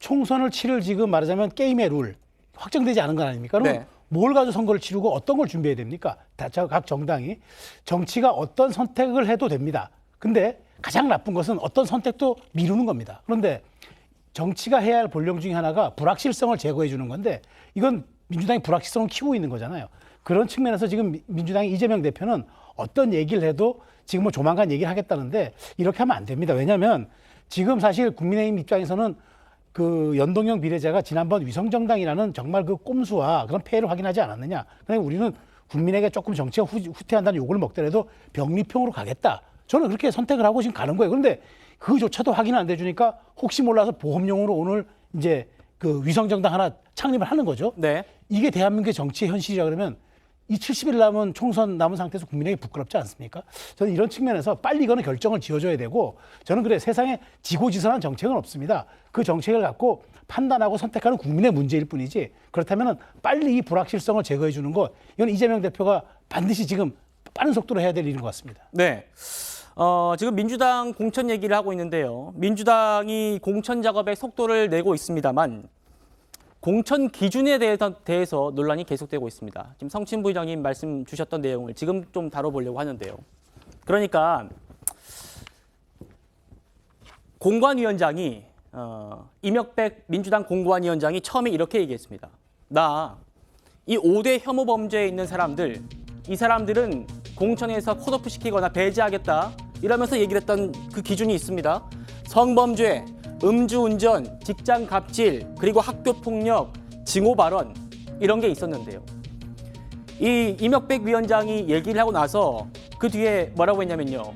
총선을 치를 지금 말하자면 게임의 룰 확정되지 않은 건 아닙니까? 그럼 네. 뭘 가지고 선거를 치르고 어떤 걸 준비해야 됩니까? 각 정당이 정치가 어떤 선택을 해도 됩니다. 근데 가장 나쁜 것은 어떤 선택도 미루는 겁니다. 그런데 정치가 해야 할 본령 중에 하나가 불확실성을 제거해 주는 건데 이건 민주당이 불확실성을 키우고 있는 거잖아요. 그런 측면에서 지금 민주당의 이재명 대표는 어떤 얘기를 해도 지금 뭐 조만간 얘기를 하겠다는데 이렇게 하면 안 됩니다. 왜냐하면 지금 사실 국민의힘 입장에서는 그 연동형 비례제가 지난번 위성정당이라는 정말 그 꼼수와 그런 폐해를 확인하지 않았느냐. 그러니까 우리는 국민에게 조금 정치가 후퇴한다는 욕을 먹더라도 병리평으로 가겠다. 저는 그렇게 선택을 하고 지금 가는 거예요. 그런데 그조차도 확인 안 돼주니까 혹시 몰라서 보험용으로 오늘 이제 그 위성정당 하나 창립을 하는 거죠. 네. 이게 대한민국의 정치의 현실이라 그러면 이 70일 남은 총선 남은 상태에서 국민에게 부끄럽지 않습니까? 저는 이런 측면에서 빨리 이거는 결정을 지어줘야 되고 저는 그래 세상에 지고지선한 정책은 없습니다. 그 정책을 갖고 판단하고 선택하는 국민의 문제일 뿐이지 그렇다면 빨리 이 불확실성을 제거해 주는 것 이건 이재명 대표가 반드시 지금 빠른 속도로 해야 될 일인 것 같습니다. 네. 지금 민주당 공천 얘기를 하고 있는데요. 민주당이 공천 작업에 속도를 내고 있습니다만 공천 기준에 대해서 논란이 계속되고 있습니다. 지금 성친 부의장님 말씀 주셨던 내용을 지금 좀 다뤄보려고 하는데요. 그러니까 공관위원장이 이명백 민주당 공관위원장이 처음에 이렇게 얘기했습니다. 나 이 5대 혐오 범죄에 있는 사람들, 이 사람들은 공천에서 컷오프 시키거나 배제하겠다 이러면서 얘기를 했던 그 기준이 있습니다. 성범죄, 음주운전, 직장 갑질, 그리고 학교폭력, 증오 발언 이런 게 있었는데요. 이 이명백 위원장이 얘기를 하고 나서 그 뒤에 뭐라고 했냐면요.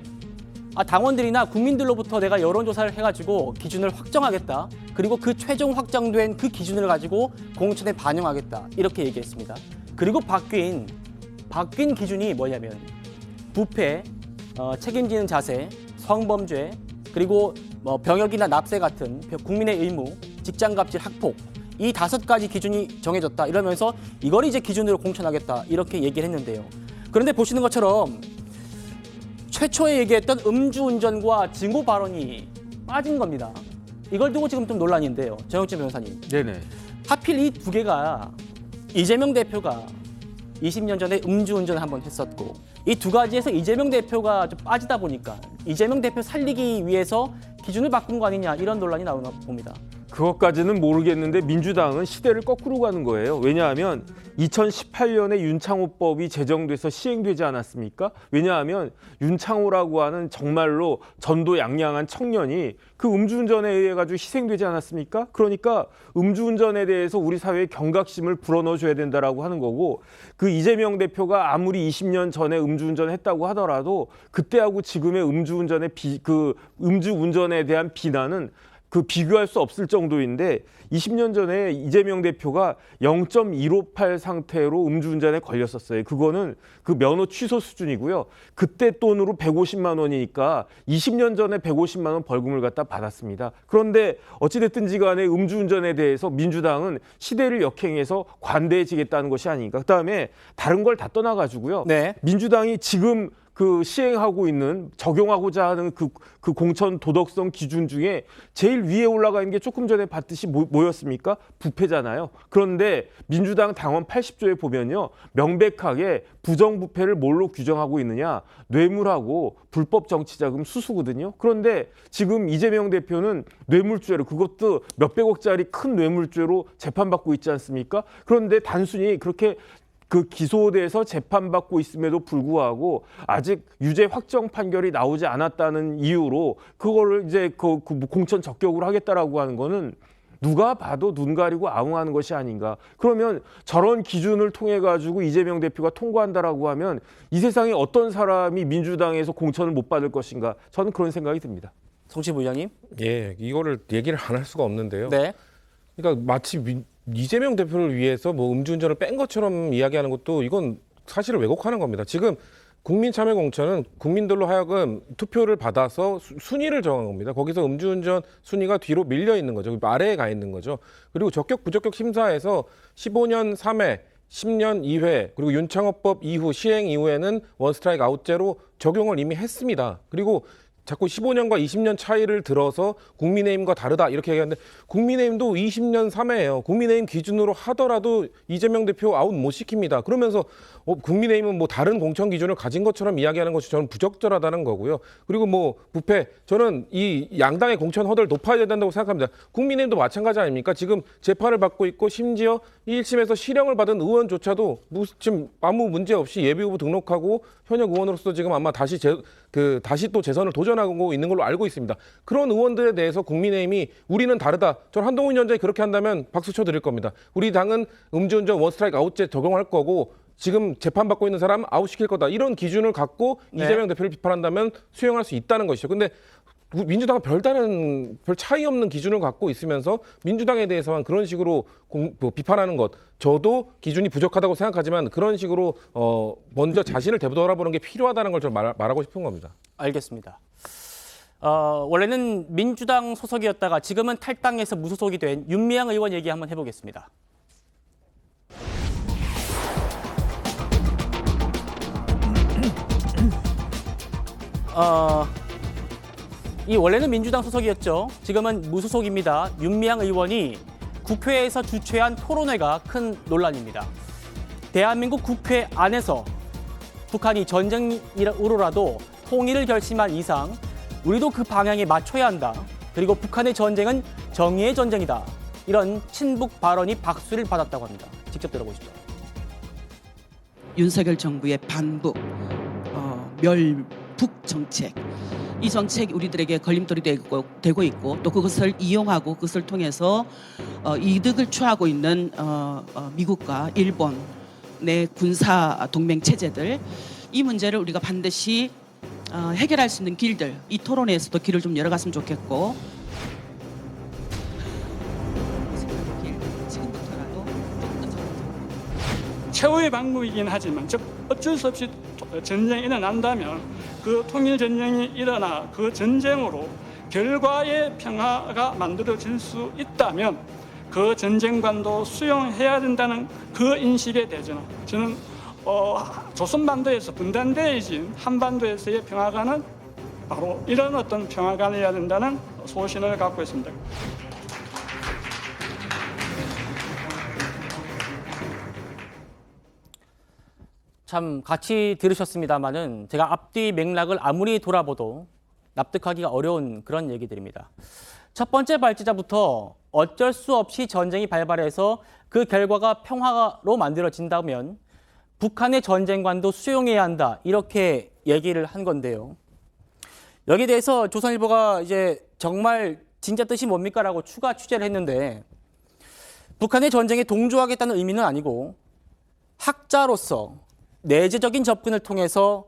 당원들이나 국민들로부터 내가 여론조사를 해가지고 기준을 확정하겠다. 그리고 그 최종 확정된 그 기준을 가지고 공천에 반영하겠다. 이렇게 얘기했습니다. 그리고 바뀐 기준이 뭐냐면 부패, 책임지는 자세, 성범죄, 그리고 병역이나 납세 같은 국민의 의무, 직장갑질, 학폭 이 5가지 기준이 정해졌다. 이러면서 이걸 이제 기준으로 공천하겠다. 이렇게 얘기를 했는데요. 그런데 보시는 것처럼 최초에 얘기했던 음주운전과 증오 발언이 빠진 겁니다. 이걸 두고 지금 좀 논란인데요. 정영진 변호사님. 네네. 하필 이 2개가 이재명 대표가 20년 전에 음주운전을 한번 했었고 이 2가지에서 이재명 대표가 좀 빠지다 보니까 이재명 대표 살리기 위해서 기준을 바꾼 거 아니냐 이런 논란이 나오나 봅니다. 그것까지는 모르겠는데 민주당은 시대를 거꾸로 가는 거예요. 왜냐하면 2018년에 윤창호법이 제정돼서 시행되지 않았습니까? 왜냐하면 윤창호라고 하는 정말로 전도양양한 청년이 그 음주운전에 의해 가지고 희생되지 않았습니까? 그러니까 음주운전에 대해서 우리 사회에 경각심을 불어넣어줘야 된다라고 하는 거고 그 이재명 대표가 아무리 20년 전에 음주운전을 했다고 하더라도 그때하고 지금의 음주운전에 대한 비난은 비교할 수 없을 정도인데 20년 전에 이재명 대표가 0.158 상태로 음주운전에 걸렸었어요. 그거는 그 면허 취소 수준이고요. 그때 돈으로 150만 원이니까 20년 전에 150만 원 벌금을 갖다 받았습니다. 그런데 어찌됐든지 간에 음주운전에 대해서 민주당은 시대를 역행해서 관대해지겠다는 것이 아닌가. 그다음에 다른 걸 다 떠나가지고요. 네. 민주당이 지금 시행하고 있는 적용하고자 하는 그 공천 도덕성 기준 중에 제일 위에 올라가 있는 게 조금 전에 봤듯이 뭐였습니까? 부패잖아요. 그런데 민주당 당원 80조에 보면요. 명백하게 부정부패를 뭘로 규정하고 있느냐? 뇌물하고 불법 정치자금 수수거든요. 그런데 지금 이재명 대표는 뇌물죄로 그것도 몇백억짜리 큰 뇌물죄로 재판받고 있지 않습니까? 그런데 단순히 그렇게 기소돼서 재판받고 있음에도 불구하고 아직 유죄 확정 판결이 나오지 않았다는 이유로 그거를 이제 공천 적격으로 하겠다라고 하는 거는 누가 봐도 눈 가리고 아웅하는 것이 아닌가. 그러면 저런 기준을 통해 가지고 이재명 대표가 통과한다라고 하면 이 세상에 어떤 사람이 민주당에서 공천을 못 받을 것인가. 저는 그런 생각이 듭니다. 성치 부장님. 예, 이거를 얘기를 안 할 수가 없는데요. 네. 그러니까 마치 이재명 대표를 위해서 음주운전을 뺀 것처럼 이야기하는 것도 이건 사실을 왜곡하는 겁니다. 지금 국민참여공천은 국민들로 하여금 투표를 받아서 순위를 정한 겁니다. 거기서 음주운전 순위가 뒤로 밀려 있는 거죠. 아래에 가 있는 거죠. 그리고 적격 부적격 심사에서 15년 3회, 10년 2회, 그리고 윤창호법 이후 시행 이후에는 원스트라이크 아웃제로 적용을 이미 했습니다. 그리고 자꾸 15년과 20년 차이를 들어서 국민의힘과 다르다 이렇게 얘기하는데 국민의힘도 20년 3회예요. 국민의힘 기준으로 하더라도 이재명 대표 아웃 못 시킵니다. 그러면서 국민의힘은 다른 공천 기준을 가진 것처럼 이야기하는 것이 저는 부적절하다는 거고요. 그리고 부패, 저는 이 양당의 공천 허들을 높아야 된다고 생각합니다. 국민의힘도 마찬가지 아닙니까? 지금 재판을 받고 있고 심지어 1심에서 실형을 받은 의원조차도 지금 아무 문제 없이 예비후보 등록하고 현역 의원으로서 지금 아마 다시 또 재선을 도전하고 있는 걸로 알고 있습니다. 그런 의원들에 대해서 국민의힘이 우리는 다르다. 저는 한동훈 위원장이 그렇게 한다면 박수 쳐드릴 겁니다. 우리 당은 음주운전 원스트라이크 아웃제 적용할 거고 지금 재판받고 있는 사람 아웃시킬 거다. 이런 기준을 갖고 네. 이재명 대표를 비판한다면 수용할 수 있다는 것이죠. 근데 민주당은 별 차이 없는 기준을 갖고 있으면서 민주당에 대해서만 그런 식으로 비판하는 것, 저도 기준이 부족하다고 생각하지만 그런 식으로 먼저 자신을 되돌아보는 게 필요하다는 걸 좀 말하고 싶은 겁니다. 알겠습니다. 원래는 민주당 소속이었다가 지금은 탈당해서 무소속이 된 윤미향 의원 얘기 한번 해보겠습니다. 이 원래는 민주당 소속이었죠. 지금은 무소속입니다. 윤미향 의원이 국회에서 주최한 토론회가 큰 논란입니다. 대한민국 국회 안에서 북한이 전쟁으로라도 통일을 결심한 이상 우리도 그 방향에 맞춰야 한다. 그리고 북한의 전쟁은 정의의 전쟁이다. 이런 친북 발언이 박수를 받았다고 합니다. 직접 들어보시죠. 윤석열 정부의 반북, 멸북 정책. 이 정책이 우리들에게 걸림돌이 되고 있고 또 그것을 이용하고 그것을 통해서 이득을 취하고 있는 미국과 일본의 군사 동맹 체제들 이 문제를 우리가 반드시 해결할 수 있는 길들, 이 토론회에서도 길을 좀 열어갔으면 좋겠고 지금부터라도 최후의 방법이긴 하지만 즉 어쩔 수 없이 전쟁이 일어난다면 그 통일 전쟁이 일어나 그 전쟁으로 결과의 평화가 만들어질 수 있다면 그 전쟁관도 수용해야 된다는 그 인식에 대해서는 저는 조선반도에서 분단되어진 한반도에서의 평화관은 바로 이런 어떤 평화관이어야 된다는 소신을 갖고 있습니다. 참 같이 들으셨습니다마는 제가 앞뒤 맥락을 아무리 돌아봐도 납득하기가 어려운 그런 얘기들입니다. 첫 번째 발제자부터 어쩔 수 없이 전쟁이 발발해서 그 결과가 평화로 만들어진다면 북한의 전쟁관도 수용해야 한다 이렇게 얘기를 한 건데요. 여기에 대해서 조선일보가 이제 정말 진짜 뜻이 뭡니까라고 추가 취재를 했는데 북한의 전쟁에 동조하겠다는 의미는 아니고 학자로서 내재적인 접근을 통해서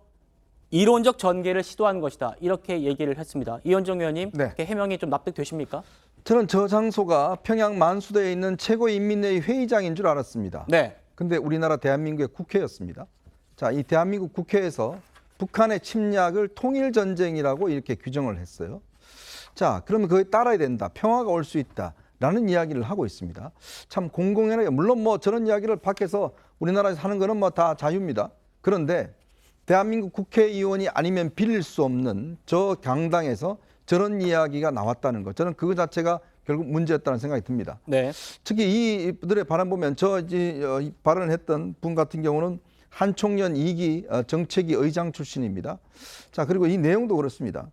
이론적 전개를 시도한 것이다 이렇게 얘기를 했습니다. 이현정 의원님, 이렇게 해명이 좀 납득되십니까? 저는 저 장소가 평양 만수대에 있는 최고인민회의 회의장인 줄 알았습니다. 네. 근데 우리나라 대한민국의 국회였습니다. 자, 이 대한민국 국회에서 북한의 침략을 통일전쟁이라고 이렇게 규정을 했어요. 자, 그러면 그거에 따라야 된다. 평화가 올 수 있다. 라는 이야기를 하고 있습니다. 참 공공연하게, 물론 뭐 저런 이야기를 밖에서 우리나라에서 하는 거는 뭐 다 자유입니다. 그런데 대한민국 국회의원이 아니면 빌릴 수 없는 저 강당에서 저런 이야기가 나왔다는 것. 저는 그거 자체가 결국 문제였다는 생각이 듭니다. 네. 특히 이들의 발언 보면 발언을 했던 분 같은 경우는 한총련 2기 정책위 의장 출신입니다. 자, 그리고 이 내용도 그렇습니다.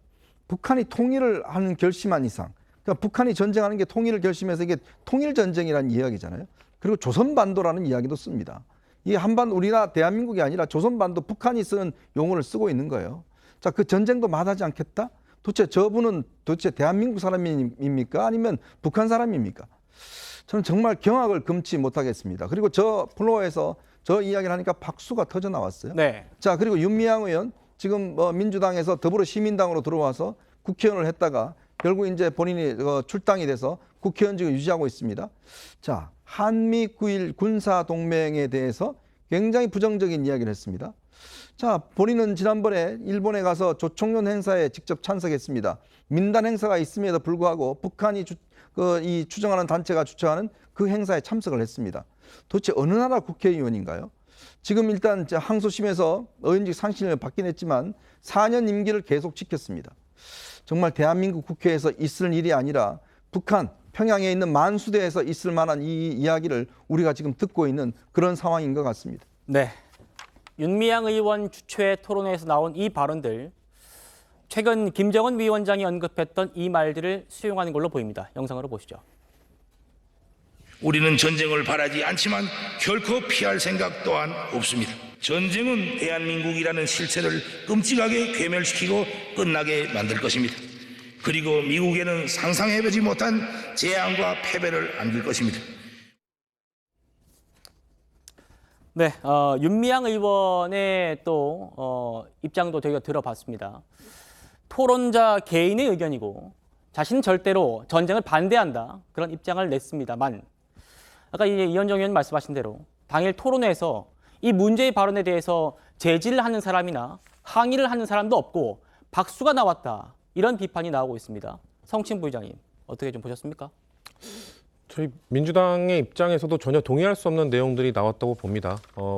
북한이 통일을 하는 결심한 이상, 그러니까 북한이 전쟁하는 게 통일을 결심해서 이게 통일전쟁이라는 이야기잖아요. 그리고 조선반도라는 이야기도 씁니다. 이 한반도, 우리나라 대한민국이 아니라 조선반도 북한이 쓰는 용어를 쓰고 있는 거예요. 자, 그 전쟁도 마다하지 않겠다? 도대체 저분은 도대체 대한민국 사람입니까? 아니면 북한 사람입니까? 저는 정말 경악을 금치 못하겠습니다. 그리고 저 플로어에서 저 이야기를 하니까 박수가 터져 나왔어요. 네. 자, 그리고 윤미향 의원 지금 민주당에서 더불어시민당으로 들어와서 국회의원을 했다가 결국 이제 본인이 출당이 돼서 국회의원직을 유지하고 있습니다. 자, 한미 9.1 군사동맹에 대해서 굉장히 부정적인 이야기를 했습니다. 자, 본인은 지난번에 일본에 가서 조총련 행사에 직접 참석했습니다. 민단 행사가 있음에도 불구하고 북한이 이 추정하는 단체가 주최하는 그 행사에 참석을 했습니다. 도대체 어느 나라 국회의원인가요? 지금 일단 항소심에서 의원직 상실을 받긴 했지만 4년 임기를 계속 지켰습니다. 정말 대한민국 국회에서 있을 일이 아니라 북한 평양에 있는 만수대에서 있을 만한 이 이야기를 우리가 지금 듣고 있는 그런 상황인 것 같습니다. 네. 윤미향 의원 주최 토론회에서 나온 이 발언들, 최근 김정은 위원장이 언급했던 이 말들을 수용하는 걸로 보입니다. 영상으로 보시죠. 우리는 전쟁을 바라지 않지만 결코 피할 생각 또한 없습니다. 전쟁은 대한민국이라는 실체를 끔찍하게 괴멸시키고 끝나게 만들 것입니다. 그리고 미국에는 상상해보지 못한 재앙과 패배를 안길 것입니다. 네, 윤미향 의원의 또 입장도 저희가 들어봤습니다. 토론자 개인의 의견이고 자신은 절대로 전쟁을 반대한다 그런 입장을 냈습니다만 아까 이제 이현정 의원 말씀하신 대로 당일 토론회에서 이 문제의 발언에 대해서 제지를 하는 사람이나 항의를 하는 사람도 없고 박수가 나왔다 이런 비판이 나오고 있습니다. 성친 부의장님 어떻게 좀 보셨습니까? 저희 민주당의 입장에서도 전혀 동의할 수 없는 내용들이 나왔다고 봅니다.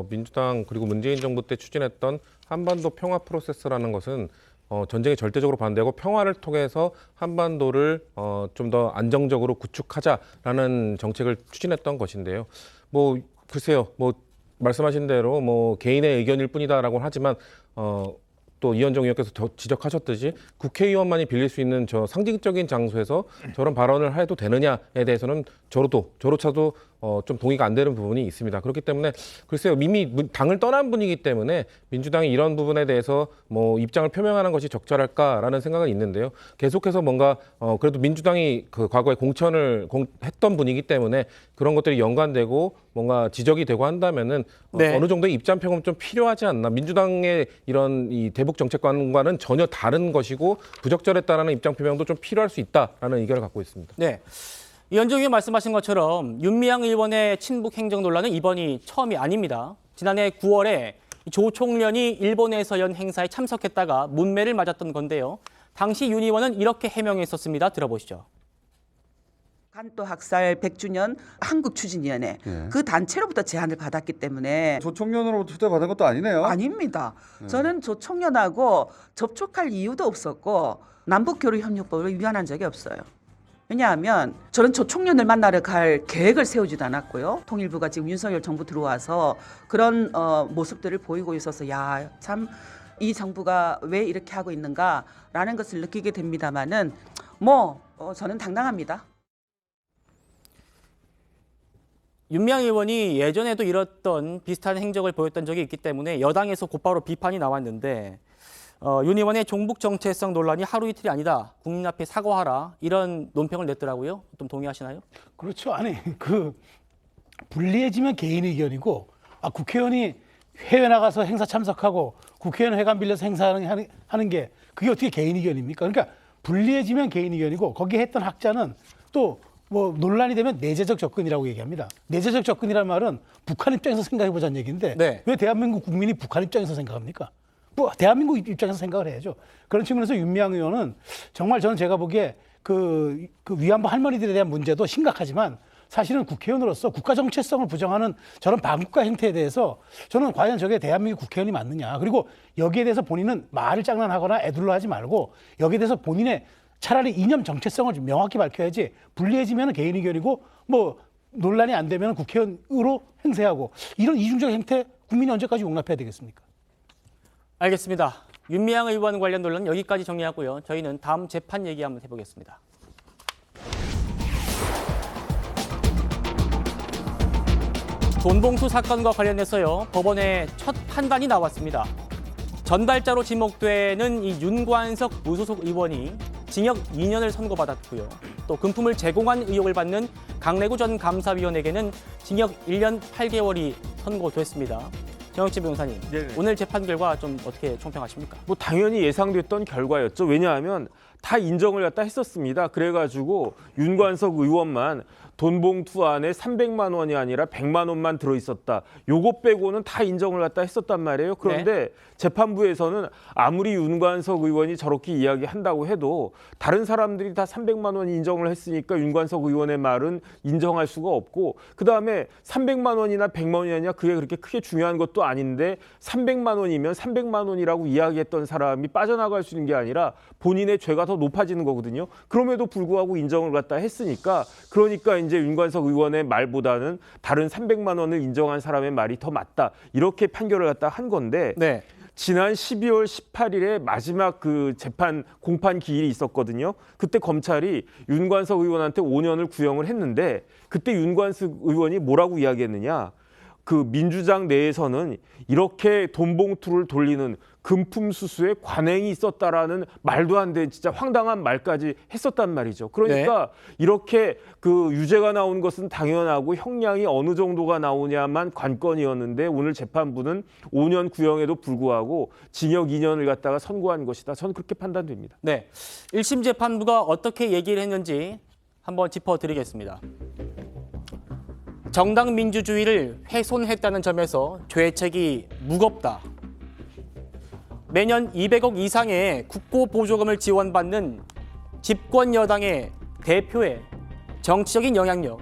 민주당 그리고 문재인 정부 때 추진했던 한반도 평화 프로세스라는 것은 전쟁에 절대적으로 반대하고 평화를 통해서 한반도를 좀 더 안정적으로 구축하자라는 정책을 추진했던 것인데요. 뭐 글쎄요, 뭐 말씀하신 대로 뭐 개인의 의견일 뿐이다라고 하지만 또 이현정 의원께서 지적하셨듯이 국회의원만이 빌릴 수 있는 저 상징적인 장소에서 저런 발언을 해도 되느냐에 대해서는 저로차도 좀 동의가 안 되는 부분이 있습니다. 그렇기 때문에 글쎄요, 이미 당을 떠난 분이기 때문에 민주당이 이런 부분에 대해서 뭐 입장을 표명하는 것이 적절할까라는 생각은 있는데요. 계속해서 뭔가 그래도 민주당이 그 과거에 공천을 했던 분이기 때문에 그런 것들이 연관되고 뭔가 지적이 되고 한다면은 네. 어느 정도의 입장 표명은 좀 필요하지 않나. 민주당의 이런 이 대북 정책관과는 전혀 다른 것이고 부적절했다라는 입장 표명도 좀 필요할 수 있다라는 의견을 갖고 있습니다. 네. 이현정 의원 말씀하신 것처럼 윤미향 의원의 친북 행정 논란은 이번이 처음이 아닙니다. 지난해 9월에 조 총련이 일본에서 연 행사에 참석했다가 문매를 맞았던 건데요. 당시 윤 의원은 이렇게 해명했었습니다. 들어보시죠. 간도 학살 100주년 한국추진위원회 그 단체로부터 제안을 받았기 때문에 조총련으로부터 초대받은 것도 아니네요. 아닙니다. 저는 조총련하고 접촉할 이유도 없었고 남북교류협력법을 위반한 적이 없어요. 왜냐하면 저는 조총련을 만나러 갈 계획을 세우지도 않았고요. 통일부가 지금 윤석열 정부 들어와서 그런 모습들을 보이고 있어서 야, 참 이 정부가 왜 이렇게 하고 있는가라는 것을 느끼게 됩니다마는 저는 당당합니다. 윤미향 의원이 예전에도 이랬던 비슷한 행적을 보였던 적이 있기 때문에 여당에서 곧바로 비판이 나왔는데 윤 의원의 종북 정체성 논란이 하루 이틀이 아니다. 국민 앞에 사과하라. 이런 논평을 냈더라고요. 좀 동의하시나요? 그렇죠. 아니 불리해지면 개인 의견이고 국회의원이 해외 나가서 행사 참석하고 국회의원 회관 빌려서 행사하는 게 그게 어떻게 개인 의견입니까? 그러니까 불리해지면 개인 의견이고 거기에 했던 학자는 또 논란이 되면 내재적 접근이라고 얘기합니다. 내재적 접근이라는 말은 북한 입장에서 생각해보자는 얘기인데 네. 왜 대한민국 국민이 북한 입장에서 생각합니까? 대한민국 입장에서 생각을 해야죠. 그런 측면에서 윤미향 의원은 정말 제가 보기에 그 위안부 할머니들에 대한 문제도 심각하지만 사실은 국회의원으로서 국가 정체성을 부정하는 저런 반국가 행태에 대해서 저는 과연 저게 대한민국 국회의원이 맞느냐. 그리고 여기에 대해서 본인은 말을 장난하거나 애둘러 하지 말고 여기에 대해서 본인의 차라리 이념 정체성을 좀 명확히 밝혀야지 불리해지면 개인 의견이고 논란이 안 되면 국회의원으로 행세하고 이런 이중적 행태 국민이 언제까지 용납해야 되겠습니까? 알겠습니다. 윤미향 의원 관련 논란은 여기까지 정리하고요. 저희는 다음 재판 얘기 한번 해보겠습니다. 돈봉투 사건과 관련해서요. 법원에 첫 판단이 나왔습니다. 전달자로 지목되는 이 윤관석 무소속 의원이 징역 2년을 선고받았고요. 또 금품을 제공한 의혹을 받는 강래구 전 감사위원에게는 징역 1년 8개월이 선고됐습니다. 정영진 변호사님, 오늘 재판 결과 좀 어떻게 총평하십니까? 당연히 예상됐던 결과였죠. 왜냐하면 다 인정을 갖다 했었습니다. 그래가지고 윤관석 의원만 돈 봉투 안에 300만 원이 아니라 100만 원만 들어있었다. 요거 빼고는 다 인정을 갖다 했었단 말이에요. 그런데 재판부에서는 아무리 윤관석 의원이 저렇게 이야기한다고 해도 다른 사람들이 다 300만 원 인정을 했으니까 윤관석 의원의 말은 인정할 수가 없고 그다음에 300만 원이나 100만 원이 아니라 그게 그렇게 크게 중요한 것도 아닌데 300만 원이면 300만 원이라고 이야기했던 사람이 빠져나갈 수 있는 게 아니라 본인의 죄가 더 높아지는 거거든요. 그럼에도 불구하고 인정을 갖다 했으니까 그러니까 이제 윤관석 의원의 말보다는 다른 300만 원을 인정한 사람의 말이 더 맞다. 이렇게 판결을 갖다 한 건데 지난 12월 18일에 마지막 그 재판 공판 기일이 있었거든요. 그때 검찰이 윤관석 의원한테 5년을 구형을 했는데 그때 윤관석 의원이 뭐라고 이야기했느냐. 그 민주당 내에서는 이렇게 돈 봉투를 돌리는 금품 수수에 관행이 있었다라는 말도 안 되는 진짜 황당한 말까지 했었단 말이죠. 그러니까 이렇게 그 유죄가 나온 것은 당연하고 형량이 어느 정도가 나오냐만 관건이었는데 오늘 재판부는 5년 구형에도 불구하고 징역 2년을 갖다가 선고한 것이다. 저는 그렇게 판단됩니다. 네, 1심 재판부가 어떻게 얘기를 했는지 한번 짚어드리겠습니다. 정당 민주주의를 훼손했다는 점에서 죄책이 무겁다. 매년 200억 이상의 국고 보조금을 지원받는 집권 여당의 대표의 정치적인 영향력,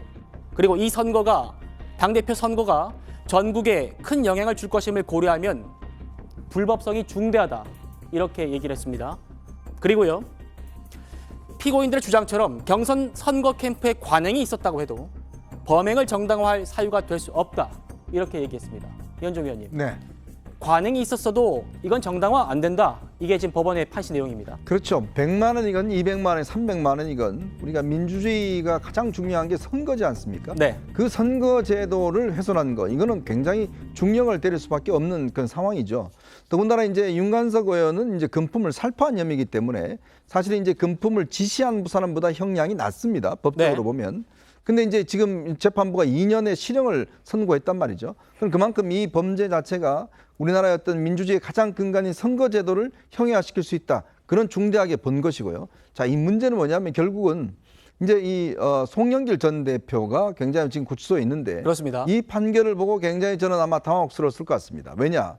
그리고 이 선거가 당대표 선거가 전국에 큰 영향을 줄 것임을 고려하면 불법성이 중대하다. 이렇게 얘기를 했습니다. 그리고요. 피고인들의 주장처럼 경선 선거 캠프에 관행이 있었다고 해도 범행을 정당화할 사유가 될 수 없다. 이렇게 얘기했습니다. 이현정 의원님. 관행이 있었어도 이건 정당화 안 된다. 이게 지금 법원의 판시 내용입니다. 그렇죠. 100만 원이건 200만 원, 300만 원이건 우리가 민주주의가 가장 중요한 게 선거지 않습니까? 네. 그 선거 제도를 훼손한 거 이거는 굉장히 중형을 때릴 수밖에 없는 그런 상황이죠. 더군다나 이제 윤관석 의원은 이제 금품을 살포한 혐의이기 때문에 사실 이제 금품을 지시한 사람보다 형량이 낮습니다. 법적으로 네. 보면. 근데 이제 지금 재판부가 2년의 실형을 선고했단 말이죠. 그럼 그만큼 이 범죄 자체가 우리나라의 어떤 민주주의의 가장 근간인 선거제도를 형해화시킬 수 있다. 그런 중대하게 본 것이고요. 자, 이 문제는 뭐냐면 결국은 이제 이 송영길 전 대표가 굉장히 지금 구치소에 있는데 그렇습니다. 이 판결을 보고 굉장히 저는 아마 당혹스러웠을 것 같습니다. 왜냐?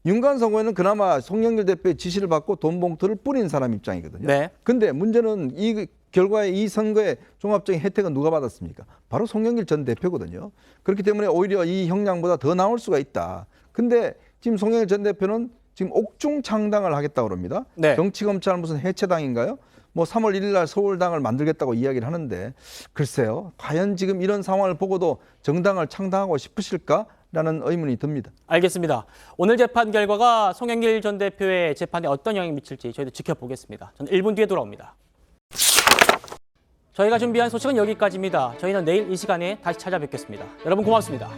윤관석 의원은 그나마 송영길 대표의 지시를 받고 돈 봉투를 뿌린 사람 입장이거든요. 네. 근데 문제는 이 결과에 이 선거의 종합적인 혜택은 누가 받았습니까? 바로 송영길 전 대표거든요. 그렇기 때문에 오히려 이 형량보다 더 나올 수가 있다. 근데 지금 송영길 전 대표는 지금 옥중 창당을 하겠다고 합니다. 네. 정치검찰 무슨 해체당인가요? 뭐 3월 1일 날 서울당을 만들겠다고 이야기를 하는데 글쎄요. 과연 지금 이런 상황을 보고도 정당을 창당하고 싶으실까? 라는 의문이 듭니다. 알겠습니다. 오늘 재판 결과가 송영길 전 대표의 재판에 어떤 영향을 미칠지 저희도 지켜보겠습니다. 저는 1분 뒤에 돌아옵니다. 저희가 준비한 소식은 여기까지입니다. 저희는 내일 이 시간에 다시 찾아뵙겠습니다. 여러분 고맙습니다.